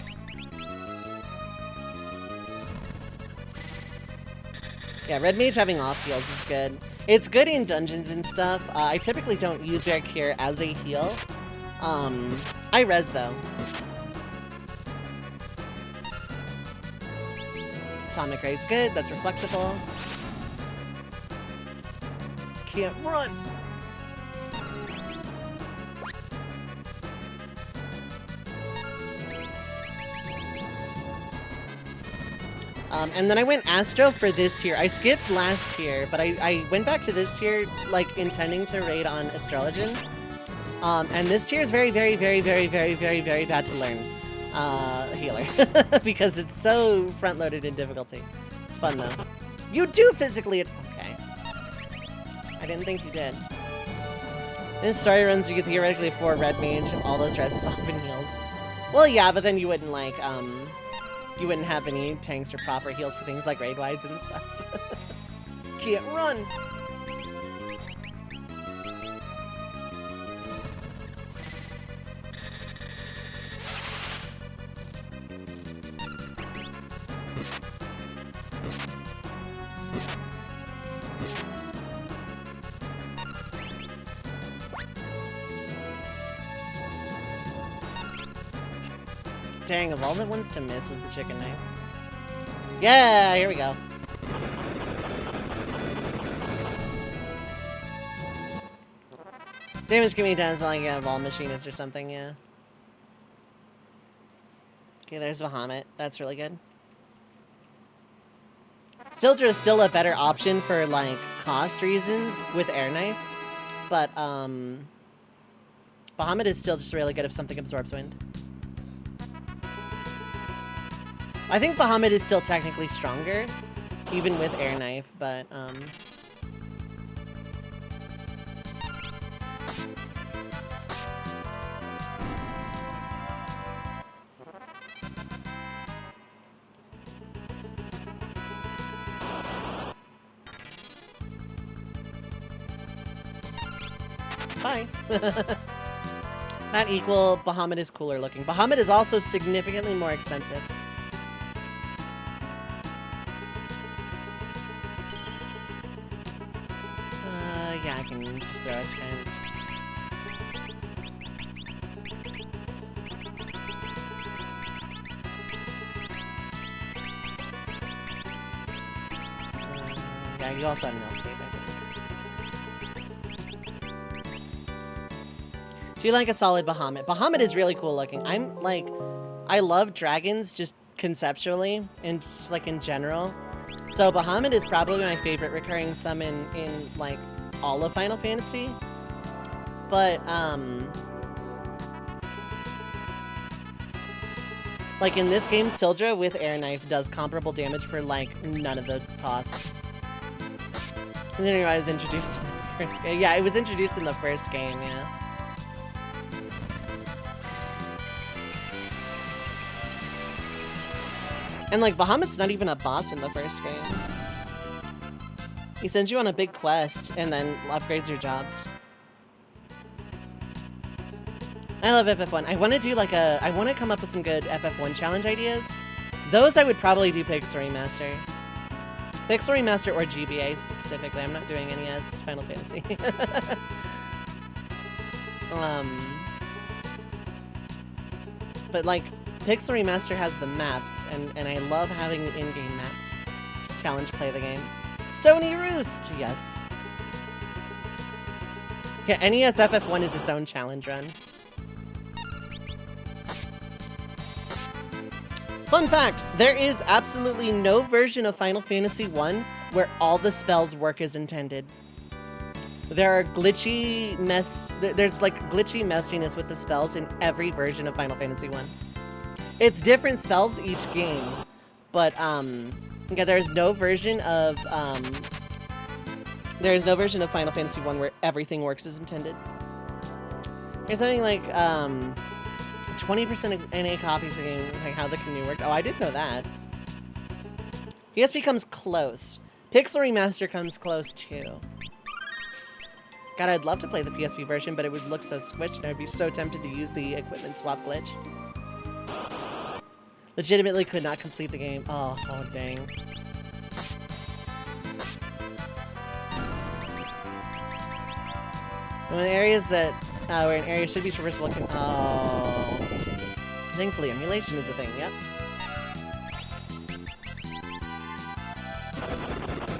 Yeah, red mage having off heals is good. It's good in dungeons and stuff. I typically don't use Varric here as a heal. I res though. Atomic Ray is good, that's reflectable. Can't run! And then I went Astro for this tier. I skipped last tier, but I went back to this tier, like, intending to raid on Astrologian. And this tier is very, very, very, very, very, very, very bad to learn. Healer. Because it's so front-loaded in difficulty. It's fun, though. You do physically okay. I didn't think you did. In story runs, you get theoretically 4 red mage, and all those reses off in heals. Well, yeah, but then you wouldn't, like, you wouldn't have any tanks or proper heals for things like raid wides and stuff. Can't run! Dang, of all the ones to miss was the chicken knife. Yeah, here we go. Damage can be done like a Vol Machinist or something, yeah. Okay, there's Bahamut. That's really good. Sildra is still a better option for, like, cost reasons with Air Knife. But, Bahamut is still just really good if something absorbs wind. I think Bahamut is still technically stronger, even with Air Knife, but, Bye. Not equal, Bahamut is cooler looking. Bahamut is also significantly more expensive. Yeah, I can just throw a tent. Yeah, you also have an elf cave, I think. Do you like a solid Bahamut? Bahamut is really cool looking. I'm like, I love dragons just conceptually and just like in general. So Bahamut is probably my favorite recurring summon in like all of Final Fantasy, but like in this game, Sildra with Air Knife does comparable damage for like none of the cost. Considering I was introduced in the first game. Yeah, it was introduced in the first game, yeah. And like Bahamut's not even a boss in the first game. He sends you on a big quest and then upgrades your jobs. I love FF1. I want to do like I want to come up with some good FF1 challenge ideas. Those I would probably do Pixel Remaster. Pixel Remaster or GBA specifically. I'm not doing NES Final Fantasy. But like Pixel Remaster has the maps and I love having the in-game maps. Challenge play the game. Stony Roost! Yes. Yeah, NES FF1 is its own challenge run. Fun fact, there is absolutely no version of Final Fantasy 1 where all the spells work as intended. There are glitchy there's like glitchy messiness with the spells in every version of Final Fantasy 1. It's different spells each game, but yeah, there's no version of Final Fantasy 1 where everything works as intended. There's something like 20% of NA copies of the game, like how the canoe worked. Oh, I didn't know that. PSP comes close. Pixel Remaster comes close too. God, I'd love to play the PSP version, but it would look so squished and I'd be so tempted to use the equipment swap glitch. Legitimately could not complete the game. Oh dang. When areas that, where an area should be traversable can, oh. Thankfully, emulation is a thing, yep.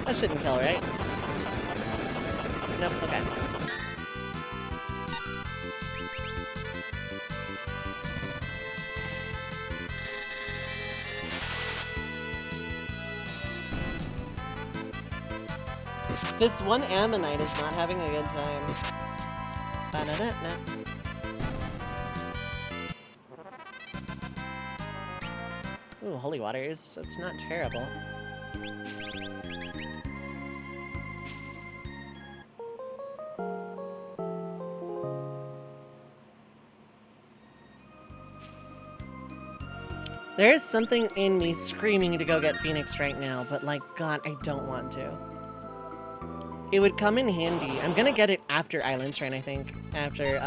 That shouldn't kill, right? Nope, okay. This one Ammonite is not having a good time. Ba-da-da-da. Ooh, holy waters. That's not terrible. There is something in me screaming to go get Phoenix right now, but like, God, I don't want to. It would come in handy. I'm gonna get it after Island Shrine, I think. After,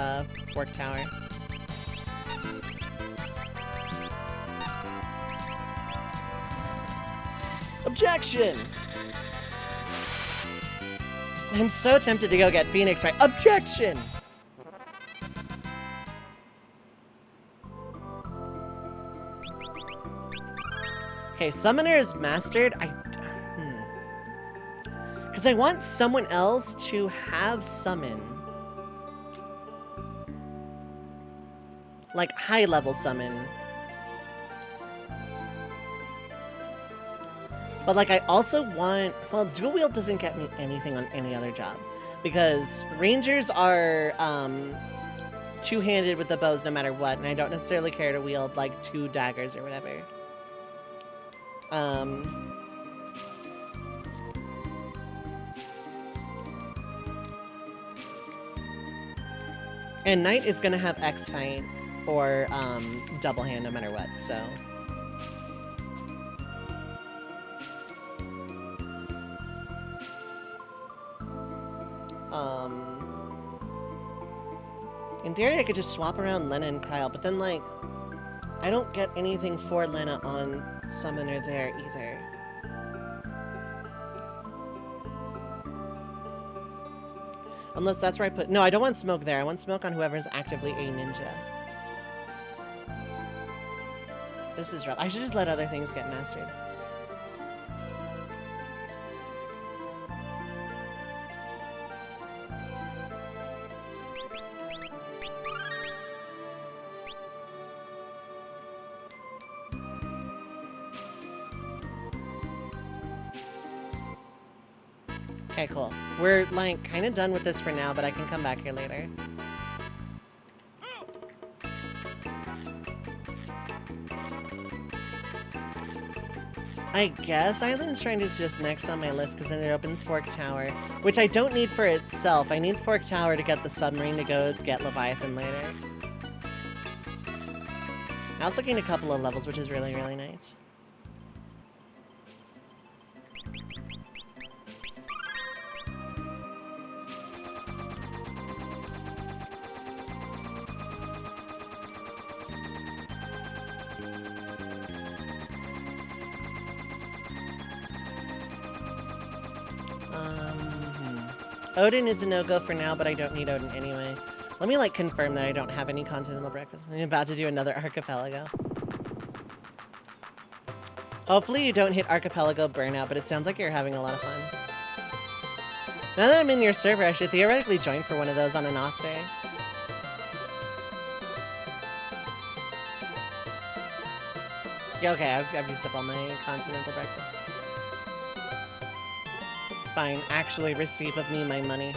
Fork Tower. Objection! I'm so tempted to go get Phoenix right. Objection! Okay, Summoner is mastered. Because I want someone else to have summon. Like, high-level summon. But, like, I also want... Well, dual wield doesn't get me anything on any other job. Because Rangers are, two-handed with the bows no matter what. And I don't necessarily care to wield, like, 2 daggers or whatever. And Knight is gonna have X-Fight or double hand no matter what, so. In theory, I could just swap around Lena and Krile, but then, like, I don't get anything for Lena on Summoner there either. Unless that's where I put... No, I don't want Smoke there. I want Smoke on whoever's actively a ninja. This is rough. I should just let other things get mastered. Okay, cool. We're, like, kind of done with this for now, but I can come back here later. I guess Island Shrine is just next on my list, because then it opens Fork Tower, which I don't need for itself. I need Fork Tower to get the submarine to go get Leviathan later. I also gained a couple of levels, which is really, really nice. Odin is a no-go for now, but I don't need Odin anyway. Let me, like, confirm that I don't have any Continental Breakfast. I'm about to do another Archipelago. Hopefully you don't hit Archipelago burnout, but it sounds like you're having a lot of fun. Now that I'm in your server, I should theoretically join for one of those on an off day. Yeah, okay, I've used up all my Continental Breakfasts. Fine, actually receive of me my money.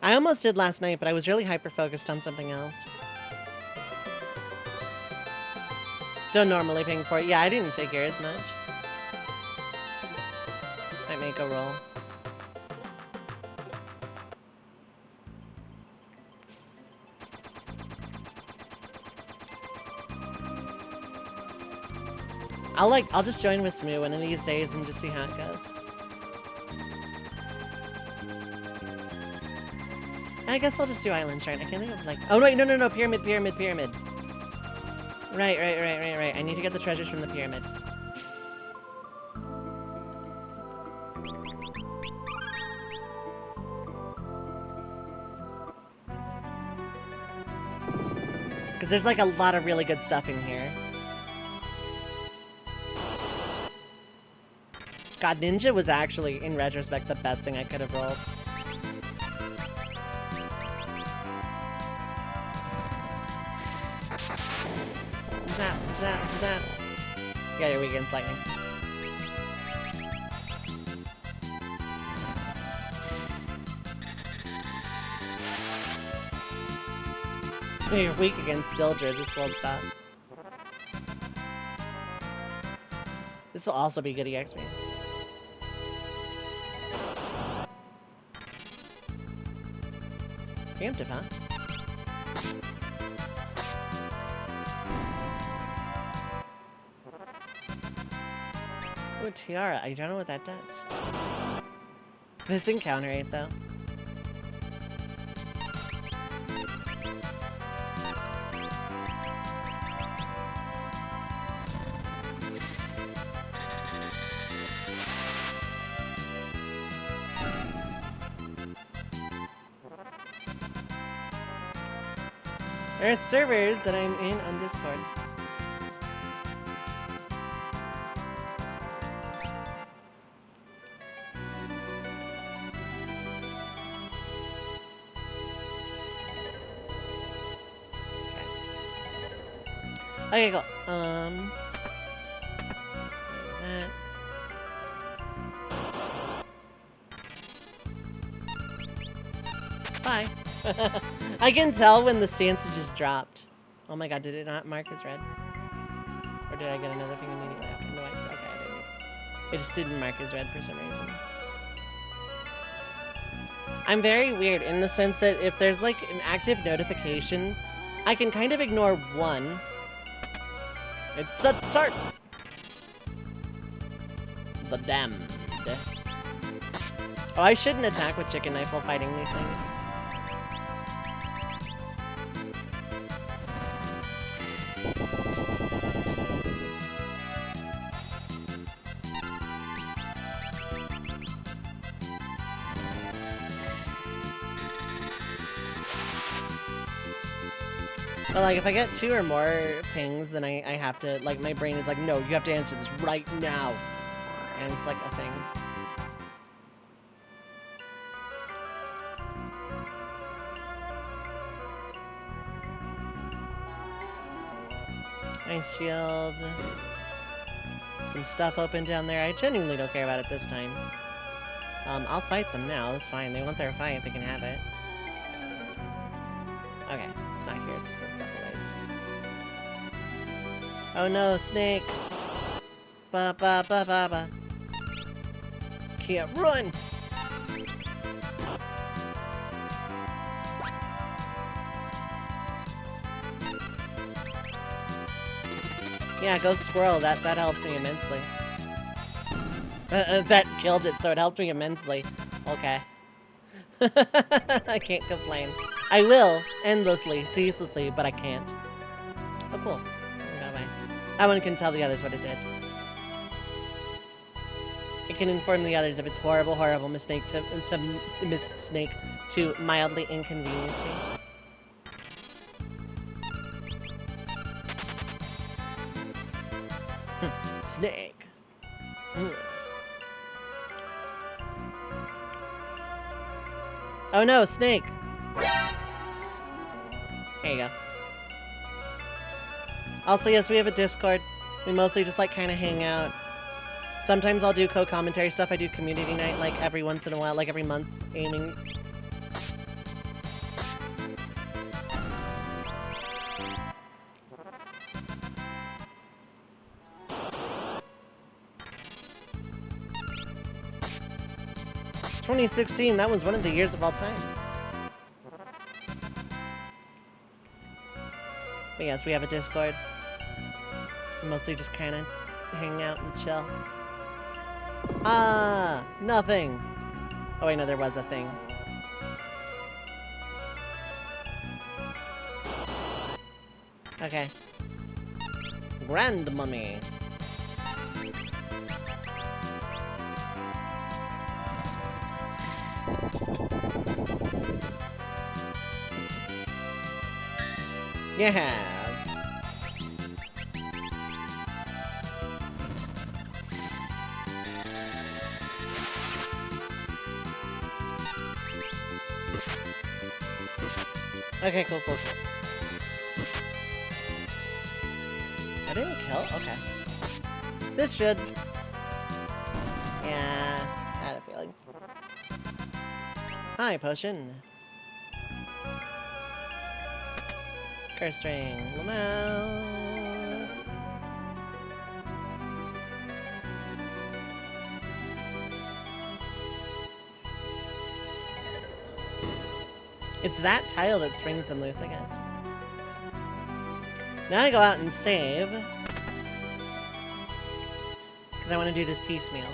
I almost did last night, but I was really hyper-focused on something else. Don't normally ping for it. Yeah, I didn't figure as much. Might make a roll. I'll just join with Smoo one of these days and just see how it goes. I guess I'll just do Island Shrine. I can't think of like... Oh, wait, no, pyramid. Right. I need to get the treasures from the pyramid. Because there's like a lot of really good stuff in here. God, Ninja was actually, in retrospect, the best thing I could have rolled. Zap, zap, zap. Yeah, you're weak against lightning. You're weak against Sildra, just full stop. This will also be good EXP. Preemptive, huh? Ooh, Tiara. I don't know what that does. This encounter 8, though. There are servers that I'm in on Discord. Okay, cool. That. Bye. I can tell when the stance is just dropped. Oh my god, did it not mark as red? Or did I get another ping immediately after? No, okay, I didn't. It just didn't mark as red for some reason. I'm very weird in the sense that if there's like an active notification, I can kind of ignore one. It's a tart! The damned. Oh, I shouldn't attack with chicken knife while fighting these things. But like, if I get 2 or more pings, then I have to, like, my brain is like, no, you have to answer this right now. And it's like a thing. Ice shield. Some stuff open down there. I genuinely don't care about it this time. I'll fight them now. That's fine. They want their fight. They can have it. Okay. It's not here. It's up a ways. Oh no, snake! Ba ba ba ba ba. Can't run! Yeah, go squirrel. That helps me immensely. That killed it, so it helped me immensely. Okay. I can't complain. I will, endlessly, ceaselessly, but I can't. Oh, cool. It got away. That one can tell the others what it did. It can inform the others of its horrible, horrible mistake to Miss Snake to mildly inconvenience me. Snake. Oh no, Snake! There you go. Also, yes, we have a Discord. We mostly just, like, kind of hang out. Sometimes I'll do co-commentary stuff. I do community night, like, every once in a while, like, every month, aiming. "2016, that was one of the years of all time." But yes, we have a Discord. We mostly just kind of hang out and chill. Ah, nothing. Oh wait, no, there was a thing. Okay. Grand mummy. Yeah. Okay, cool. I didn't kill? Okay. This should. Yeah, I had a feeling. Hi, potion. Curse string. Lamau. It's that tile that springs them loose, I guess. Now I go out and save. Because I want to do this piecemeal.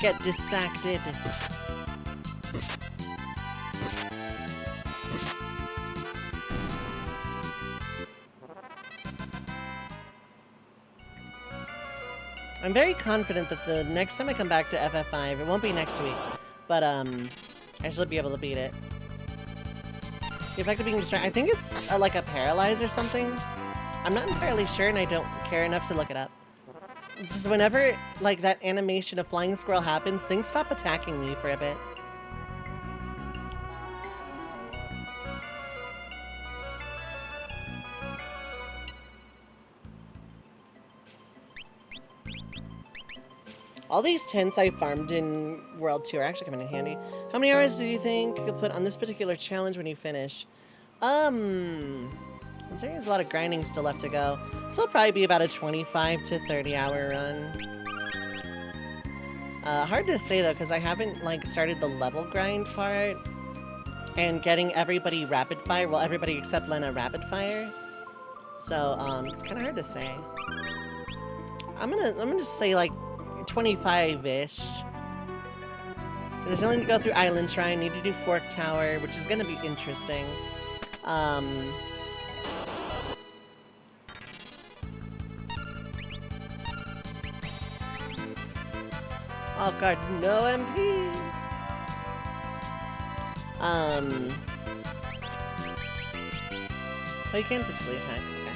Get distracted. I'm very confident that the next time I come back to FF5, it won't be next week, but I should be able to beat it. The effect of being distracted, I think it's like a paralyze or something. I'm not entirely sure and I don't care enough to look it up. Just whenever, like, that animation of flying squirrel happens, things stop attacking me for a bit. All these tents I farmed in World 2 are actually coming in handy. How many hours do you think you'll put on this particular challenge when you finish? There's a lot of grinding still left to go. So it'll probably be about a 25 to 30 hour run. Hard to say though, because I haven't like started the level grind part and getting everybody rapid fire. Well, everybody except Lena rapid fire. So it's kind of hard to say. I'm gonna just say like 25-ish. There's nothing to go through Island Shrine. Need to do Fork Tower, which is gonna be interesting. Off guard, no MP. Oh, you can physically attack. Okay.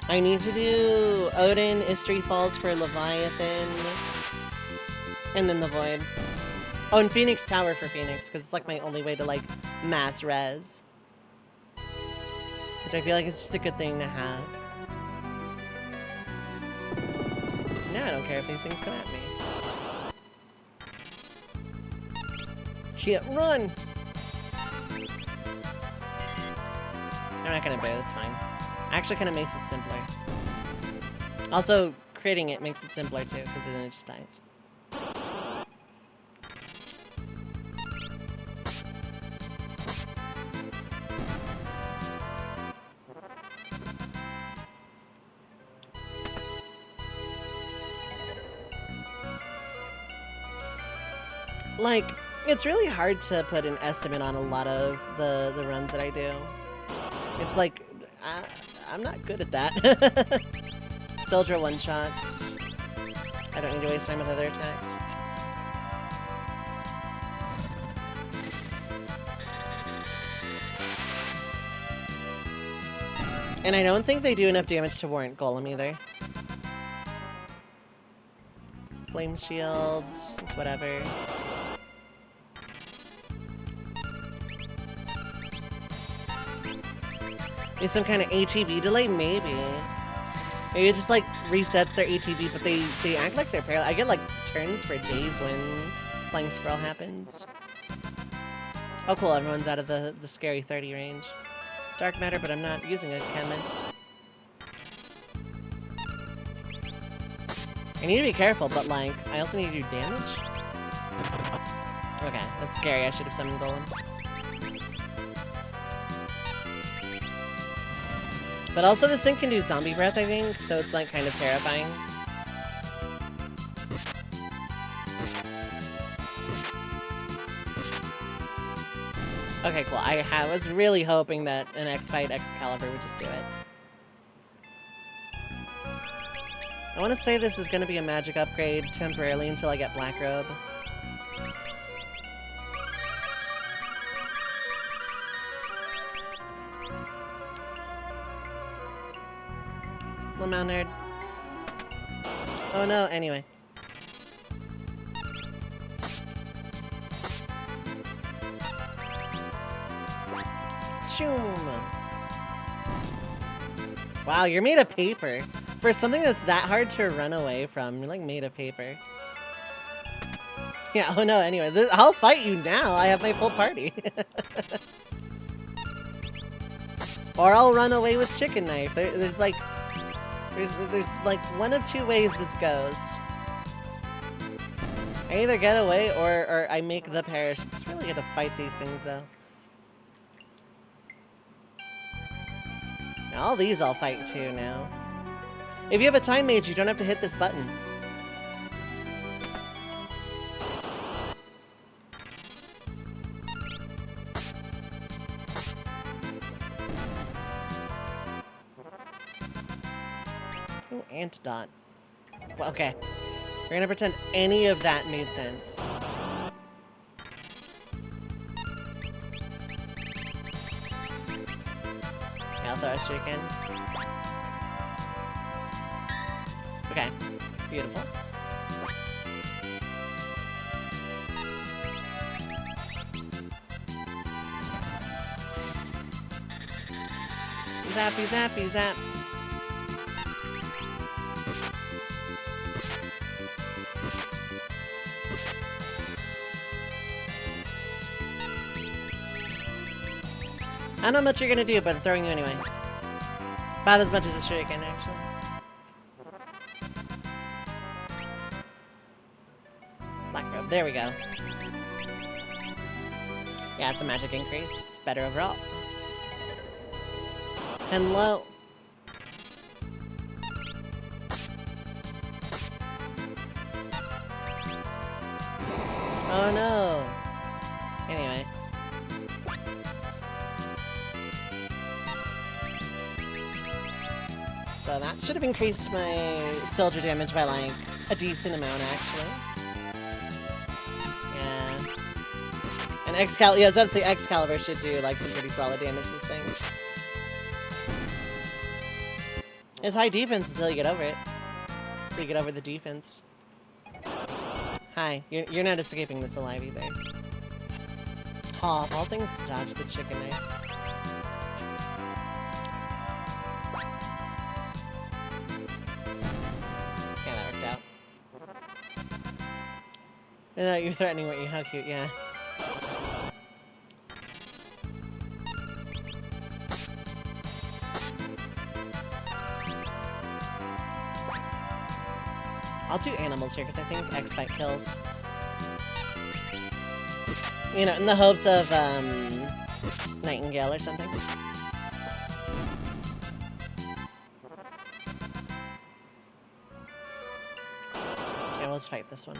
I need to do Odin, Istri Falls for Leviathan, and then the Void. Oh, and Phoenix Tower for Phoenix, because it's like my only way to like mass res. Which I feel like is just a good thing to have. Now I don't care if these things come at me. Can't run! I'm not gonna bear, that's fine. Actually kind of makes it simpler. Also, creating it makes it simpler too, because then it just dies. Like, it's really hard to put an estimate on a lot of the runs that I do. It's like, I'm not good at that. Sildra one-shots. I don't need to waste time with other attacks. And I don't think they do enough damage to warrant Golem either. Flame shields, it's whatever. Maybe some kind of ATB delay? Maybe. Maybe it just like resets their ATB, but they act like they're paralyzed. I get like turns for days when Flying Squirrel happens. Oh cool, everyone's out of the scary 30 range. Dark matter, but I'm not using a chemist. I need to be careful, but like, I also need to do damage. Okay, that's scary. I should have summoned Golem. But also this thing can do zombie breath, I think, so it's like kind of terrifying. Okay, cool. I was really hoping that an X-Fight Excalibur would just do it. I want to say this is going to be a magic upgrade temporarily until I get Black Robe. Lamau nerd. Oh no, anyway. Wow, you're made of paper. For something that's that hard to run away from, you're like made of paper. Yeah, oh no, anyway, I'll fight you now. I have my full party. Or I'll run away with Chicken Knife. There's like one of two ways this goes. I either get away or I make the parish. It's really good to fight these things though. Now, all these I'll fight too now. If you have a time mage, you don't have to hit this button. Ooh, antidote. Well, okay. We're gonna pretend any of that made sense. Yeah, I'll throw a shuriken. Okay, beautiful. Zappy, zappy, zap. I don't know how much you're gonna do, but I'm throwing you anyway. About as much as a shuriken, actually. Black robe, there we go. Yeah, it's a magic increase. It's better overall. Hello. Oh no. Anyway. So that should have increased my soldier damage by like a decent amount actually. Yeah. And Excalibur, yeah, I was about to say Excalibur should do like some pretty solid damage to this thing. It's high defense until you get over it. Until you get over the defense. Hi, you're not escaping this alive either. Oh, of all things to dodge the chicken knife. Yeah, that worked out. You're threatening what you, how cute, yeah. I'll do animals here because I think X-Fight kills. You know, in the hopes of, Nightingale or something. Okay, let's fight this one.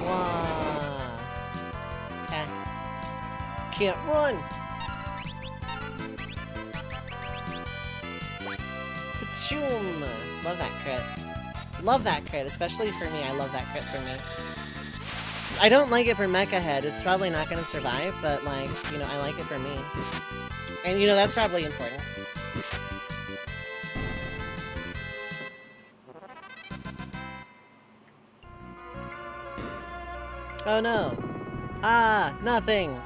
Wah. Okay. Can't run! Shoom! Love that crit. Love that crit, especially for me. I love that crit for me. I don't like it for Mecha Head. It's probably not going to survive, but, like, you know, I like it for me. And, you know, that's probably important. Oh, no. Ah, nothing.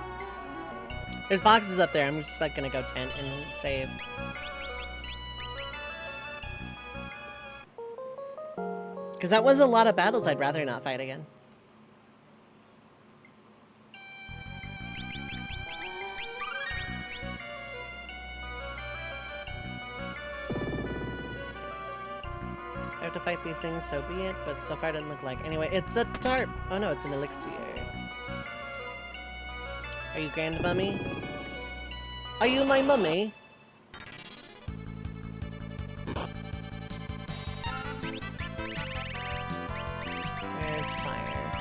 There's boxes up there. I'm just, like, going to go tent and save. Because that was a lot of battles I'd rather not fight again. I have to fight these things, so be it, but so far it doesn't look like. Anyway, it's a tarp! Oh no, it's an elixir. Are you grand mummy? Are you my mummy? There's fire.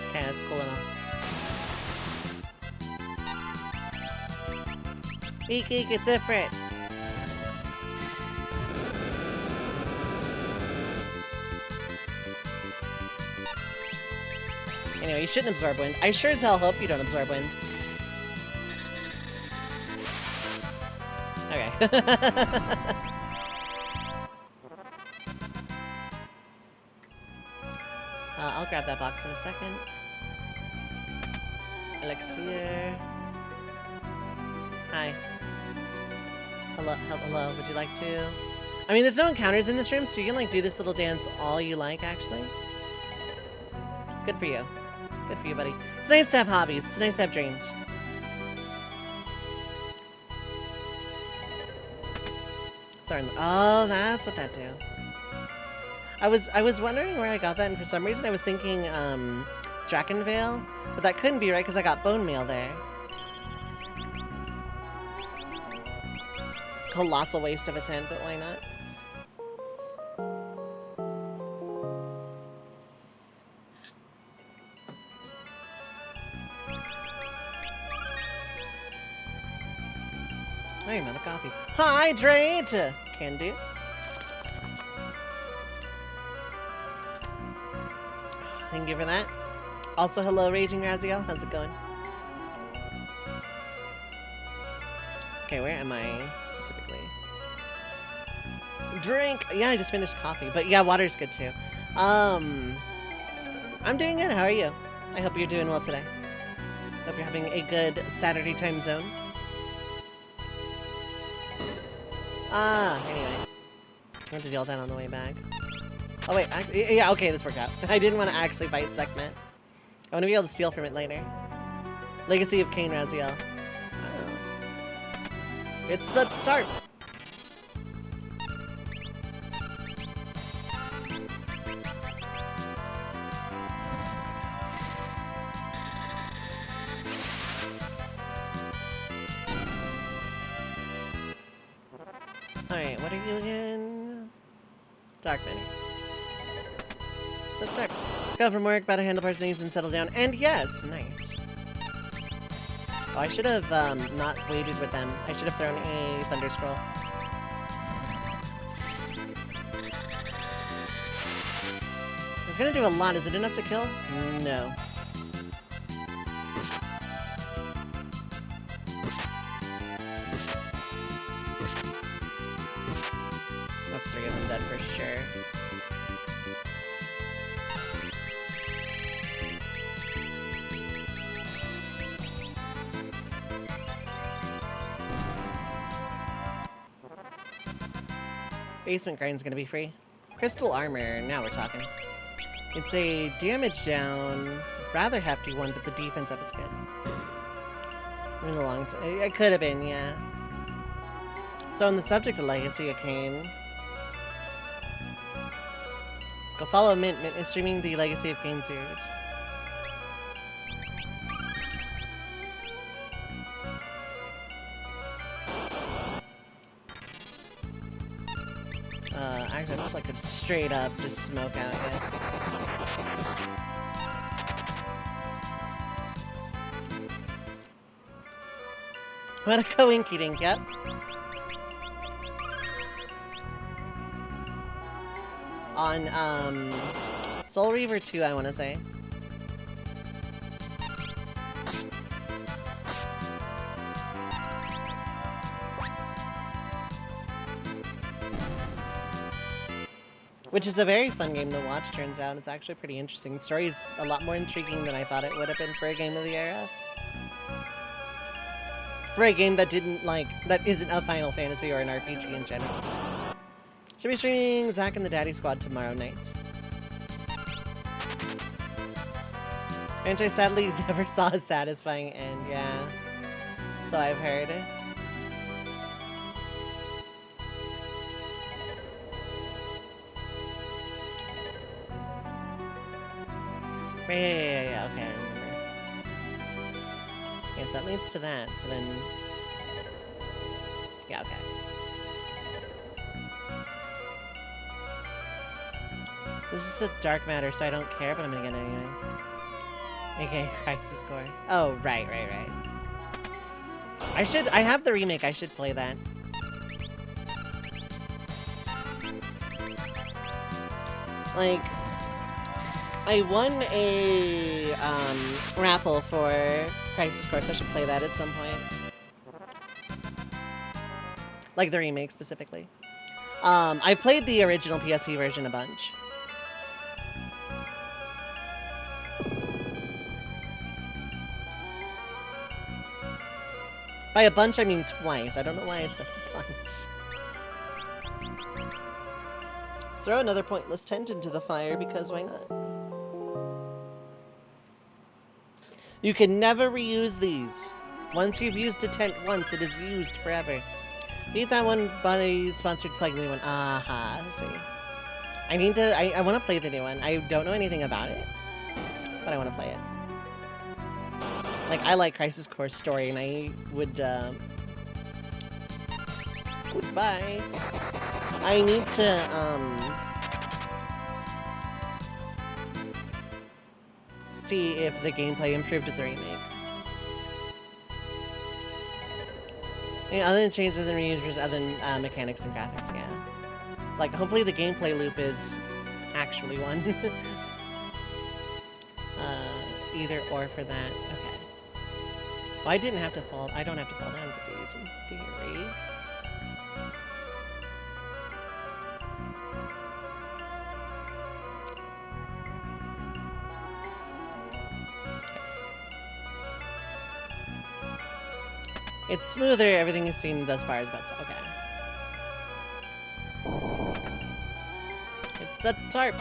Okay, that's cool enough. Eek, eek, it's Ifrit. Anyway, you shouldn't absorb wind. I sure as hell hope you don't absorb wind. Okay. I'll grab that box in a second. Elixir. Hi. Hello, would you like to? I mean, there's no encounters in this room, so you can, like, do this little dance all you like, actually. Good for you. Good for you, buddy. It's nice to have hobbies. It's nice to have dreams. Oh, that's what that do. I was wondering where I got that, and for some reason I was thinking, Drakenvale, but that couldn't be right, because I got bone meal there. Colossal waste of a tent, but why not? I am out of coffee. Hydrate! Can do. Thank you for that. Also, hello, Raging Raziel. How's it going? Okay, where am I specifically? Drink! Yeah, I just finished coffee, but yeah, water's good too. I'm doing good. How are you? I hope you're doing well today. Hope you're having a good Saturday time zone. Anyway. I want to deal with that on the way back. Oh wait, yeah, okay, this worked out. I didn't want to actually fight Sekhmet. I want to be able to steal from it later. Legacy of Cain Raziel. It's a tarp! Alright, what are you again? Dark Mini. So dark. Just got from work, about to handle personal needs and settle down. And yes, nice. Oh, I should have not waited with them. I should have thrown a Thunder Scroll. It's gonna do a lot. Is it enough to kill? No. That's 3 of them dead for sure. Basement grind's gonna be free. Crystal armor, now we're talking. It's a damage down, rather hefty one, but the defense up is good. It was a long time. It could have been, yeah. So on the subject of Legacy of Cain, go follow Mint. Mint is streaming the Legacy of Cain series. Actually, I'm just like a straight up just smoke out yet. What a coinky dink, yep. On, Soul Reaver 2, I want to say. Which is a very fun game to watch, turns out. It's actually pretty interesting. The story's a lot more intriguing than I thought it would have been for a game of the era. For a game that didn't, like, that isn't a Final Fantasy or an RPG in general. Should be streaming Zack and the Daddy Squad tomorrow nights. Franchise sadly never saw a satisfying end, yeah. So I've heard. Yeah, okay, I remember. Okay, so that leads to that, so then... Yeah, okay. This is a dark matter, so I don't care, but I'm gonna get it anyway. Okay, Crisis Core. Oh, right. I have the remake, I should play that. Like... I won a raffle for Crisis Core, so I should play that at some point. Like the remake specifically. I've played the original PSP version a bunch. By a bunch, I mean twice. I don't know why I said a bunch. Throw another pointless tent into the fire, because why not? You can never reuse these. Once you've used a tent once, it is used forever. Beat that one by sponsored plug new one. Aha, see. I want to play the new one. I don't know anything about it, but I want to play it. Like, I like Crisis Core's story, and I would, goodbye. I need to, see if the gameplay improved with the remake. Yeah, other than changes, other than reusers, other than mechanics and graphics, yeah. Like, hopefully the gameplay loop is actually one. Either or for that. Okay. Well, I don't have to fall down for these in theory. It's smoother, everything you've seen thus far is about so okay. It's a tarp!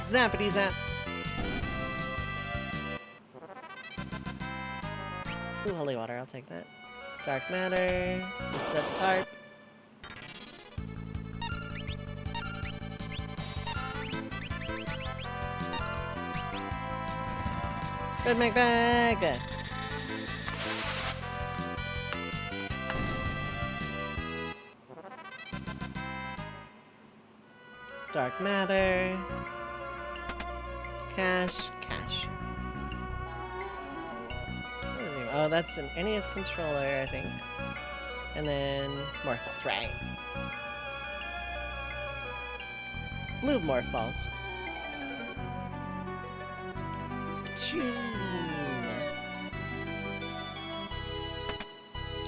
Zappity zap! Ooh, holy water, I'll take that. Dark matter, it's a tarp. Red Mag bag! Dark matter. Cash. Oh, that's an NES controller, I think. And then morph balls, right. Blue morph balls.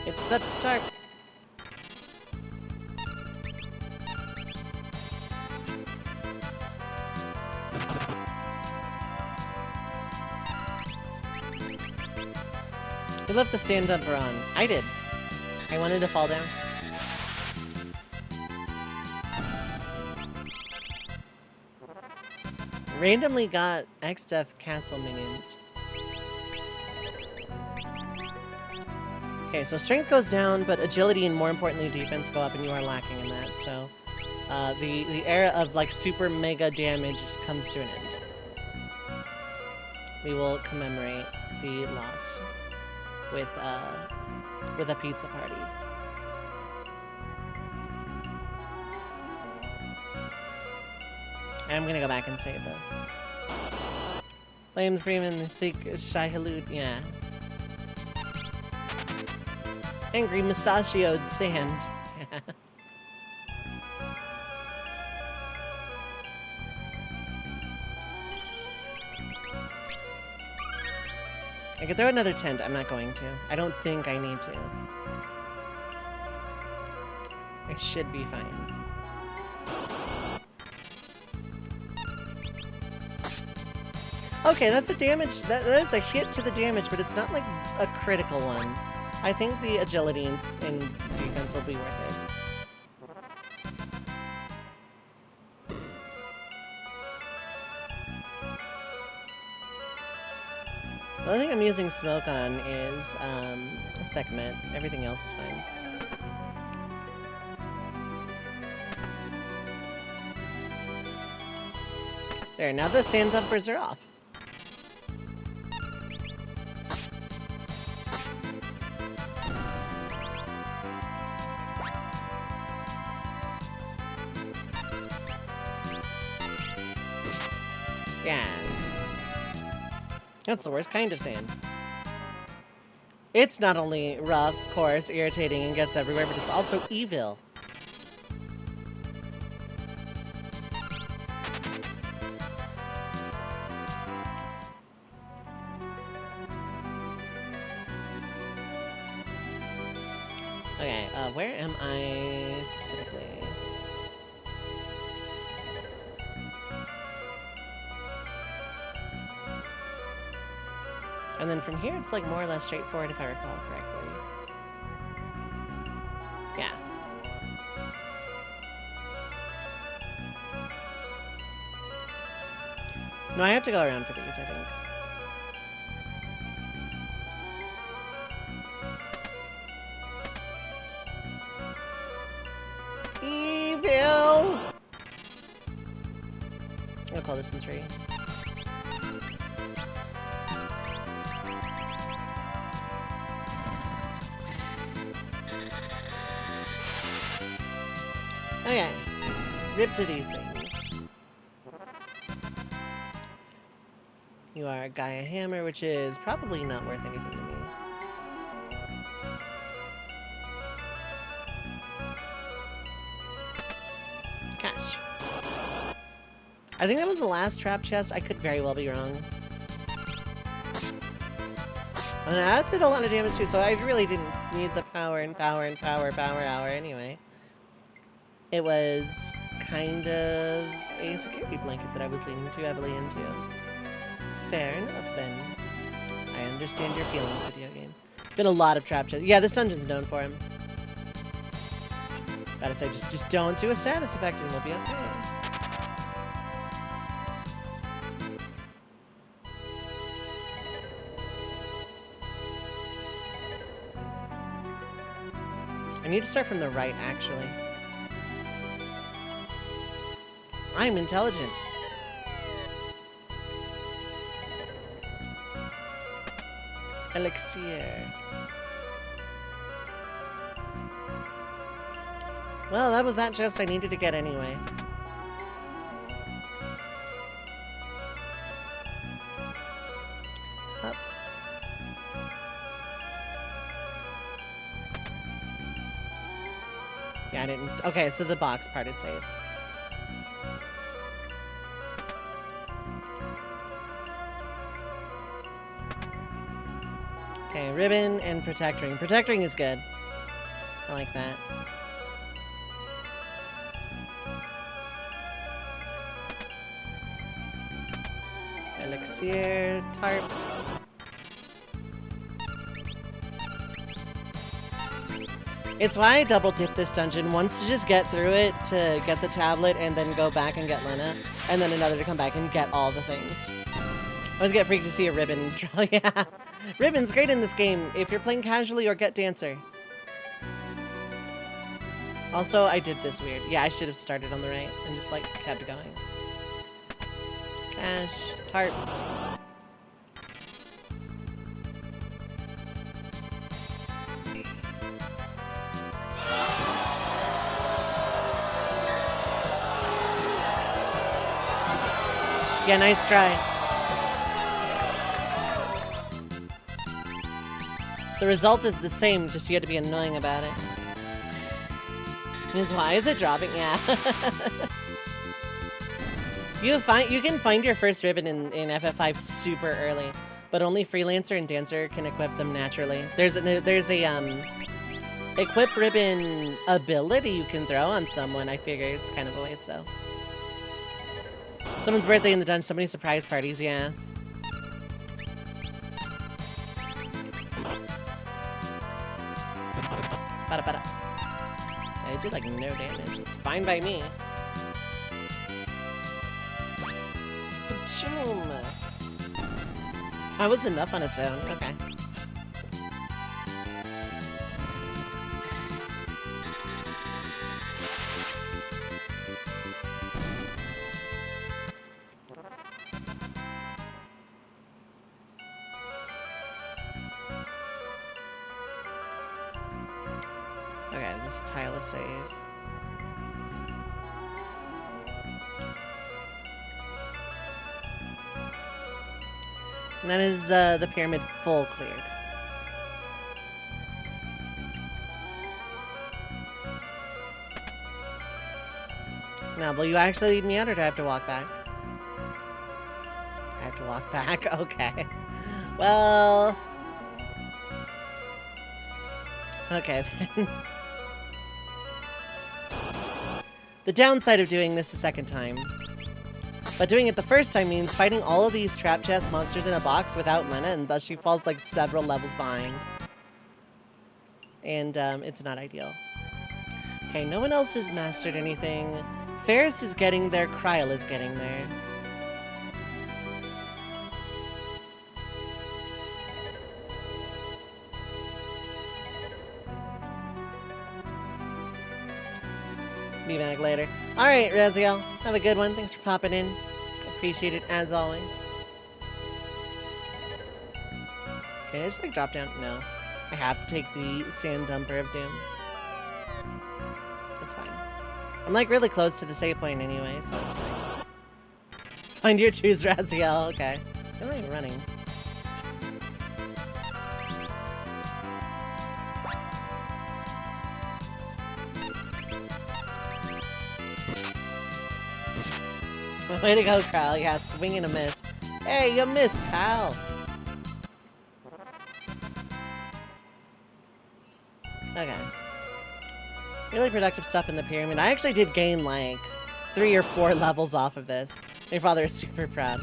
It's a tarp. You left the stand up on. I did. I wanted to fall down. Randomly got X-Death Castle minions. Okay, so strength goes down, but agility and more importantly defense go up, and you are lacking in that, so the era of like super mega damage comes to an end. We will commemorate the loss with a pizza party. I'm gonna go back and save though. Blame the Freeman, the Sikh, Shy Halud, yeah. Angry mustachioed sand. I could throw another tent. I'm not going to. I don't think I need to. I should be fine. Okay, that's a damage. That is a hit to the damage, but it's not like a critical one. I think the agility in defense will be worth it. The only thing I'm using smoke on is a segment. Everything else is fine. There, now the sand dumpers are off. Yeah. That's the worst kind of sand. It's not only rough, coarse, irritating, and gets everywhere, but it's also evil. Okay, where am I specifically? And then from here, it's like more or less straightforward if I recall correctly. Yeah. No, I have to go around for these, I think. Evil! I'll call this one 3. Okay. Rip to these things. You are a Gaia Hammer, which is probably not worth anything to me. Cash. I think that was the last trap chest. I could very well be wrong. And that did a lot of damage too, so I really didn't need the power hour anyway. It was kind of a security blanket that I was leaning too heavily into. Fair enough, then. I understand your feelings, video game. Been a lot of trap chests. Yeah, this dungeon's known for him. Gotta say, just don't do a status effect and we'll be okay. I need to start from the right, actually. I'm intelligent. Elixir. Well, that was that chest I needed to get anyway. Up. Yeah, I didn't... Okay, so the box part is safe. Okay, ribbon and protect ring. Protect ring is good. I like that. Elixir, tarp. It's why I double dip this dungeon. Once to just get through it to get the tablet and then go back and get Lena. And then another to come back and get all the things. I always get freaked to see a ribbon draw. Yeah. Ribbon's great in this game if you're playing casually or get dancer. Also, I did this weird. Yeah, I should have started on the right and just like kept going. Cash, tarp. Yeah, nice try. The result is the same, just you had to be annoying about it. Means why is it dropping? Yeah. You can find your first ribbon in FF5 super early, but only Freelancer and Dancer can equip them naturally. There's a equip ribbon ability you can throw on someone. I figure it's kind of a waste though. Someone's birthday in the dungeon, so many surprise parties, yeah. Bada. I did like no damage. It's fine by me. Ka-choom! That was enough on its own. Okay. Okay, this tile is safe. And that is the pyramid full cleared. Now, will you actually lead me out, or do I have to walk back? I have to walk back? Okay. Well... Okay, then. The downside of doing this a second time. But doing it the first time means fighting all of these trap chest monsters in a box without Lena, and thus she falls like several levels behind. And it's not ideal. Okay, no one else has mastered anything. Ferris is getting there, Krile is getting there. Be back later. Alright, Raziel. Have a good one. Thanks for popping in. Appreciate it as always. Can I just like drop down? No. I have to take the sand dumper of doom. That's fine. I'm like really close to the save point anyway, so it's fine. Find your choose, Raziel. Okay. I'm not even running. Way to go, Krile. Yeah, swing and a miss. Hey, you missed, pal. Okay. Really productive stuff in the pyramid. I actually did gain like 3 or 4 levels off of this. Your father is super proud.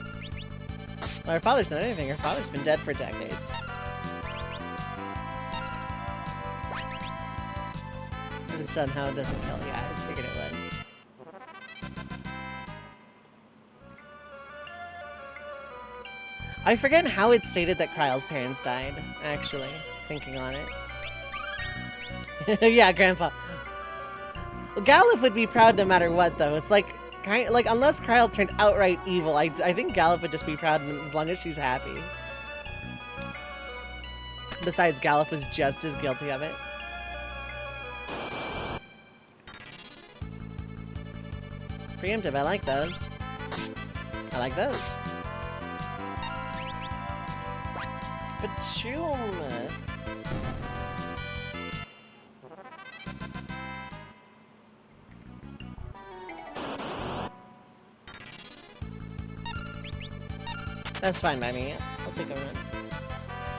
Well, her father's not anything. Her father's been dead for decades. If it somehow doesn't kill, yeah, I figured it would. I forget how it stated that Krile's parents died, actually, thinking on it. Yeah, Grandpa. Well, Galuf would be proud no matter what, though. It's like, unless Krile turned outright evil, I think Galuf would just be proud as long as she's happy. Besides, Galuf was just as guilty of it. Preemptive, I like those. I like those. Ba-choom! That's fine by me. I'll take a run.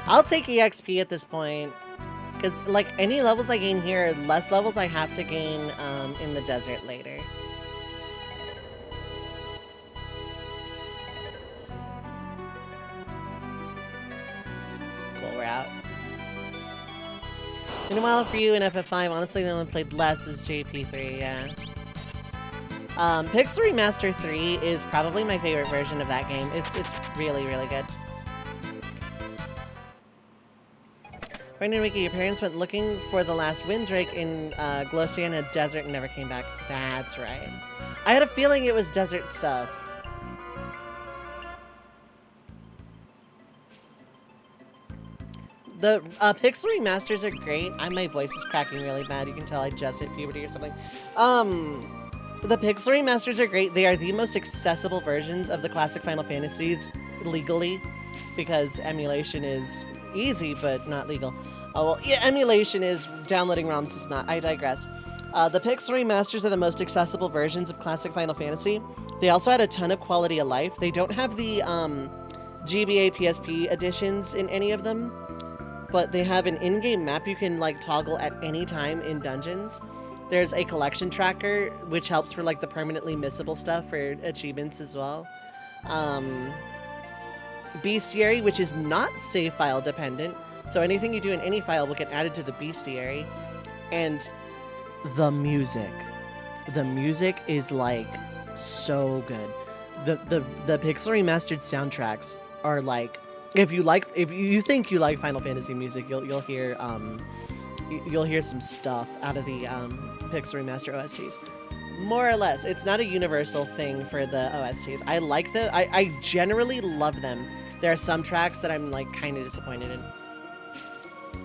I'll take EXP at this point. Because, like, any levels I gain here, less levels I have to gain in the desert later. Cool, we're out. Been a while for you in FF5. Honestly, the one I played less is JP3, yeah. Pixel Remaster 3 is probably my favorite version of that game. It's really, really good. Brandon Wiki, your parents went looking for the last Windrake in Glosiana Desert and never came back. That's right. I had a feeling it was desert stuff. The Pixel Remasters are great. My voice is cracking really bad. You can tell I just hit puberty or something. The pixel remasters are great. They are the most accessible versions of the classic Final Fantasies legally, because emulation is easy but not legal. Oh, well, yeah, emulation is, downloading ROMs is not. I digress. The pixel remasters are the most accessible versions of classic Final Fantasy. They also had a ton of quality of life. They don't have the GBA PSP editions in any of them, but they have an in-game map you can like toggle at any time in dungeons. There's a collection tracker, which helps for like the permanently missable stuff for achievements as well. Bestiary, which is not save file dependent, so anything you do in any file will get added to the bestiary. And the music. The music is like so good. The pixel remastered soundtracks are like, if you think you like Final Fantasy music, you'll hear some stuff out of the pixel remaster OSTs. More or less, it's not a universal thing for the OSTs. I generally love them. There are some tracks that I'm like kind of disappointed in.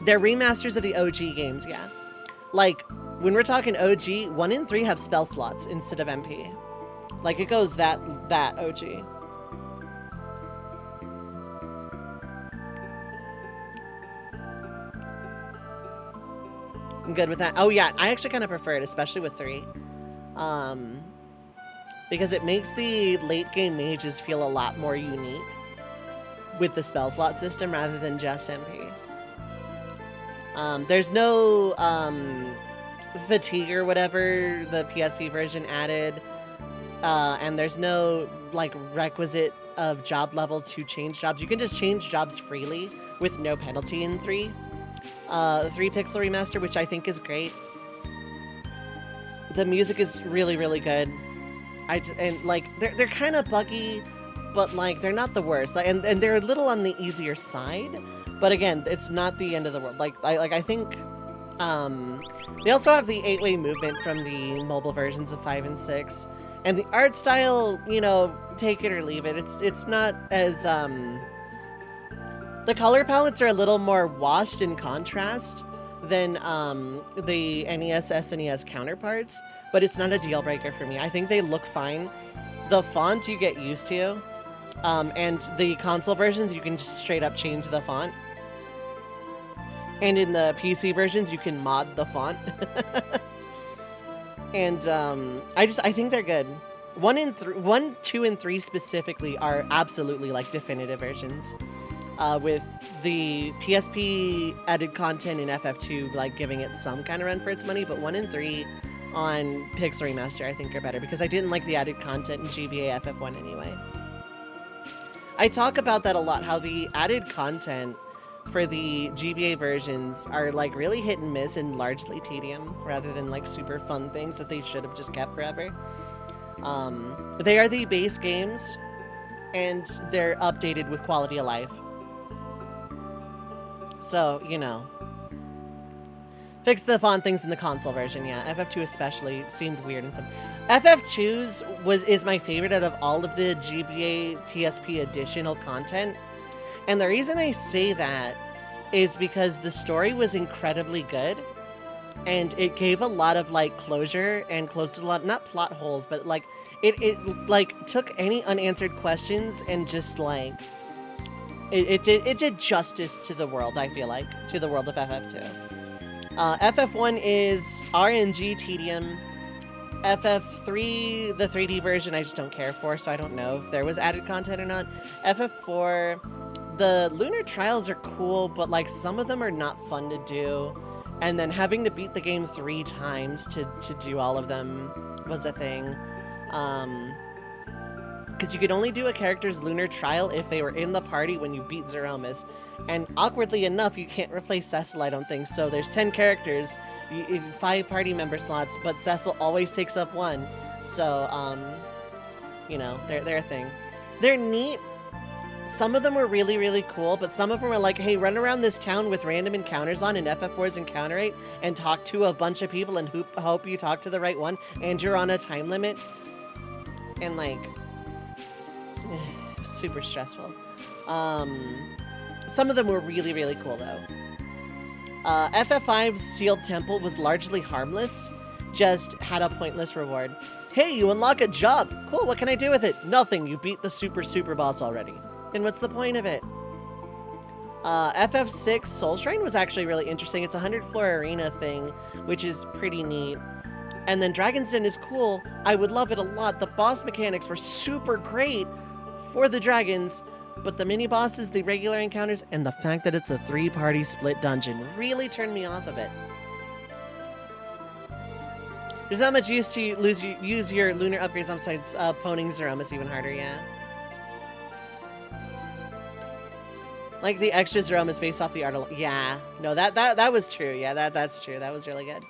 They're remasters of the OG games, yeah. Like when we're talking OG, 1 and 3 have spell slots instead of MP. Like it goes that OG. I'm good with that. Oh yeah, I actually kind of prefer it, especially with 3. Because it makes the late game mages feel a lot more unique with the spell slot system rather than just MP. There's no fatigue or whatever the PSP version added, and there's no like requisite of job level to change jobs. You can just change jobs freely with no penalty in 3. 3 pixel remaster, which I think is great. The music is really, really good. And like they're kind of buggy, but like they're not the worst. And they're a little on the easier side. But again, it's not the end of the world. I think they also have the 8-way movement from the mobile versions of 5 and 6. And the art style, you know, take it or leave it. It's not as the color palettes are a little more washed in contrast than the NES, SNES counterparts, but it's not a deal breaker for me. I think they look fine. The font you get used to, and the console versions you can just straight up change the font. And in the PC versions you can mod the font. And I think they're good. 1, 2, and 3 specifically are absolutely like definitive versions. With the PSP added content in FF2 like giving it some kind of run for its money, but 1 and 3 on Pixel Remaster I think are better because I didn't like the added content in GBA FF1 anyway. I talk about that a lot, how the added content for the GBA versions are like really hit and miss and largely tedium rather than like super fun things that they should have just kept forever. They are the base games and they're updated with quality of life. So, you know. Fix the font things in the console version, yeah. FF2 especially seemed weird in some. FF2's is my favorite out of all of the GBA PSP additional content. And the reason I say that is because the story was incredibly good. And it gave a lot of like closure and closed a lot, not plot holes, but like it like took any unanswered questions and just like it did justice to the world, I feel like, to the world of FF2. FF1 is RNG tedium. FF3, the 3D version, I just don't care for, so I don't know if there was added content or not. FF4, the lunar trials are cool, but like some of them are not fun to do. And then having to beat the game 3 times to do all of them was a thing. Because you could only do a character's lunar trial if they were in the party when you beat Zeromus. And awkwardly enough, you can't replace Cecil, I don't think. So there's 10 characters, 5 party member slots, but Cecil always takes up 1. So, you know, they're a thing. They're neat. Some of them were really, really cool, but some of them were like, hey, run around this town with random encounters on in FF4's Encounter 8 and talk to a bunch of people and hope you talk to the right one, and you're on a time limit. And like, super stressful. Some of them were really, really cool though. FF5's Sealed Temple was largely harmless, just had a pointless reward. Hey, you unlock a job. Cool, what can I do with it? Nothing, you beat the super boss already. Then what's the point of it? FF6 Soul Shrine was actually really interesting. It's a 100-floor arena thing, which is pretty neat. And then Dragon's Den is cool. I would love it a lot. The boss mechanics were super great for the dragons, but the mini-bosses, the regular encounters, and the fact that it's a 3-party split dungeon really turned me off of it. There's not much use to use your lunar upgrades on sites. Poning Zeromus even harder, yeah. Like the extra Zeromus based off the art. Yeah, no, that was true. Yeah, that's true. That was really good.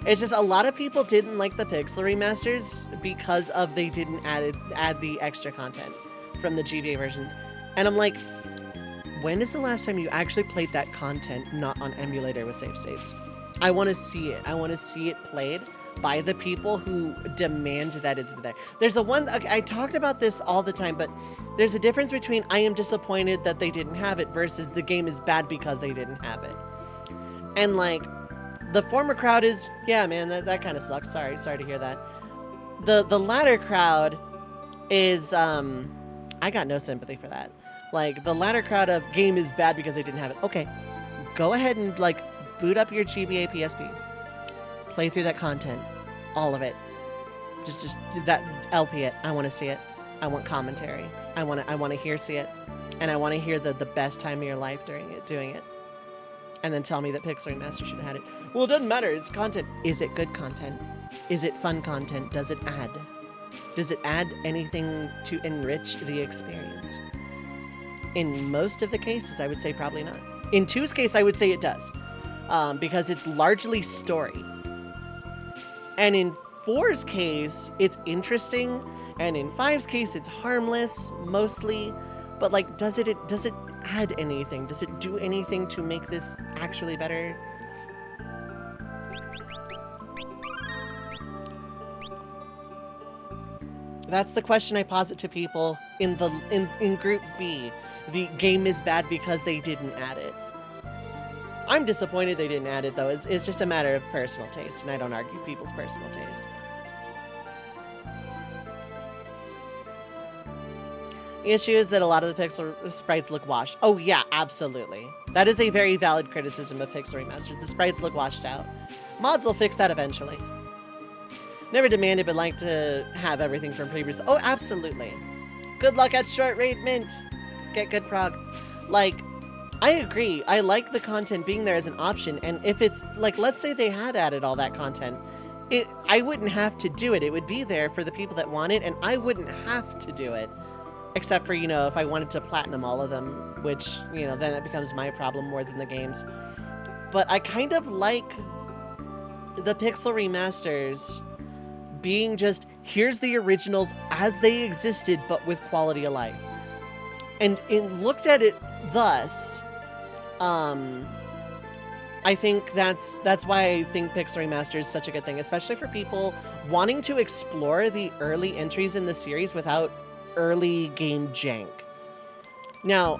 It's just a lot of people didn't like the pixel remasters because of they didn't add the extra content from the GBA versions. And I'm like, when is the last time you actually played that content not on emulator with save states? I want to see it. I want to see it played by the people who demand that it's there. There's I talked about this all the time, but there's a difference between I am disappointed that they didn't have it versus the game is bad because they didn't have it. And like, the former crowd is, yeah, man, that kind of sucks. Sorry to hear that. The latter crowd is, I got no sympathy for that. Like, the latter crowd of game is bad because they didn't have it. Okay, go ahead and, like, boot up your GBA PSP. Play through that content. All of it. Just that, LP it. I want to see it. I want commentary. I want to see it. And I want to hear the best time of your life doing it. And then tell me that Pixel Remaster should have had it. Well, it doesn't matter. It's content. Is it good content? Is it fun content? Does it add? Does it add anything to enrich the experience? In most of the cases, I would say probably not. In 2's case, I would say it does. Because it's largely story. And in 4's case, it's interesting. And in 5's case, it's harmless, mostly. But like, does it add anything? Does it do anything to make this actually better? That's the question I posit to people in Group B. The game is bad because they didn't add it. I'm disappointed they didn't add it, though. It's just a matter of personal taste, and I don't argue people's personal taste. The issue is that a lot of the pixel sprites look washed. Oh yeah, absolutely. That is a very valid criticism of pixel remasters. The sprites look washed out. Mods will fix that eventually. Never demanded, but like to have everything from previous. Oh, absolutely. Good luck at short rate mint. Get good prog. Like, I agree. I like the content being there as an option. And if it's like, let's say they had added all that content, I wouldn't have to do it. It would be there for the people that want it, and I wouldn't have to do it. Except for, you know, if I wanted to platinum all of them, which, you know, then it becomes my problem more than the game's. But I kind of like the pixel remasters being just, here's the originals as they existed, but with quality of life. And looked at it thus, I think that's why I think pixel remaster is such a good thing, especially for people wanting to explore the early entries in the series without early game jank. Now,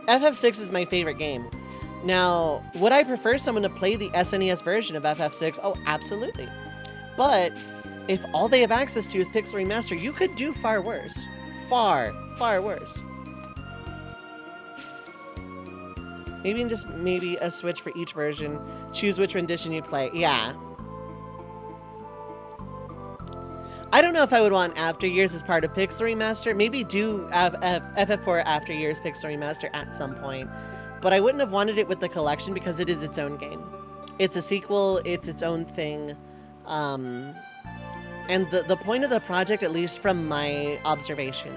FF6 is my favorite game. Now, would I prefer someone to play the SNES version of FF6? Oh, absolutely. But if all they have access to is pixel remaster, you could do far worse. Far, far worse. Maybe a switch for each version. Choose which rendition you play. Yeah. I don't know if I would want After Years as part of Pixel Remaster. Maybe do have FF4 After Years Pixel Remaster at some point. But I wouldn't have wanted it with the collection because it is its own game. It's a sequel, it's its own thing. And the point of the project, at least from my observation,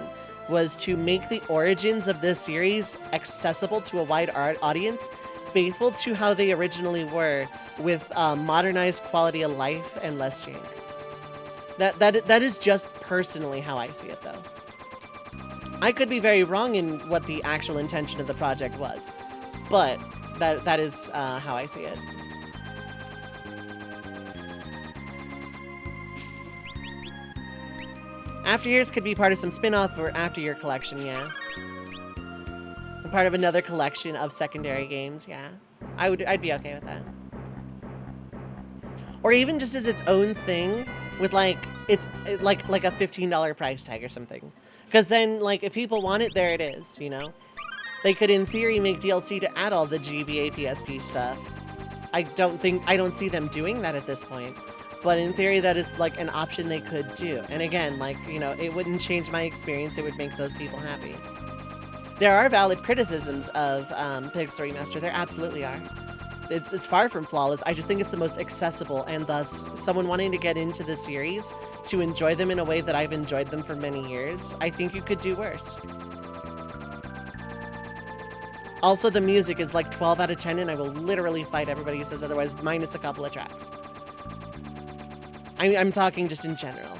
was to make the origins of this series accessible to a wide audience, faithful to how they originally were, with modernized quality of life and less jank. That is just personally how I see it, though. I could be very wrong in what the actual intention of the project was, but that is how I see it. After Years could be part of some spin-off or After Year collection, yeah. And part of another collection of secondary games, yeah. I'd be okay with that. Or even just as its own thing, with like it's like a $15 price tag or something. Because then, like, if people want it, there it is, you know? They could, in theory, make DLC to add all the GBA PSP stuff. I don't see them doing that at this point. But in theory, that is, like, an option they could do. And again, like, you know, it wouldn't change my experience. It would make those people happy. There are valid criticisms of Pixel Remaster. There absolutely are. It's far from flawless. I just think it's the most accessible, and thus, someone wanting to get into the series to enjoy them in a way that I've enjoyed them for many years, I think you could do worse. Also, the music is like 12 out of 10, and I will literally fight everybody who says otherwise, minus a couple of tracks. I'm talking just in general.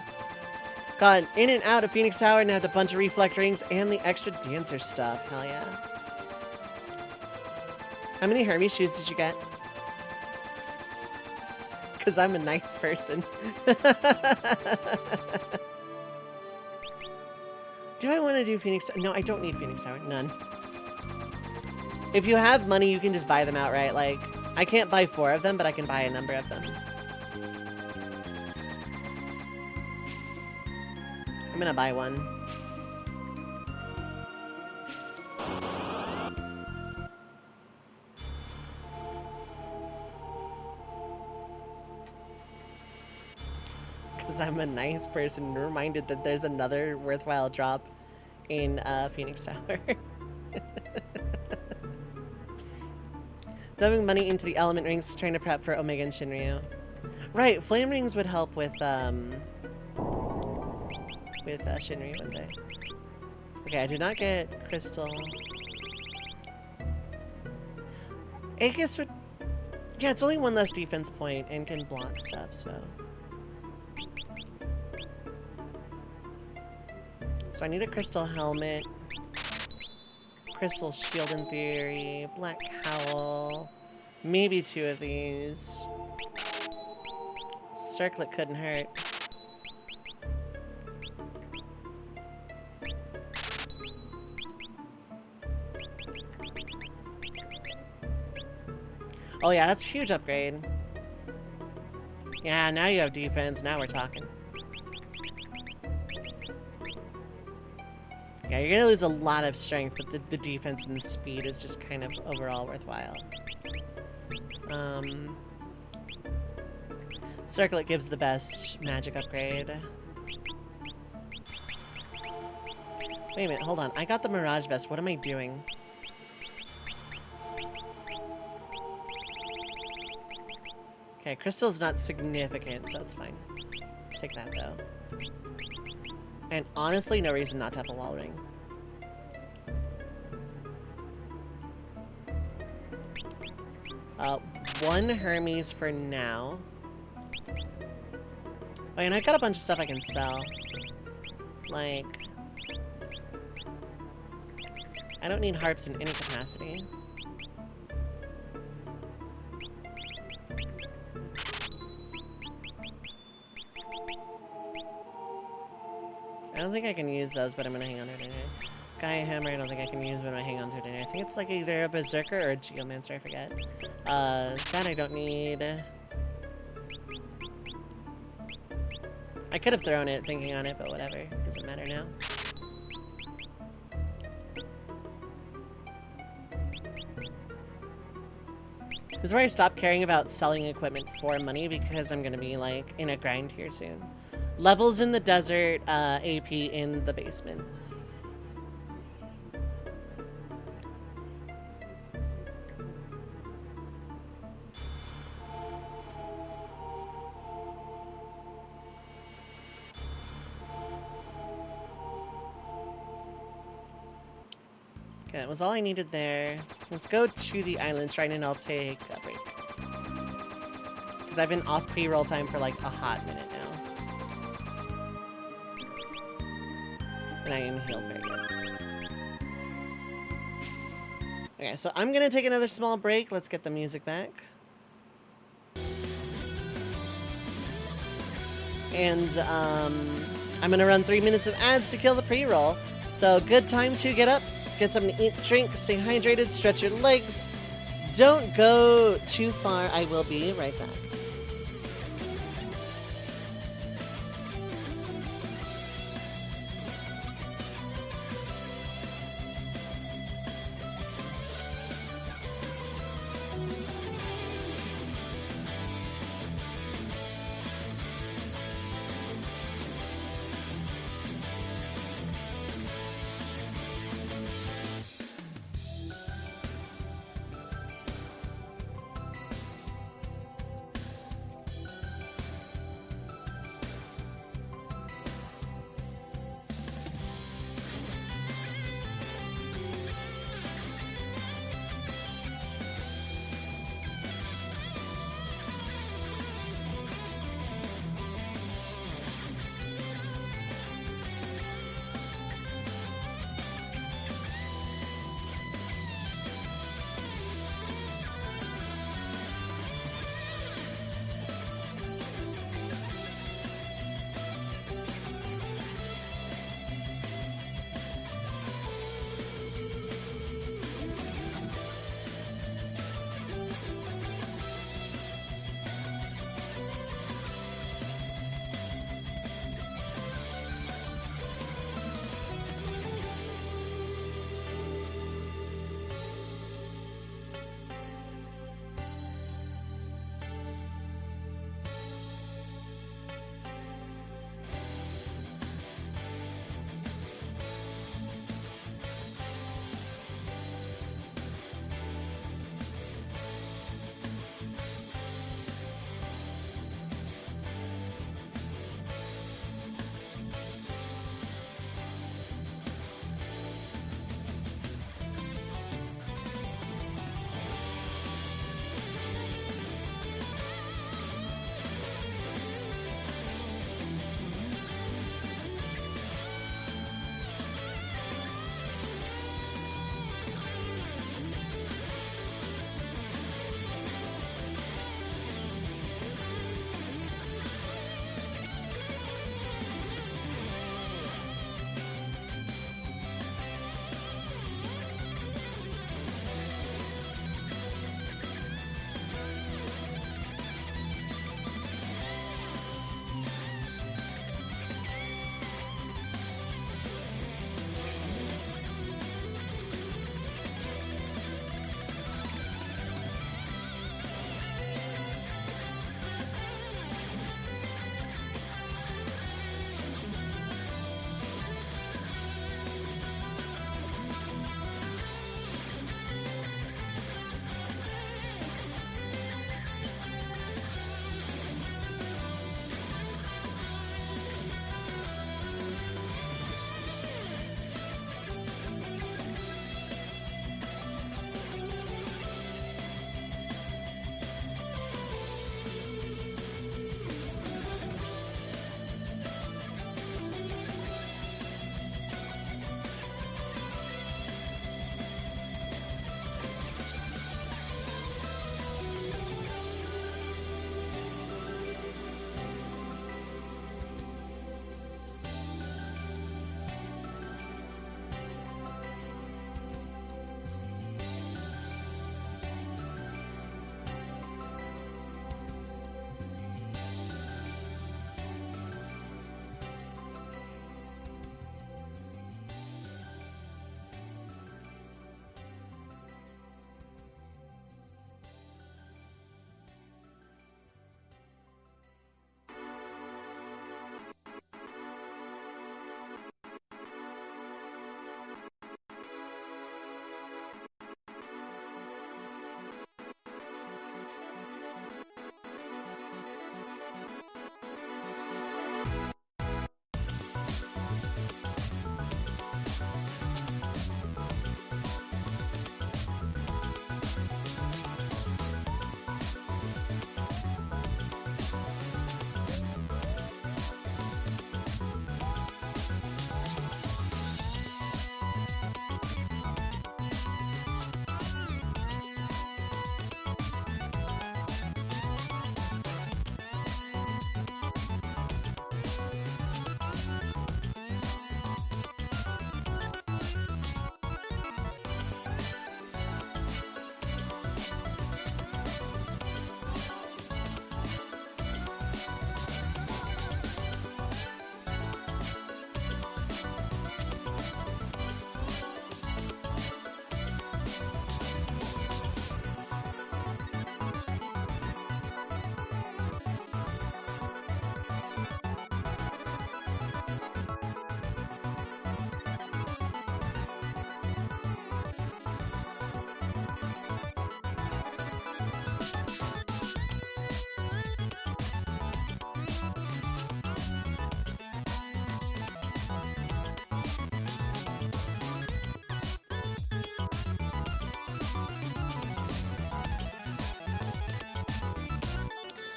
Got in and out of Phoenix Tower and had a bunch of reflect rings and the extra dancer stuff. Hell yeah. How many Hermes shoes did you get? Because I'm a nice person. Do I want to do Phoenix? No, I don't need Phoenix Tower. None. If you have money, you can just buy them outright. Like, I can't buy 4 of them, but I can buy a number of them. I'm gonna buy one. Because I'm a nice person, reminded that there's another worthwhile drop in Phoenix Tower. Dumping money into the element rings, trying to prep for Omega and Shinryu. Right, flame rings would help with Shinryu one day. Okay, I did not get crystal. Aegis would... Yeah, it's only one less defense point and can block stuff, so... So I need a crystal helmet. Crystal shield in theory. Black cowl. Maybe 2 of these. Circlet couldn't hurt. Oh yeah, that's a huge upgrade. Yeah, now you have defense. Now we're talking. Yeah, you're gonna lose a lot of strength, but the defense and the speed is just kind of overall worthwhile. Circlet gives the best magic upgrade. Wait a minute, hold on. I got the Mirage Vest. What am I doing? Okay, crystal's not significant, so it's fine. Take that, though. And honestly, no reason not to have a wall ring. One Hermes for now. Oh, and I've got a bunch of stuff I can sell. Like... I don't need harps in any capacity. I don't think I can use those, but I'm gonna hang on to it anyway. Gaia Hammer, I don't think I can use, but I'm gonna hang on to it anyway. I think it's like either a Berserker or a Geomancer, I forget. That I don't need. I could have thrown it thinking on it, but whatever. Doesn't matter now. This is where I stop caring about selling equipment for money because I'm gonna be like in a grind here soon. Levels in the desert, AP in the basement. Okay, that was all I needed there. Let's go to the island shrine and I'll take a break. Because I've been off pre-roll time for like a hot minute now. And I am healed very good. Okay, so I'm gonna take another small break. Let's get the music back. And I'm gonna run 3 minutes of ads to kill the pre-roll. So good time to get up, get something to eat, drink, stay hydrated, stretch your legs. Don't go too far. I will be right back.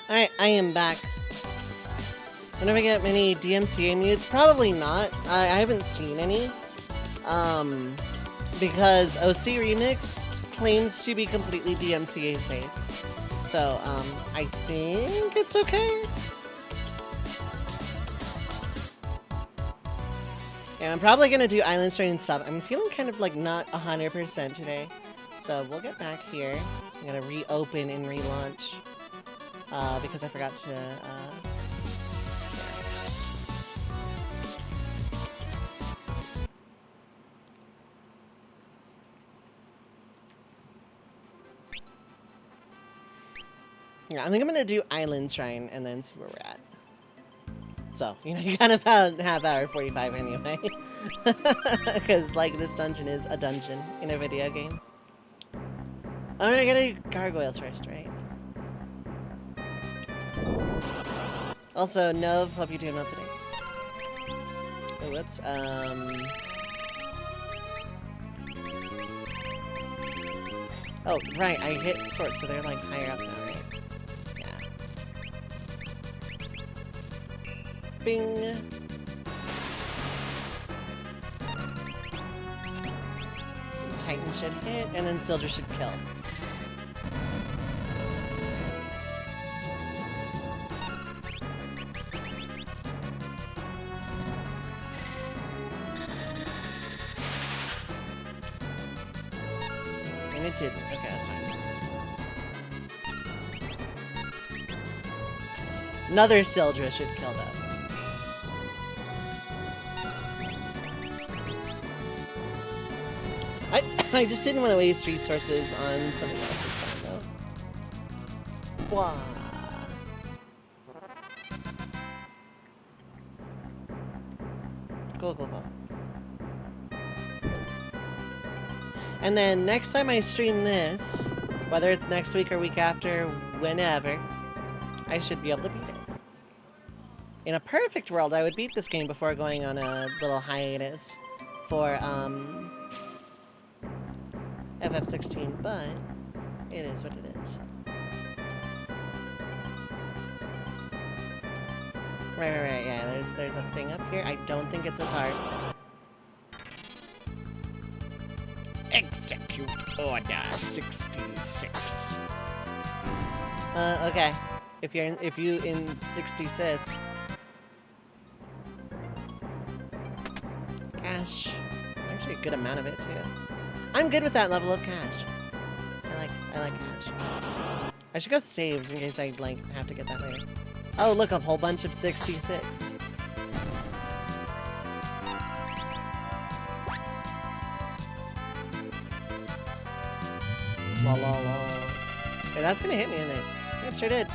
Alright, I am back. Whenever I get many DMCA mutes, probably not. I haven't seen any. Because OC Remix claims to be completely DMCA safe. So, I think it's okay. Yeah, I'm probably gonna do Island Strain stuff. I'm feeling kind of like not 100% today. So we'll get back here. I'm gonna reopen and relaunch. Because I forgot to, yeah, I think I'm gonna do Island Shrine and then see where we're at. So, you know, you got about half hour 45 anyway. Because, like, this dungeon is a dungeon in a video game. Oh, I gotta do gargoyles first, right? Also, Nov, hope you're doing well today. Oh, whoops. Oh, right, I hit swords, so they're, like, higher up now, right? Bing. Titan should hit, and then Sildra should kill. And it didn't. Okay, that's fine. Another Sildra should kill that. I just didn't want to waste resources on something else this time, though. Wah. Cool, cool, cool. And then next time I stream this, whether it's next week or week after, whenever, I should be able to beat it. In a perfect world, I would beat this game before going on a little hiatus for, FF16, but it is what it is. Right, yeah, there's a thing up here. I don't think it's a tarp. Execute Order 66. Okay. If you insist. Cash. Actually a good amount of it too. I'm good with that level of cash. I like cash. I should go save in case I like have to get that later. Oh look, a whole bunch of 66. Lol. Okay, that's gonna hit me, isn't it? It sure did.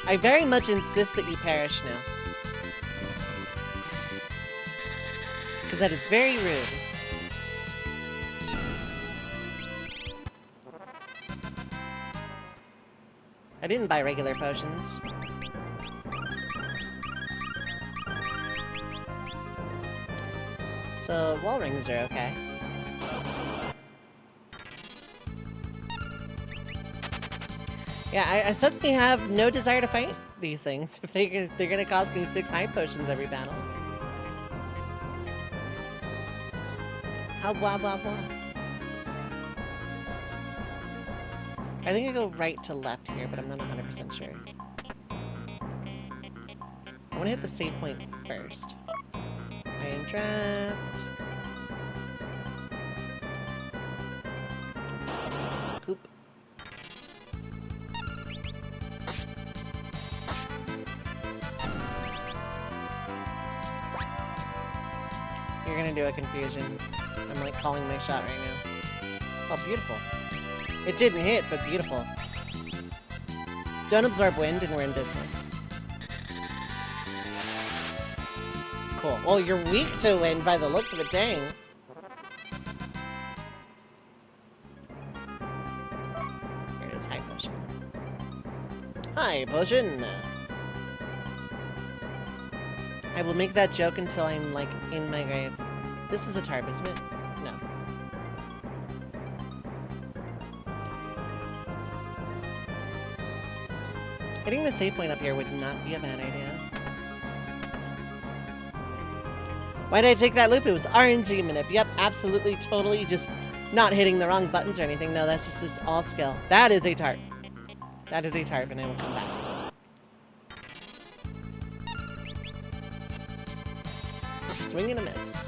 I very much insist that you perish now. Because that is very rude. I didn't buy regular potions. So, wall rings are okay. Yeah, I suddenly have no desire to fight these things. If they're gonna cost me 6 high potions every battle. How blah blah blah. I think I go right to left here, but I'm not 100% sure. I want to hit the save point first. Iron draft. Poop. You're gonna do a confusion. I'm like calling my shot right now. Oh, beautiful. It didn't hit, but beautiful. Don't absorb wind and we're in business. Cool. Well, you're weak to wind by the looks of it, dang. Here it is, high potion. High potion! I will make that joke until I'm, like, in my grave. This is a tarp, isn't it? No. Hitting the save point up here would not be a bad idea. Why did I take that loop? It was RNG manip. Yep, absolutely, totally just not hitting the wrong buttons or anything. No, that's just all skill. That is a tarp. That is a tarp, and I will come back. Swing and a miss.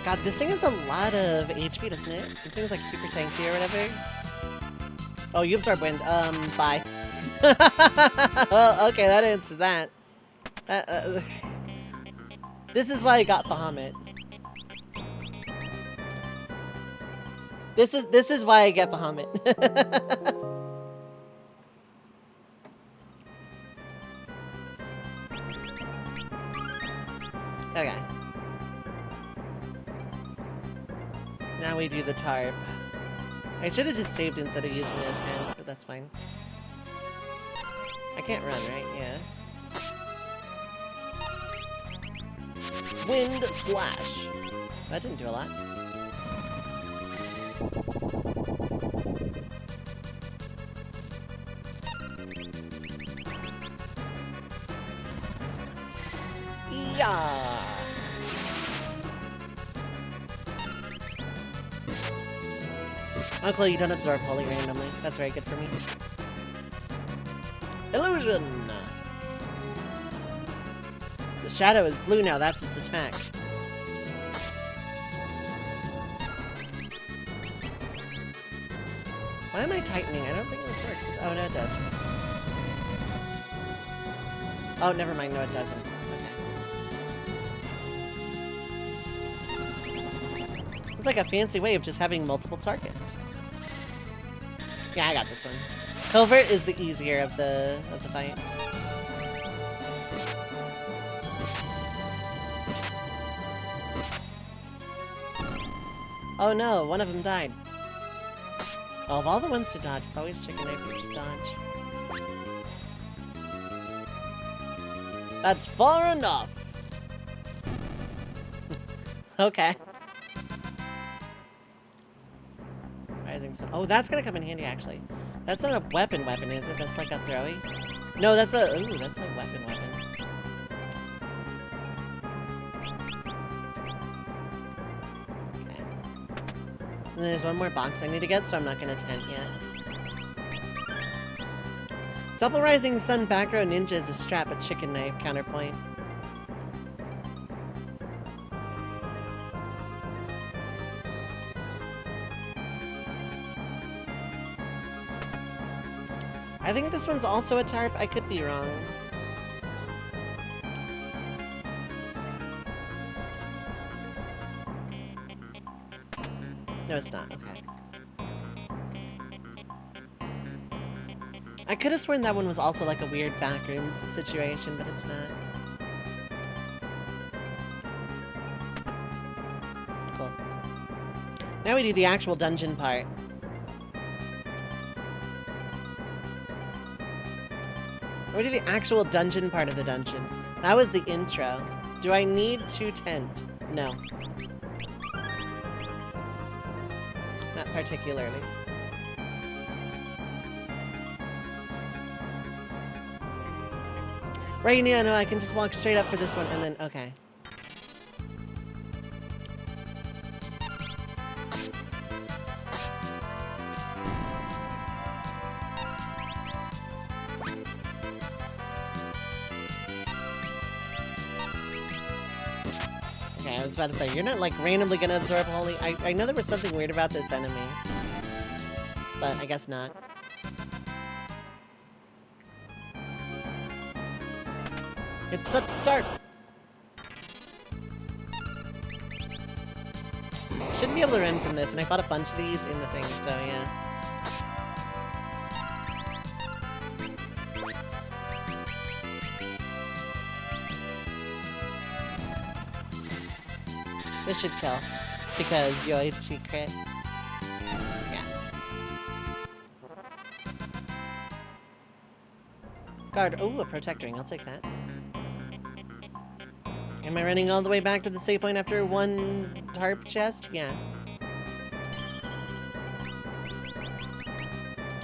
God, this thing has a lot of HP, doesn't it? This thing's like super tanky or whatever. Oh, you absorb wind. Bye. Well, okay, that answers that. This is why I got Bahamut. This is why I get Bahamut. Okay. Now we do the tarp. I should have just saved instead of using it as hand, but that's fine. I can't run, right? Yeah. Wind slash. That didn't do a lot. Yeah. Uncle, you don't absorb holy randomly. That's very good for me. Illusion! The shadow is blue now, that's its attack. Why am I tightening? I don't think this works. Oh, no, it does. Oh, never mind. No, it doesn't. Okay. It's like a fancy way of just having multiple targets. Yeah, I got this one. Covert is the easier of the fights. Oh no, one of them died. Oh, of all the ones to dodge, it's always chicken egg or just dodge. That's far enough! Okay. Rising sun. Oh, that's gonna come in handy, actually. That's not a weapon, is it? That's like a throwy? No, that's a... Ooh, that's a weapon. Okay. And there's one more box I need to get, so I'm not gonna tent yet. Double Rising Sun back row ninja is a strap, a chicken knife counterpoint. I think this one's also a tarp. I could be wrong. No, it's not. Okay. I could have sworn that one was also like a weird backrooms situation, but it's not. Cool. Now we do the actual dungeon part. We do the actual dungeon part of the dungeon. That was the intro. Do I need to tent? No. Not particularly. Right, yeah, no, I can just walk straight up for this one and then, okay. Okay, I was about to say, you're not like randomly gonna absorb holy. I know there was something weird about this enemy, but I guess not. It's a tarp! Shouldn't be able to run from this, and I fought a bunch of these in the thing, so yeah. This should kill, because Yoichi crit. Yeah. Guard, oh, a protect ring, I'll take that. I Am I running all the way back to the save point after one tarp chest? Yeah.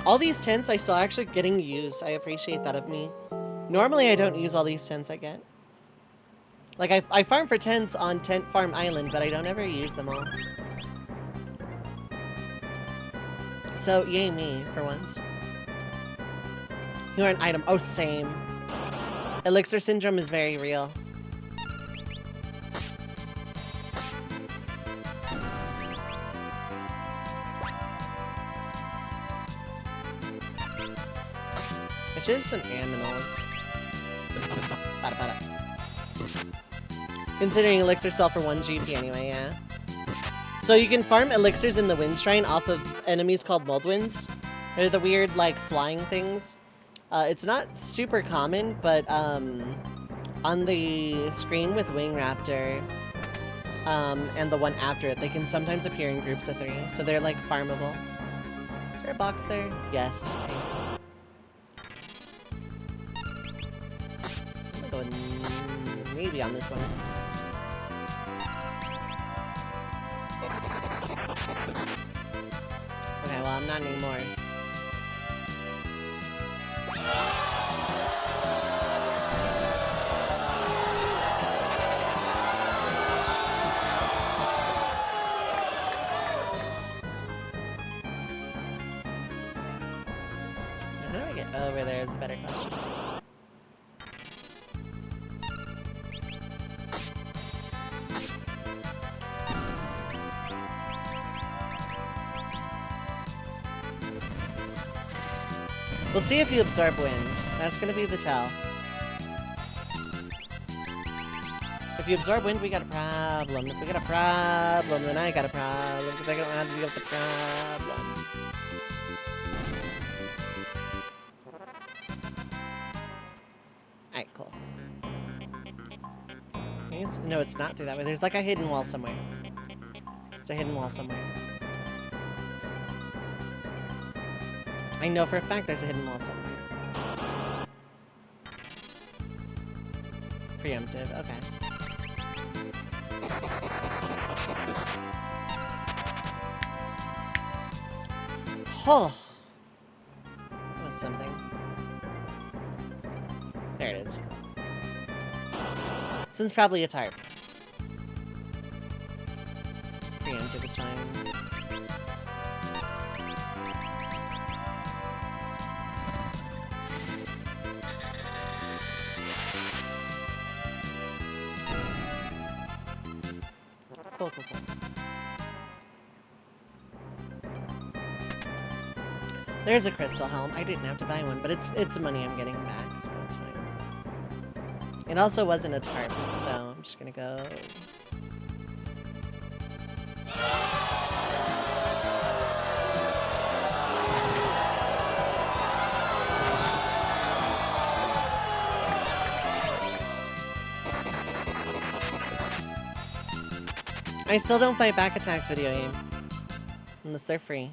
All these tents I saw actually getting used. I appreciate that of me. Normally I don't use all these tents I get. Like, I farm for tents on Tent Farm Island, but I don't ever use them all. So, yay me, for once. You are an item. Oh, same. Elixir syndrome is very real. It's just some aminals. Bada. Considering elixirs sell for 1 GP anyway, yeah. So you can farm elixirs in the Wind Shrine off of enemies called Moldwinds. They're the weird, like, flying things. It's not super common, but on the screen with Wing Raptor and the one after it, they can sometimes appear in groups of 3, so they're, like, farmable. Is there a box there? Yes. I'm gonna go maybe on this one. Okay, well, I'm not anymore. How do I get over there is a better question. We'll see if you absorb wind. That's gonna be the tell. If you absorb wind, we got a problem. If we got a problem, then I got a problem, because I don't know how to deal with the problem. Alright, cool. No, it's not through that way. There's like a hidden wall somewhere. There's a hidden wall somewhere. I know for a fact there's a hidden wall somewhere. Preemptive, okay. Oh! That was something. There it is. This one's probably a tarp. Preemptive is fine. Cool. There's a crystal helm. I didn't have to buy one, but it's the money I'm getting back, so it's fine. It also wasn't a tarp, so I'm just gonna go. I still don't fight back attacks video game. Unless they're free.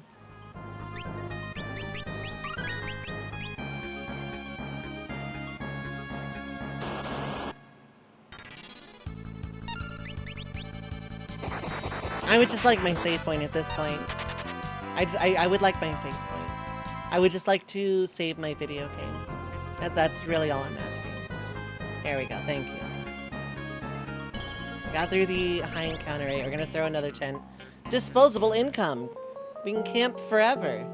I would just like my save point at this point. I would like my save point. I would just like to save my video game. That's really all I'm asking. There we go, thank you. Got through the high encounter rate. We're gonna throw another tent. Disposable income. We can camp forever.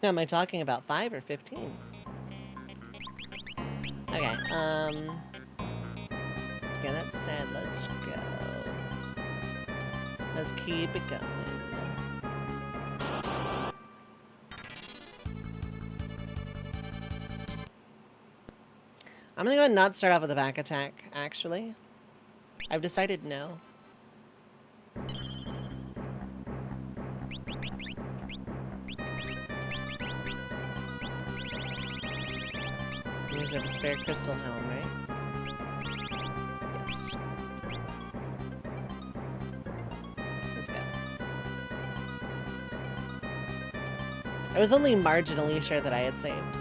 Now, am I talking about 5 or 15? Okay, yeah, that said, let's go. Let's keep it going. I'm gonna go ahead and not start off with a back attack, actually. I've decided no. You have a spare crystal helm, right? Yes. Let's go. I was only marginally sure that I had saved.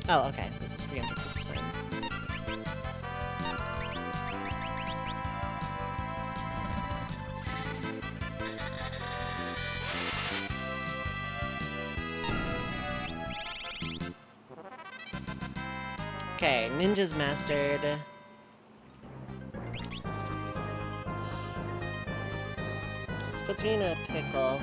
Oh, okay. This is preemptive. This is fine. Okay, ninja's mastered. This puts me in a pickle.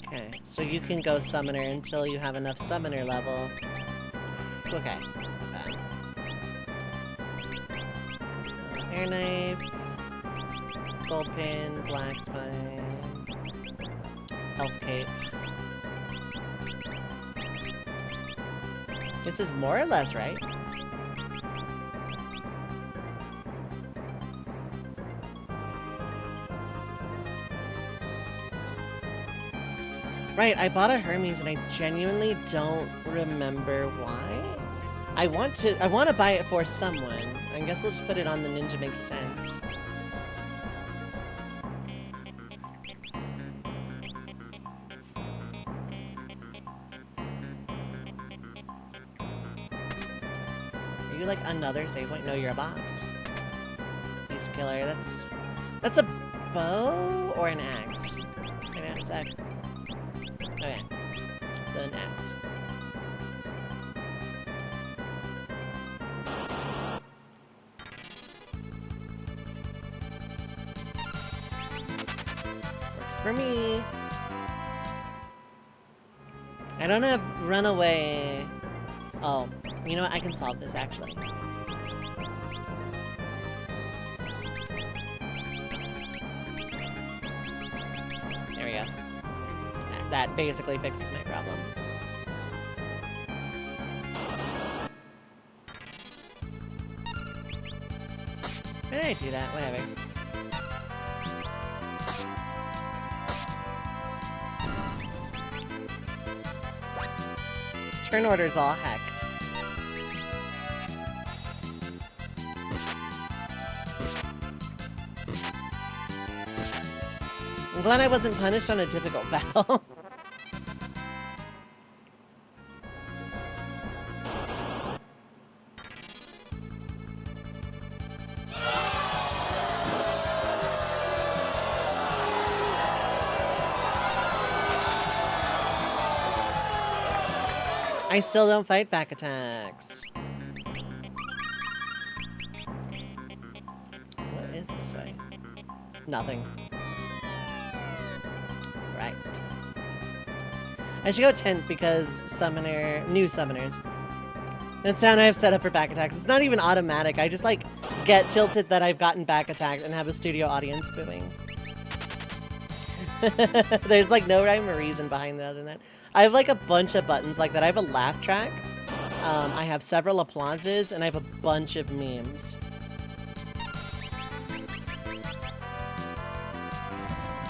Okay, so you can go summoner until you have enough summoner level. Okay, not bad. Air knife, gold pin, black spine, health cape. This is more or less, right? Right, I bought a Hermes and I genuinely don't remember why. I want to buy it for someone. I guess we'll just put it on the ninja, makes sense. Are you like another save point? No, you're a box. Beast killer, that's a bow or an axe? Hang on a sec. Okay, it's an axe. Works for me. I don't have runaway. Oh, you know what? I can solve this actually. There we go. That basically fixes my problem. Why did I do that? Whatever. Turn order's all hacked. I'm glad I wasn't punished on a difficult battle. I still don't fight back attacks. What is this way? Nothing. Right. I should go tent because new summoners. That's sound I have set up for back attacks. It's not even automatic. I just like get tilted that I've gotten back attacked and have a studio audience booing. There's like no rhyme or reason behind that other than that. I have like a bunch of buttons like that. I have a laugh track. I have several applauses and I have a bunch of memes.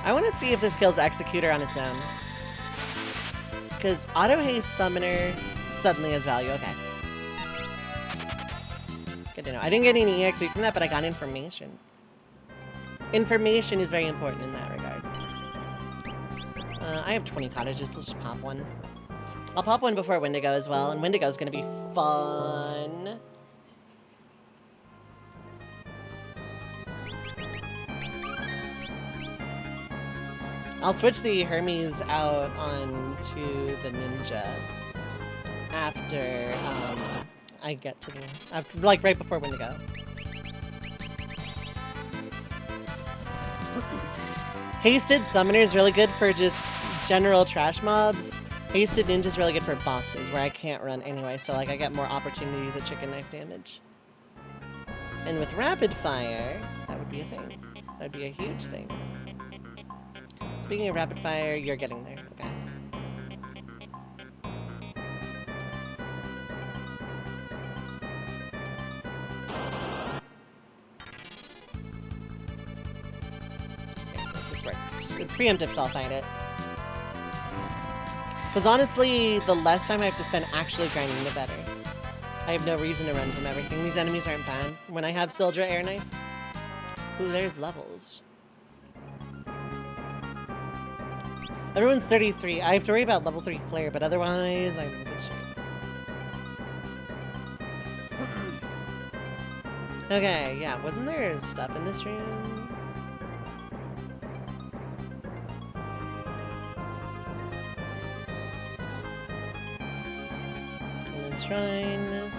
I want to see if this kills Executor on its own. Because auto haste summoner suddenly has value. Okay. Good to know. I didn't get any EXP from that, but I got information. Information is very important in that regard. I have 20 cottages. Let's just pop one. I'll pop one before Wendigo as well, and Wendigo's gonna be fun. I'll switch the Hermes out onto the ninja after I get to the like right before Wendigo. Hasted Summoner is really good for just general trash mobs. Hasted Ninja is really good for bosses where I can't run anyway, so like I get more opportunities at chicken knife damage. And with Rapid Fire, that would be a thing. That would be a huge thing. Speaking of Rapid Fire, you're getting there. Okay. This works. It's preemptive, so I'll find it. Because honestly, the less time I have to spend actually grinding, the better. I have no reason to run from everything. These enemies aren't bad. When I have Sildra Air Knife. Ooh, there's levels. Everyone's 33. I have to worry about level 3 Flare, but otherwise, I'm in good shape. Okay, yeah, wasn't there stuff in this room? Golden Shrine.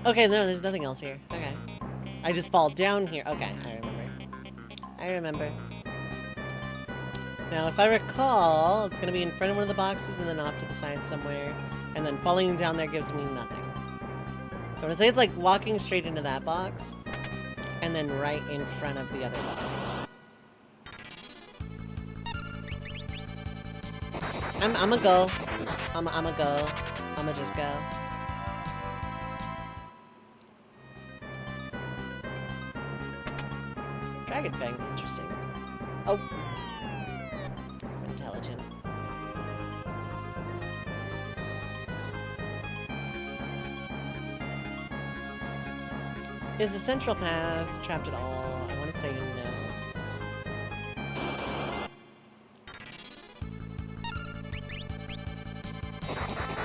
Okay, no, there's nothing else here. Okay. I just fall down here. Okay, I remember. I remember. Now, if I recall, it's going to be in front of one of the boxes and then off to the side somewhere. And then falling down there gives me nothing. So I'm going to say it's like walking straight into that box. And then right in front of the other box. I'm gonna go. I'm gonna go. I'm gonna just go. Dragon Fang, interesting. Oh. Intelligent. Is the central path trapped at all? I want to say no.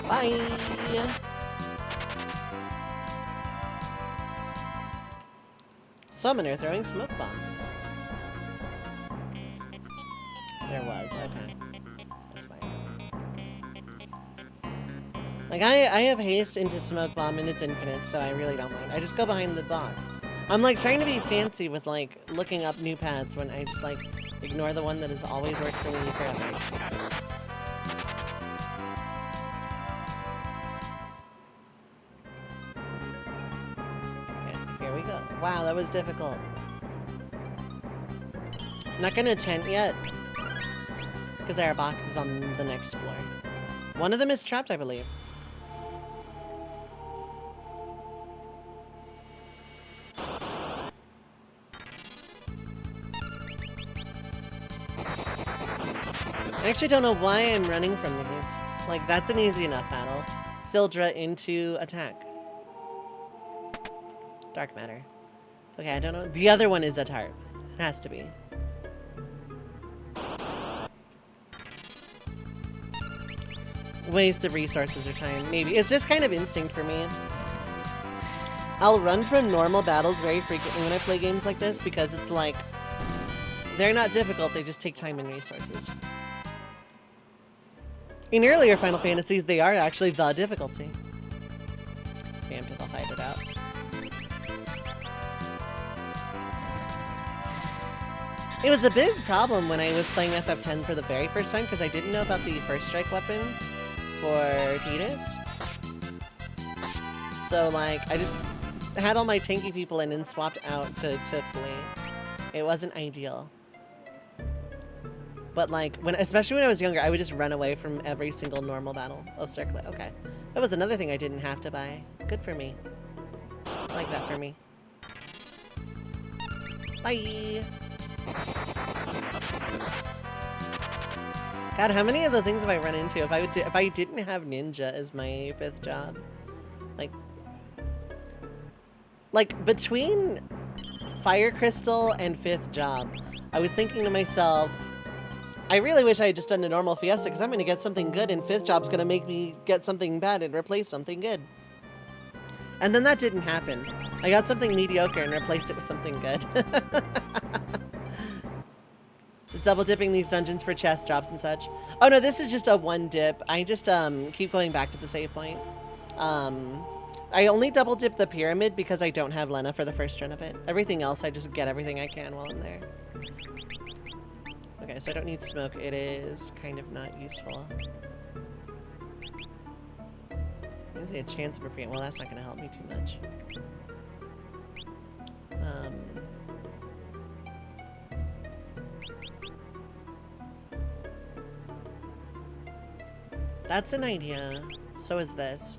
Bye! Summoner throwing smoke bomb. There was, okay. That's fine. Like, I have haste into smoke bomb and it's infinite, so I really don't mind. I just go behind the box. I'm like trying to be fancy with like looking up new paths when I just like ignore the one that has always worked for me forever. Wow, that was difficult. Not gonna tent yet. Because there are boxes on the next floor. One of them is trapped, I believe. I actually don't know why I'm running from these. Like, that's an easy enough battle. Sildra into attack. Dark matter. Okay, I don't know. The other one is a tarp. It has to be. Waste of resources or time, maybe. It's just kind of instinct for me. I'll run from normal battles very frequently when I play games like this because it's like, they're not difficult, they just take time and resources. In earlier Final Fantasies, they are actually the difficulty. Preemptive, I'll fight it out. It was a big problem when I was playing FF10 for the very first time because I didn't know about the first strike weapon for Tidus. So like, I just had all my tanky people in and swapped out to flee. It wasn't ideal. But like, especially when I was younger, I would just run away from every single normal battle. Oh, circlet, okay. That was another thing I didn't have to buy. Good for me. I like that for me. Bye! God, how many of those things have I run into? If I didn't have ninja as my 5th job, like between Fire Crystal and 5th job, I was thinking to myself, I really wish I had just done a normal Fiesta because I'm going to get something good and 5th job's going to make me get something bad and replace something good. And then that didn't happen. I got something mediocre and replaced it with something good. Just double dipping these dungeons for chest drops and such. Oh no, this is just a one dip. I just keep going back to the save point. I only double dip the pyramid because I don't have Lena for the first run of it. Everything else, I just get everything I can while I'm there. Okay, so I don't need smoke. It is kind of not useful. Is there a chance of a pre? Well, that's not going to help me too much. That's an idea. So is this.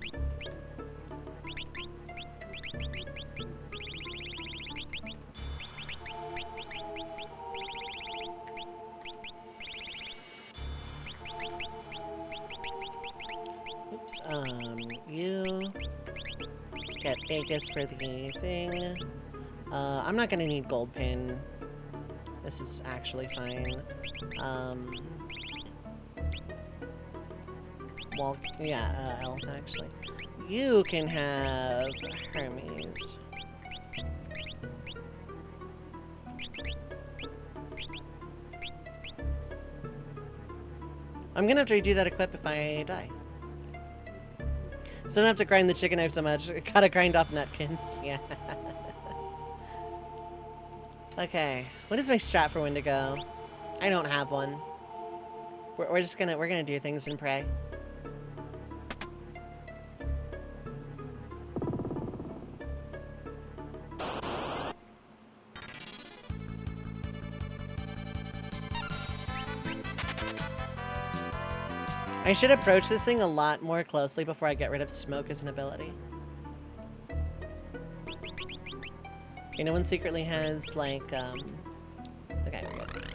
cake is for the thing. I'm not gonna need gold pin. This is actually fine. Well, yeah, Elf, actually. You can have Hermes. I'm gonna have to redo that equip if I die. So I don't have to grind the chicken knife so much. Gotta grind off nutkins. Yeah. Okay. What is my strat for when to go? I don't have one. We're gonna do things and pray. I should approach this thing a lot more closely before I get rid of smoke as an ability. Okay, no one secretly has, like, okay, we're good.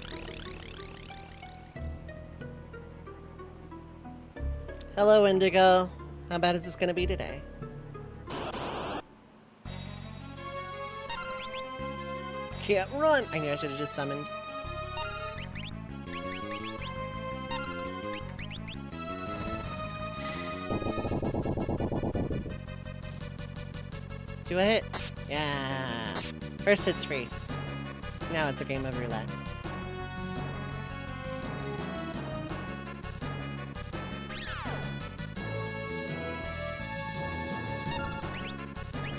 Hello, Indigo. How bad is this gonna be today? Can't run! I knew I should have just summoned. Do a hit. Yeah. First hit's free. Now it's a game of roulette.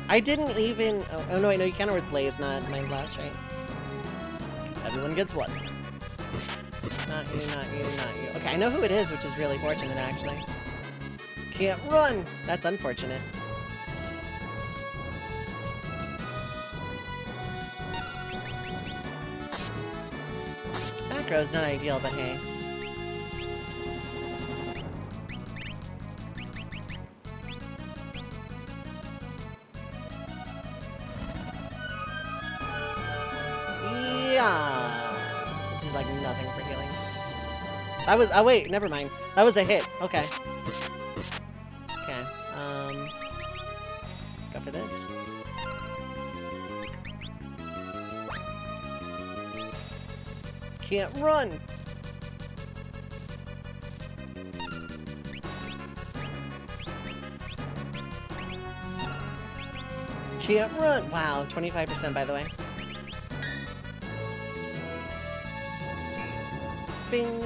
I didn't even... Oh no, wait, no, you can't with Blaze, not Mind Blast, right? Everyone gets one. Not you, not you, not you. Okay, I know who it is, which is really fortunate, actually. Can't run! That's unfortunate. Macro's not ideal, but hey. Yeah. This is like nothing for healing. That was... Oh wait, never mind. That was a hit. Okay. Okay. Go for this. Can't run! Can't run! Wow, 25% by the way. Bing!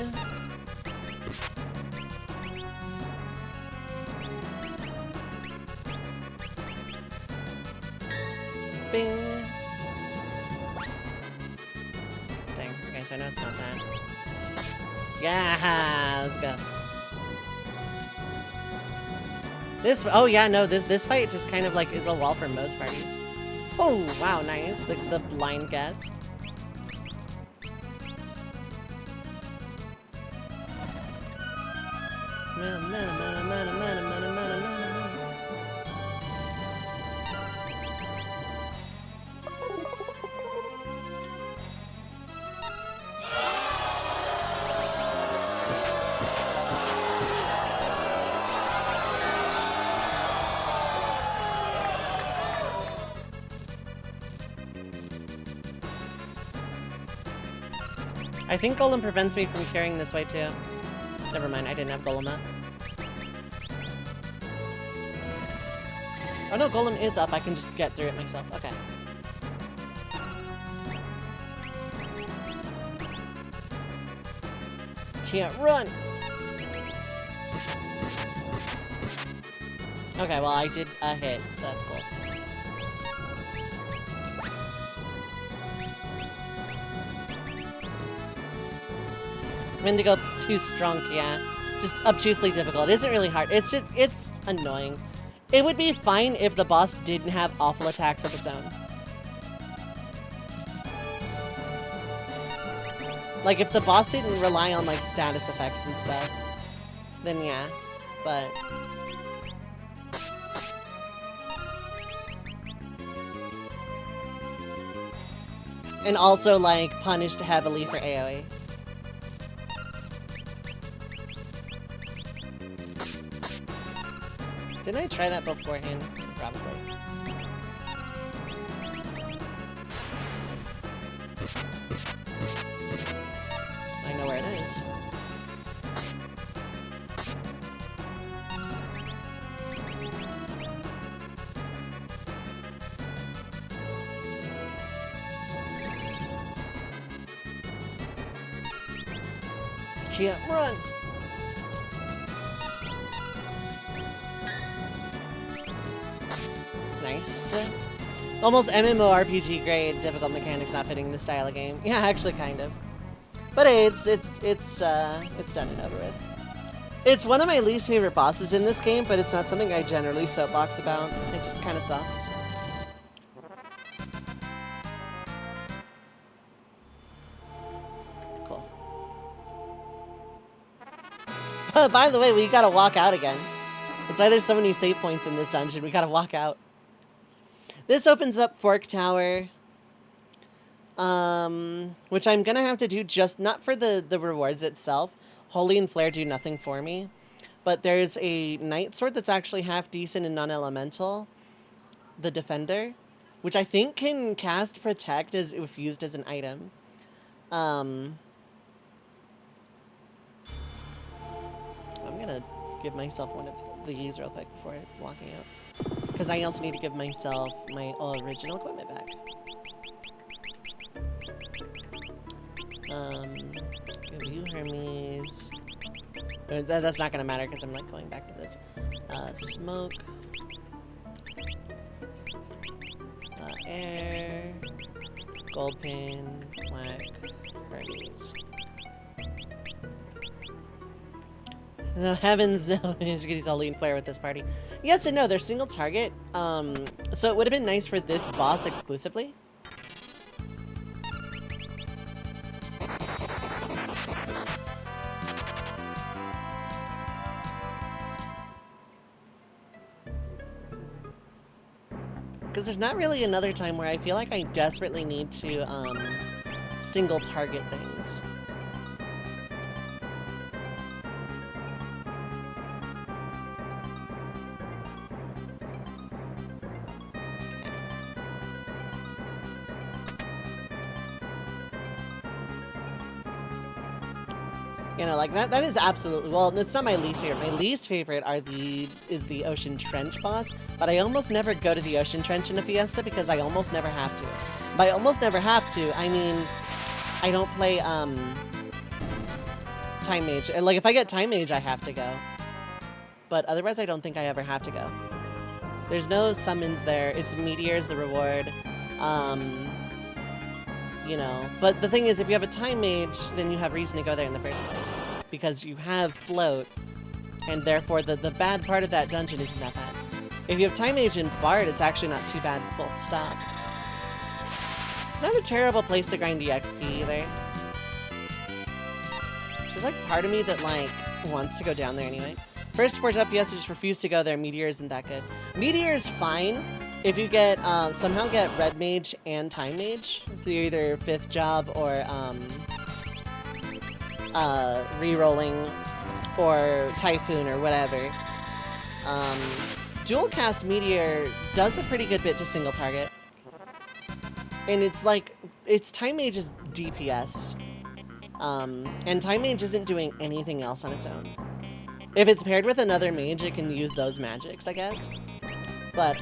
Bing! Dang, okay, so I know it's not that. Yeah, let's go. This, oh yeah, no, this fight just kind of like is a wall for most parties. Oh, wow, nice. The blind guess. I think Golem prevents me from carrying this way too. Never mind, I didn't have Golem up. Oh no, Golem is up. I can just get through it myself. Okay. Can't run! Okay, well I did a hit, so that's cool. Wendigo too strong, yeah. Just obtusely difficult. It isn't really hard. It's just, it's annoying. It would be fine if the boss didn't have awful attacks of its own. Like, if the boss didn't rely on, like, status effects and stuff, then yeah. But... and also, like, punished heavily for AoE. Didn't I try that beforehand? Probably. I know where it is. Can't run! Nice. Almost MMORPG grade, difficult mechanics not fitting the style of game. Yeah, actually kind of. But hey, it's done and over with. It's one of my least favorite bosses in this game, but it's not something I generally soapbox about. It just kind of sucks. Cool. By the way, we gotta walk out again. That's why there's so many save points in this dungeon. We gotta walk out. This opens up Fork Tower. Which I'm gonna have to do just, not for the rewards itself. Holy and Flare do nothing for me. But there's a Night Sword that's actually half decent and non-elemental. The Defender. Which I think can cast Protect if used as an item. I'm gonna give myself one of these real quick before walking out. Because I also need to give myself my original equipment back. Give you Hermes. That's not gonna matter because I'm like going back to this. Smoke. Air. Gold pin. Black. Hermes. The heavens, no. Just get these all lean flare with this party. Yes and no, they're single target. So it would have been nice for this boss exclusively. Because there's not really another time where I feel like I desperately need to single target things. You know, like that is absolutely, well, it's not my least favorite. My least favorite is the Ocean Trench boss, but I almost never go to the Ocean Trench in a Fiesta because I almost never have to. By almost never have to, I mean, I don't play, Time Mage. Like, if I get Time Mage, I have to go. But otherwise, I don't think I ever have to go. There's no summons there. It's Meteor's the reward. You know, but the thing is, if you have a Time Mage, then you have reason to go there in the first place. Because you have Float, and therefore the bad part of that dungeon isn't that bad. If you have Time Mage and Bard, it's actually not too bad, full stop. It's not a terrible place to grind EXP either. There's like part of me that like wants to go down there anyway. First forge up, yes, I just refuse to go there. Meteor isn't that good. Meteor's fine. If you get, somehow get Red Mage and Time Mage, through either 5th job or, re-rolling, or Typhoon or whatever. Dual cast Meteor does a pretty good bit to single target. And it's like, it's Time Mage's DPS. And Time Mage isn't doing anything else on its own. If it's paired with another mage, it can use those magics, I guess. But,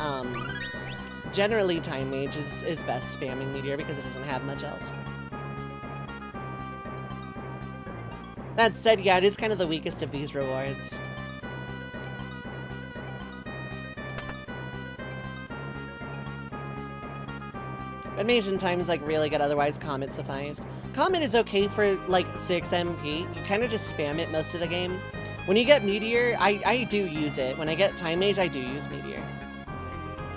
generally Time Mage is best spamming Meteor because it doesn't have much else. That said, yeah, it is kind of the weakest of these rewards. Red Mage in Time is like really good, otherwise Comet sufficed. Comet is okay for like 6 MP. You kind of just spam it most of the game. When you get Meteor, I do use it. When I get Time Mage, I do use Meteor.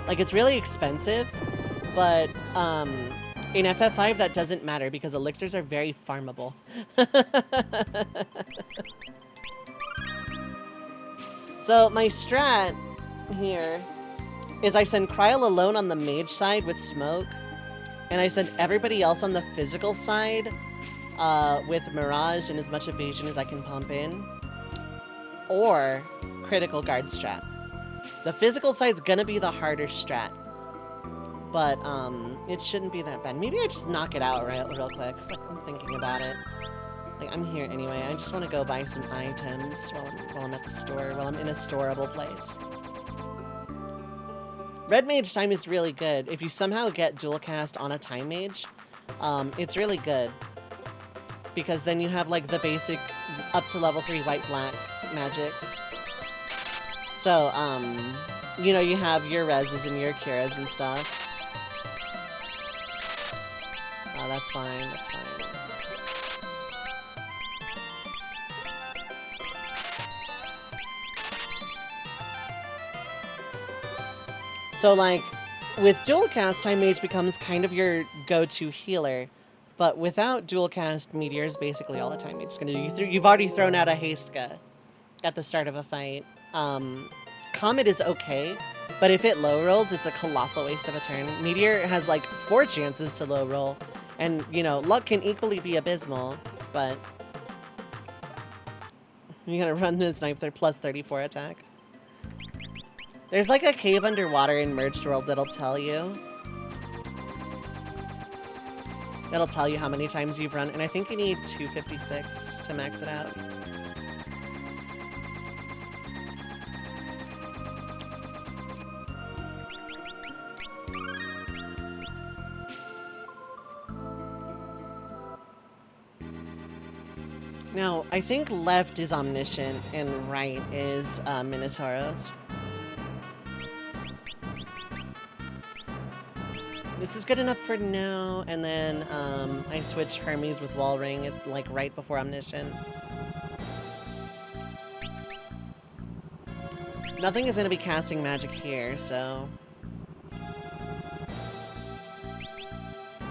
Like, it's really expensive, but in FF5 that doesn't matter because elixirs are very farmable. So my strat here is I send Krile alone on the mage side with smoke, and I send everybody else on the physical side with Mirage and as much evasion as I can pump in, or critical guard strat. The physical side's gonna be the harder strat. But, it shouldn't be that bad. Maybe I just knock it out real quick, because, like, I'm thinking about it. Like, I'm here anyway. I just want to go buy some items while I'm at the store, while I'm in a storable place. Red Mage time is really good. If you somehow get dual cast on a Time Mage, it's really good. Because then you have, like, the basic up to level 3 white-black magics. So, you know, you have your Rezes and your Kiras and stuff. Oh, that's fine, that's fine. So, like, with dual cast, Time Mage becomes kind of your go-to healer. But without dual cast, Meteor is basically all the Time Mage is going to do. You've already thrown out a Hastka at the start of a fight. Comet is okay, but if it low rolls, it's a colossal waste of a turn. Meteor has like 4 chances to low roll, and you know, luck can equally be abysmal, but you gotta run this knife, they're plus 34 attack. There's like a cave underwater in Merged World that'll tell you. That'll tell you how many times you've run, and I think you need 256 to max it out. Now, I think left is Omniscient and right is Minotauros. This is good enough for now, and then I switch Hermes with Wall Ring at, like, right before Omniscient. Nothing is going to be casting magic here, so...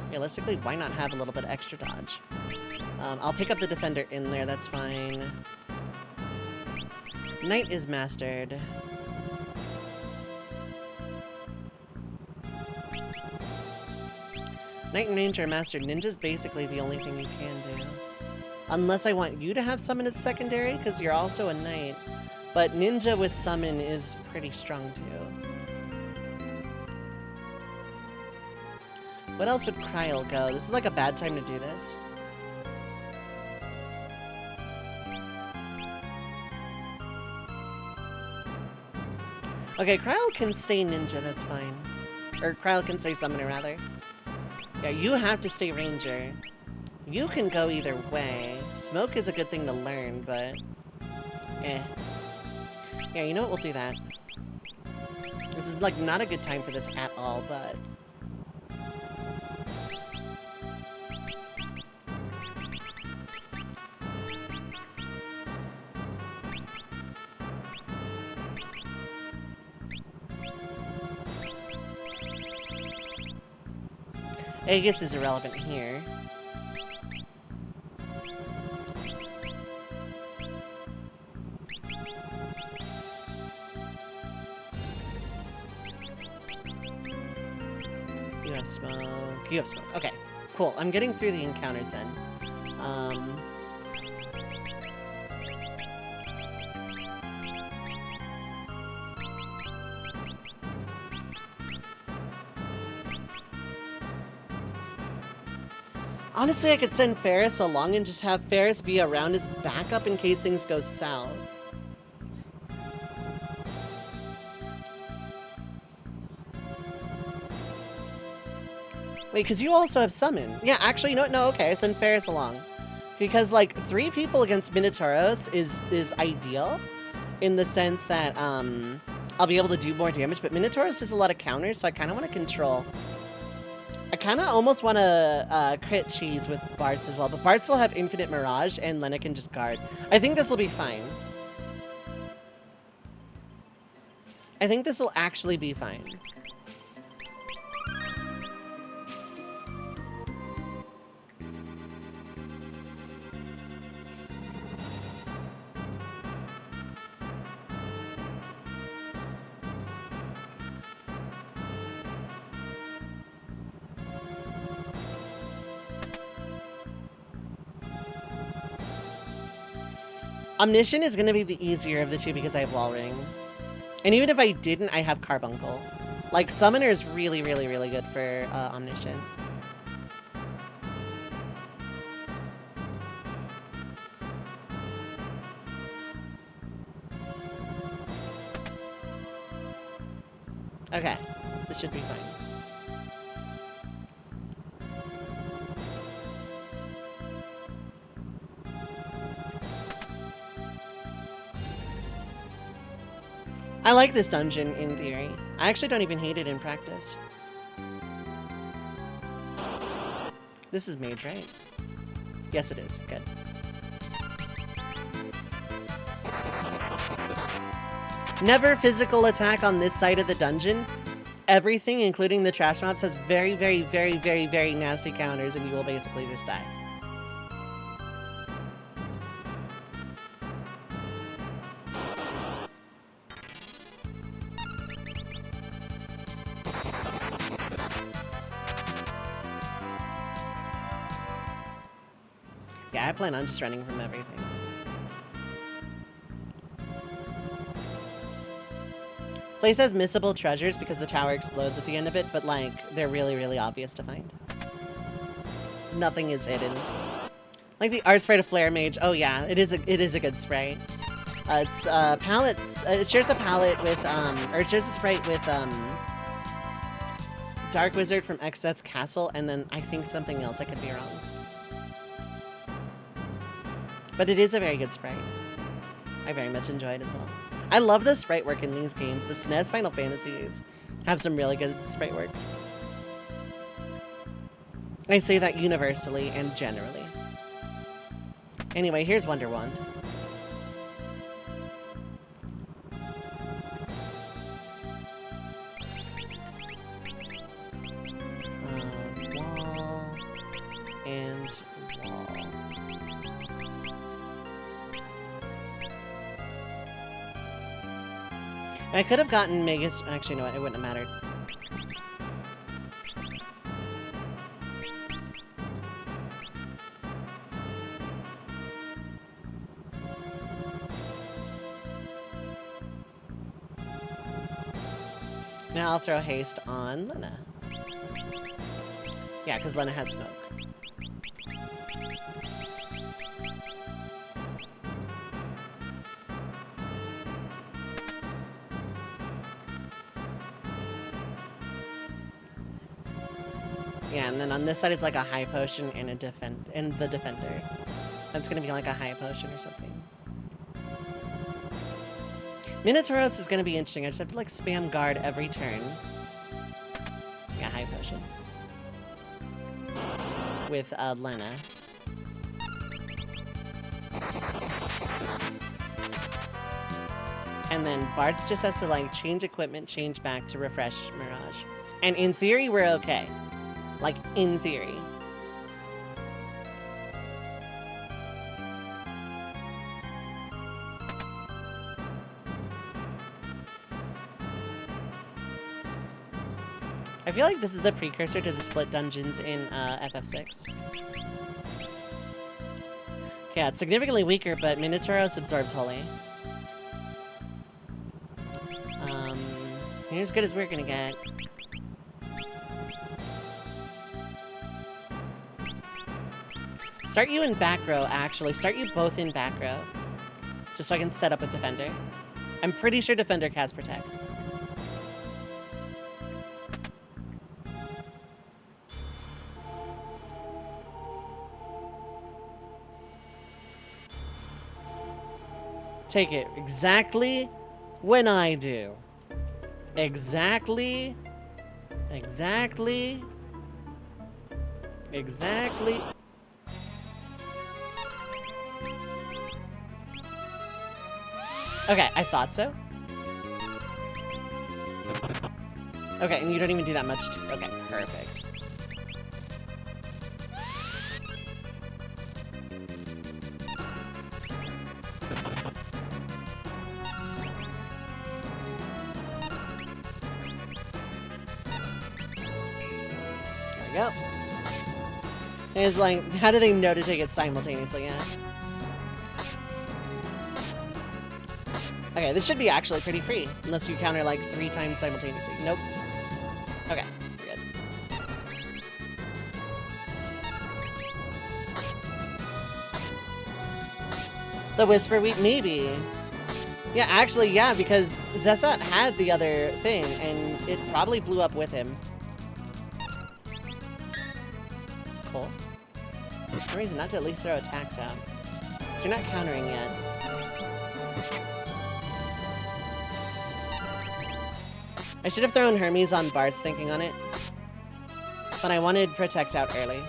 realistically, why not have a little bit of extra dodge? I'll pick up the Defender in there, that's fine. Knight is mastered. Knight and Ranger are mastered. Ninja's basically the only thing you can do. Unless I want you to have Summon as secondary, because you're also a Knight. But Ninja with Summon is pretty strong too. What else would Krile go? This is like a bad time to do this. Okay, Krile can stay Ninja, that's fine. Or Krile can stay Summoner, rather. Yeah, you have to stay Ranger. You can go either way. Smoke is a good thing to learn, but... eh. Yeah, you know what? We'll do that. This is, like, not a good time for this at all, but... Aegis is irrelevant here. You have smoke. You have smoke. Okay, cool. I'm getting through the encounters then. Honestly, I could send Ferris along and just have Ferris be around as backup in case things go south. Wait, because you also have Summon. Yeah, actually, you know what? No, okay, send Ferris along. Because, like, 3 people against Minotauros is ideal in the sense that, I'll be able to do more damage, but Minotauros does a lot of counters, so I kind of want to control. I kind of almost want to crit cheese with Bartz as well, but Bartz will have Infinite Mirage, and Lena can just guard. I think this will be fine. I think this will actually be fine. Omniscient is going to be the easier of the two because I have Wall Ring. And even if I didn't, I have Carbuncle. Like, Summoner is really, really, really good for Omniscient. Okay, this should be fine. I like this dungeon in theory. I actually don't even hate it in practice. This is mage, right? Yes, it is. Good. Never physical attack on this side of the dungeon. Everything, including the trash mobs, has very, very, very, very, very nasty counters, and you will basically just die. Yeah, I plan on just running from everything. Place has missable treasures because the tower explodes at the end of it, but like, they're really, really obvious to find. Nothing is hidden. Like the art sprite of Flare Mage. Oh yeah, it is a good sprite. It's palettes. It shares a palette with or it shares a sprite with Dark Wizard from Xset's Castle, and then I think something else. I could be wrong. But it is a very good sprite. I very much enjoy it as well. I love the sprite work in these games. The SNES Final Fantasies have some really good sprite work. I say that universally and generally. Anyway, here's Wonder Wand. Wall and wall. I could have gotten Magus. Actually, no, it wouldn't have mattered. Now I'll throw haste on Lena. Yeah, because Lena has smoke. Yeah, and then on this side it's like a high potion and a the defender. That's gonna be like a high potion or something. Minotauros is gonna be interesting. I just have to like spam guard every turn. Yeah, high potion. With Lena. And then Bartz just has to like change equipment, change back to refresh Mirage. And in theory, we're okay. Like, in theory. I feel like this is the precursor to the split dungeons in FF6. Yeah, it's significantly weaker, but Minotauros absorbs Holy. You're as good as we're gonna get. Start you in back row, actually. Start you both in back row. Just so I can set up a defender. I'm pretty sure defender casts protect. Take it exactly when I do. Exactly. Exactly. Exactly. Okay, I thought so. Okay, and you don't even do that much. Okay, perfect. There we go. It's like, how do they know to take it simultaneously? Yeah. Okay, this should be actually pretty free, unless you counter like 3 times simultaneously. Nope. Okay, we're good. The Whisper Wheat, maybe. Yeah, actually, yeah, because Zessat had the other thing, and it probably blew up with him. Cool. For some reason, not to at least throw attacks out. So you're not countering yet. I should have thrown Hermes on Bart's thinking on it. But I wanted Protect out early.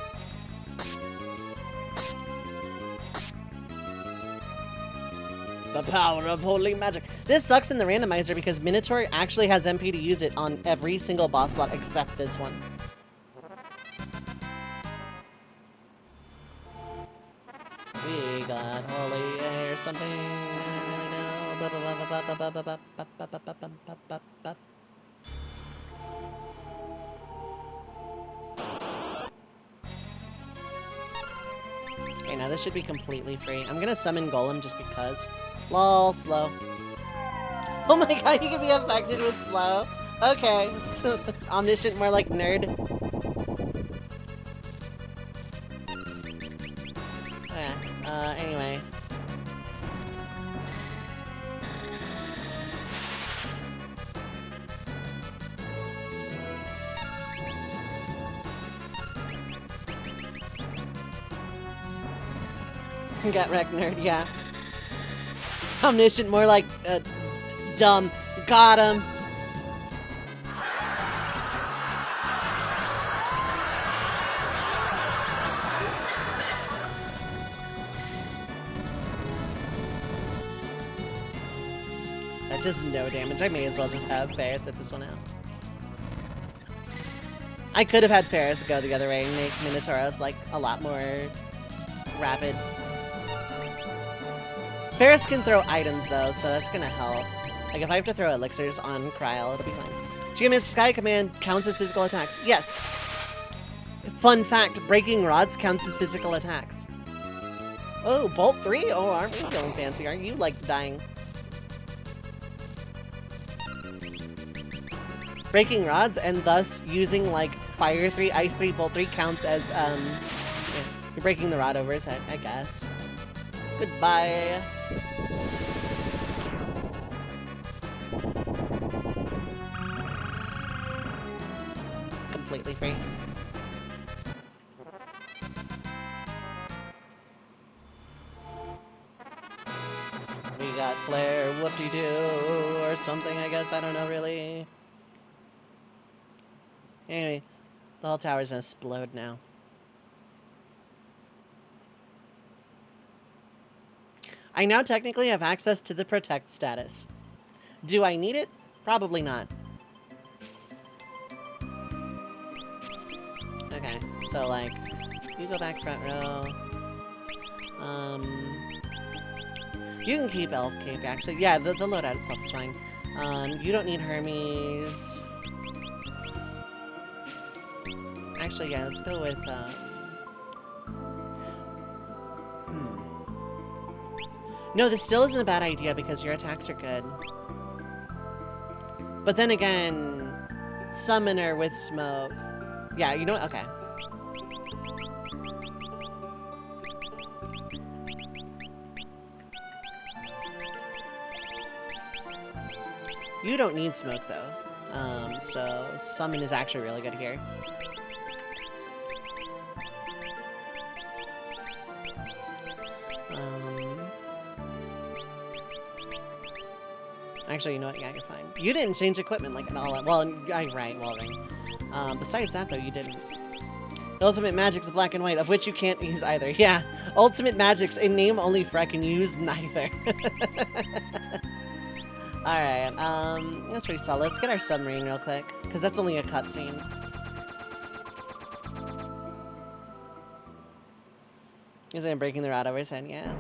The power of holy magic. This sucks in the randomizer because Minotaur actually has MP to use it on every single boss slot except this one. We got holy air something. Okay, now this should be completely free. I'm gonna summon Golem just because. Lol, slow. Oh my god, you can be affected with slow. Okay. Omniscient, more like nerd. Yeah, anyway. Get wrecked, nerd, yeah. Omniscient, more like, dumb. Got him. That's just no damage. I may as well just have Ferris hit this one out. I could have had Ferris go the other way and make Minotauros, like, a lot more rapid. Ferris can throw items, though, so that's gonna help. Like, if I have to throw elixirs on Krile, it'll be fine. Geomancer Sky Command counts as physical attacks. Yes! Fun fact, Breaking Rods counts as physical attacks. Oh, Bolt 3? Oh, aren't we feeling fancy? Aren't you, like, dying? Breaking Rods, and thus using, like, Fire 3, Ice 3, Bolt 3 counts as, yeah, you're breaking the rod over his head, I guess. Goodbye. Completely free. We got Flare, whoop-de-doo, or something, I guess. I don't know, really. Anyway, the whole tower's gonna explode now. I now technically have access to the Protect status. Do I need it? Probably not. Okay, so like, you go back front row. You can keep Elf Cape, actually. Yeah, the loadout itself is fine. You don't need Hermes. Actually, yeah, let's go with, No, this still isn't a bad idea because your attacks are good. But then again, Summoner with Smoke. Yeah, you know what? Okay. You don't need Smoke, though. So Summon is actually really good here. Actually, you know what? Yeah, you're fine. You didn't change equipment, like, at all. Well, right, Wallring. Besides that, though, you didn't. Ultimate Magic's black and white, of which you can't use either. Yeah, Ultimate Magic's in name only Freck can use neither. Alright, that's pretty solid. Let's get our submarine real quick, because that's only a cutscene. Is it breaking the rod over his head? Yeah.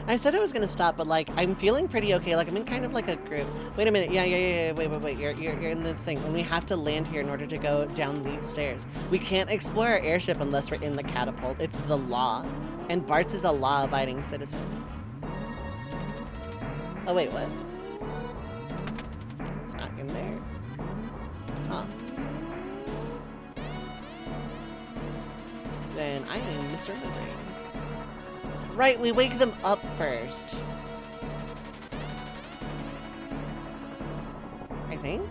I said I was gonna stop, but like I'm feeling pretty okay. Like I'm in kind of like a group. Wait a minute. Yeah. Wait. You're in the thing, and we have to land here in order to go down these stairs. We can't explore our airship unless we're in the catapult. It's the law, and Bart's is a law-abiding citizen. Oh wait, what? It's not in there. Huh. Then I am misremembering. Right, we wake them up first. I think?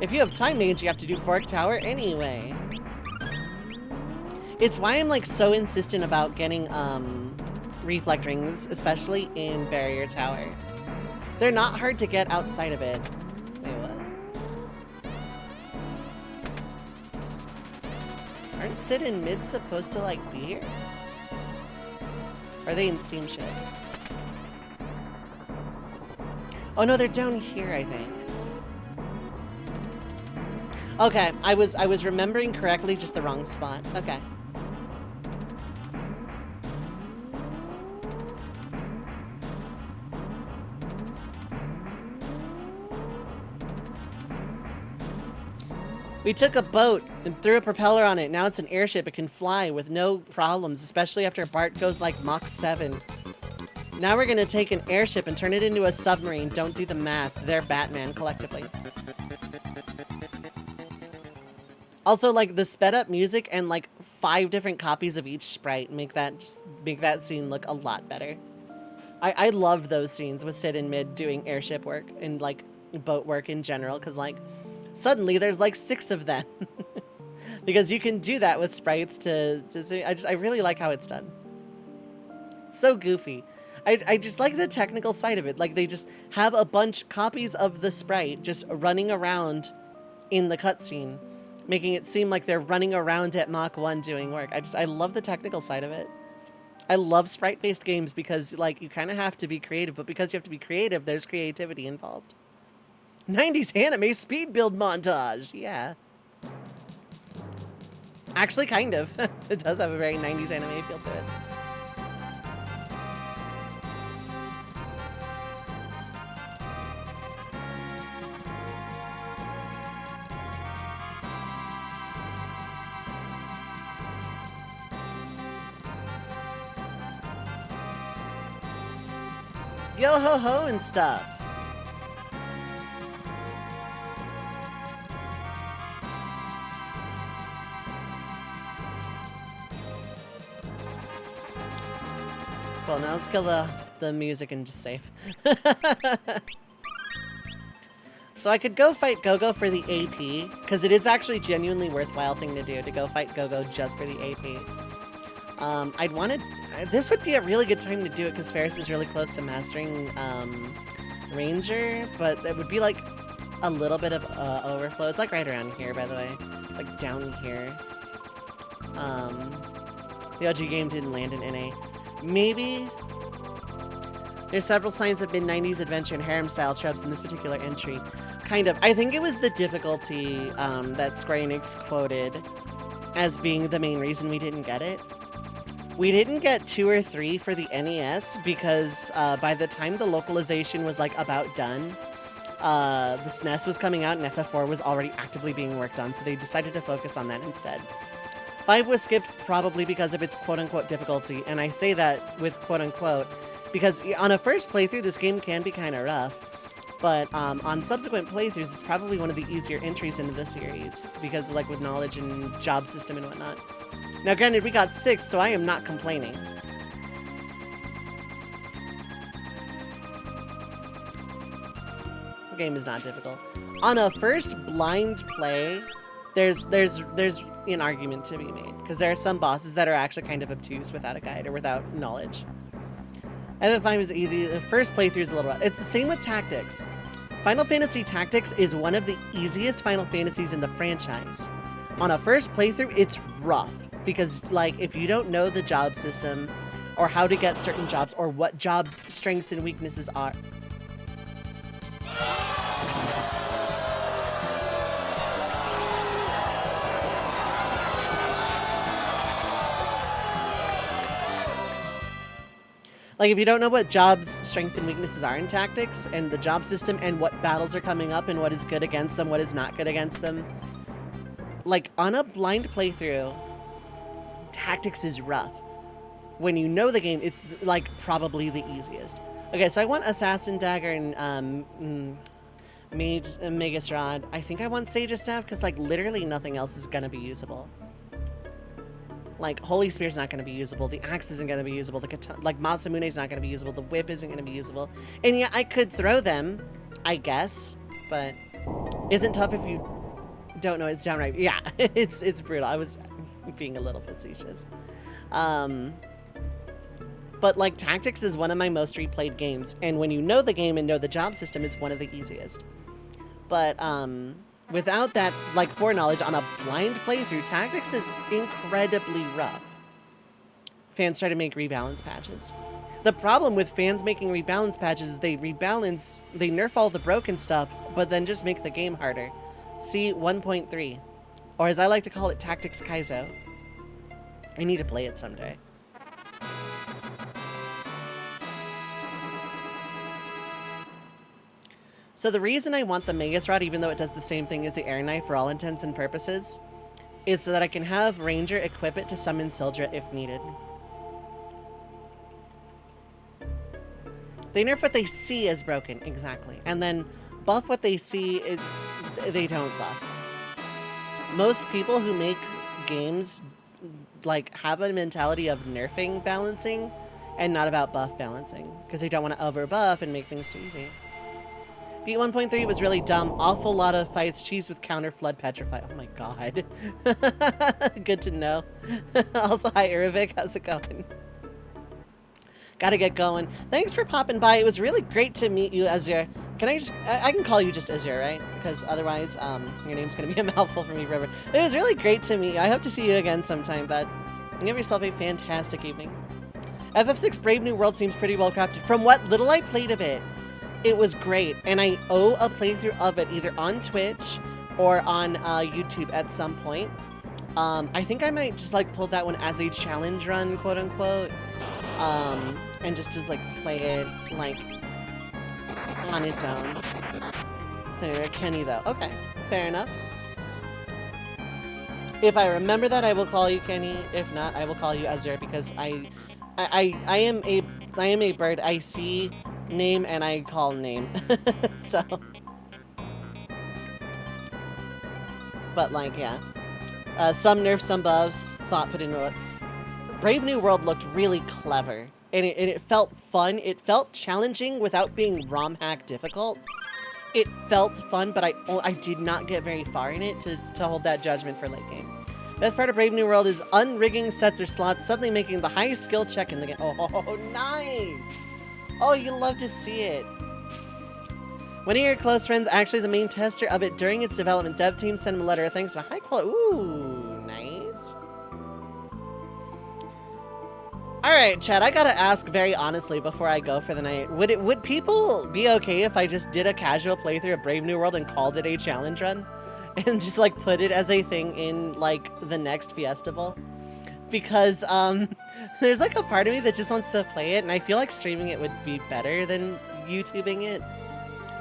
If you have time mage, you have to do Fork Tower anyway. It's why I'm like so insistent about getting reflect rings, especially in Barrier Tower. They're not hard to get outside of it. Wait, what? Aren't Sid and Mid supposed to like be here? Are they in Steamship? Oh no, they're down here, I think. Okay, I was remembering correctly, just the wrong spot. Okay. We took a boat and threw a propeller on it. Now it's an airship. It can fly with no problems, especially after Bart goes like Mach 7. Now we're gonna take an airship and turn it into a submarine. Don't do the math. They're Batman collectively. Also, like, the sped up music and like 5 different copies of each sprite make that scene look a lot better. I love those scenes with Sid and Mid doing airship work and like boat work in general, because like suddenly there's like 6 of them. Because you can do that with sprites to I really like how it's done. So goofy. I just like the technical side of it. Like, they just have a bunch copies of the sprite just running around in the cutscene, making it seem like they're running around at Mach 1 doing work. I love the technical side of it. I love sprite-based games because, like, you kind of have to be creative, but because you have to be creative, there's creativity involved. 90s anime speed build montage! Yeah. Actually, kind of. It does have a very 90s anime feel to it. Yo ho ho and stuff. Well, now let's kill the music and just save. So I could go fight Go-Go for the AP, because it is actually genuinely worthwhile thing to do, to go fight Go-Go just for the AP. I'd wanted... This would be a really good time to do it, because Ferris is really close to mastering Ranger, but it would be like a little bit of overflow. It's like right around here, by the way. It's like down here. The OG game didn't land in NA. Maybe... There's several signs of mid-90s adventure and harem-style tropes in this particular entry. Kind of. I think it was the difficulty that Square Enix quoted as being the main reason we didn't get it. We didn't get 2 or 3 for the NES because by the time the localization was like about done, the SNES was coming out and FF4 was already actively being worked on, so they decided to focus on that instead. 5 was skipped probably because of its quote-unquote difficulty, and I say that with quote-unquote because on a first playthrough this game can be kind of rough, but on subsequent playthroughs it's probably one of the easier entries into the series because like with knowledge and job system and whatnot. Now granted, we got 6, so I am not complaining. The game is not difficult. On a first blind play, there's an argument to be made, because there are some bosses that are actually kind of obtuse without a guide or without knowledge. FF5 is easy. The first playthrough is a little rough. It's the same with Tactics. Final Fantasy Tactics is one of the easiest Final Fantasies in the franchise. On a first playthrough, it's rough. Because, like, if you don't know the job system, or how to get certain jobs, or what jobs' strengths and weaknesses are... Like, if you don't know what jobs' strengths and weaknesses are in Tactics, and the job system, and what battles are coming up, and what is good against them, what is not good against them, like, on a blind playthrough, Tactics is rough. when you know the game, it's like probably the easiest. Okay, so I want Assassin Dagger and Magus Rod. I think I want Sage's Staff because like literally nothing else is gonna be usable. Like Holy Spear's not gonna be usable. The axe isn't gonna be usable. The katana, like Masamune's not gonna be usable. The whip isn't gonna be usable. And yeah, I could throw them, I guess, but isn't tough if you don't know it's downright. Yeah, it's brutal. I was being a little facetious. But like Tactics is one of my most replayed games, and when you know the game and know the job system, it's one of the easiest. But without that like foreknowledge on a blind playthrough, Tactics is incredibly rough. Fans try to make rebalance patches. The problem with fans making rebalance patches is they nerf all the broken stuff, but then just make the game harder. See 1.3, or as I like to call it, Tactics Kaizo. I need to play it someday. So the reason I want the Magus Rod, even though it does the same thing as the Air Knife for all intents and purposes, is so that I can have Ranger equip it to summon Sildra if needed. They nerf what they see as broken, exactly. And then buff what they see is they don't buff. Most people who make games like have a mentality of nerfing balancing and not about buff balancing, because they don't want to over buff and make things too easy. Beat 1.3 was really dumb. Awful lot of fights. Cheese with counter flood petrify. Oh my god. Good to know. Also, hi Erevik. How's it going? Gotta get going. Thanks for popping by. It was really great to meet you, Azir. Can I just... I can call you just Azir, right? Because otherwise, your name's gonna be a mouthful for me forever. It was really great to meet you. I hope to see you again sometime, bud. You have yourself a fantastic evening. FF6 Brave New World seems pretty well crafted. From what little I played of it, it was great, and I owe a playthrough of it either on Twitch or on YouTube at some point. I think I might just like pull that one as a challenge run, quote unquote, and just like play it like on its own. Anyway, Kenny though. Okay, fair enough. If I remember that, I will call you Kenny. If not, I will call you Azir because I am a bird. I see name and I call name. So, but like, yeah, some nerfs, some buffs, thought put into it. Brave New World looked really clever, and it felt fun. It felt challenging without being ROM hack difficult. It felt fun, but I did not get very far in it to hold that judgment for late game. Best part of Brave New World is unrigging sets or slots, suddenly making the highest skill check in the game. Oh, nice! Oh, you love to see it. One of your close friends actually is the main tester of it during its development. Dev team sent him a letter of thanks to high quality. Ooh, nice. All right, Chad, I gotta ask very honestly before I go for the night. Would people be okay if I just did a casual playthrough of Brave New World and called it a challenge run? And just like put it as a thing in like the next Fiestival? Because there's like a part of me that just wants to play it, and I feel like streaming it would be better than YouTubing it.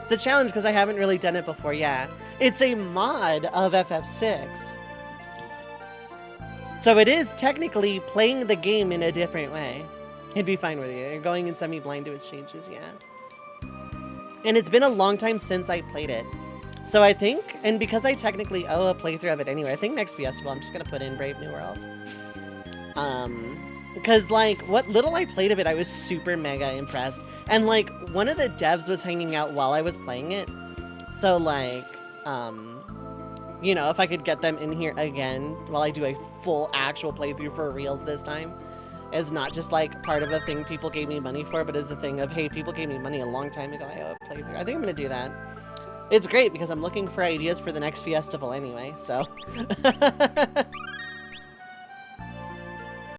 It's a challenge because I haven't really done it before, yeah. It's a mod of FF6. So it is technically playing the game in a different way. It'd be fine with you. You're going in semi-blind to its changes, yeah. And it's been a long time since I played it. So I think, and because I technically owe a playthrough of it anyway, I think next Fiestival I'm just gonna put in Brave New World. Because like what little I played of it, I was super mega impressed. And like one of the devs was hanging out while I was playing it. So like, you know, if I could get them in here again while I do a full actual playthrough for reals this time, is not just like part of a thing people gave me money for, but is a thing of, hey, people gave me money a long time ago, I owe a playthrough. I think I'm gonna do that. It's great because I'm looking for ideas for the next Fiestival anyway, so.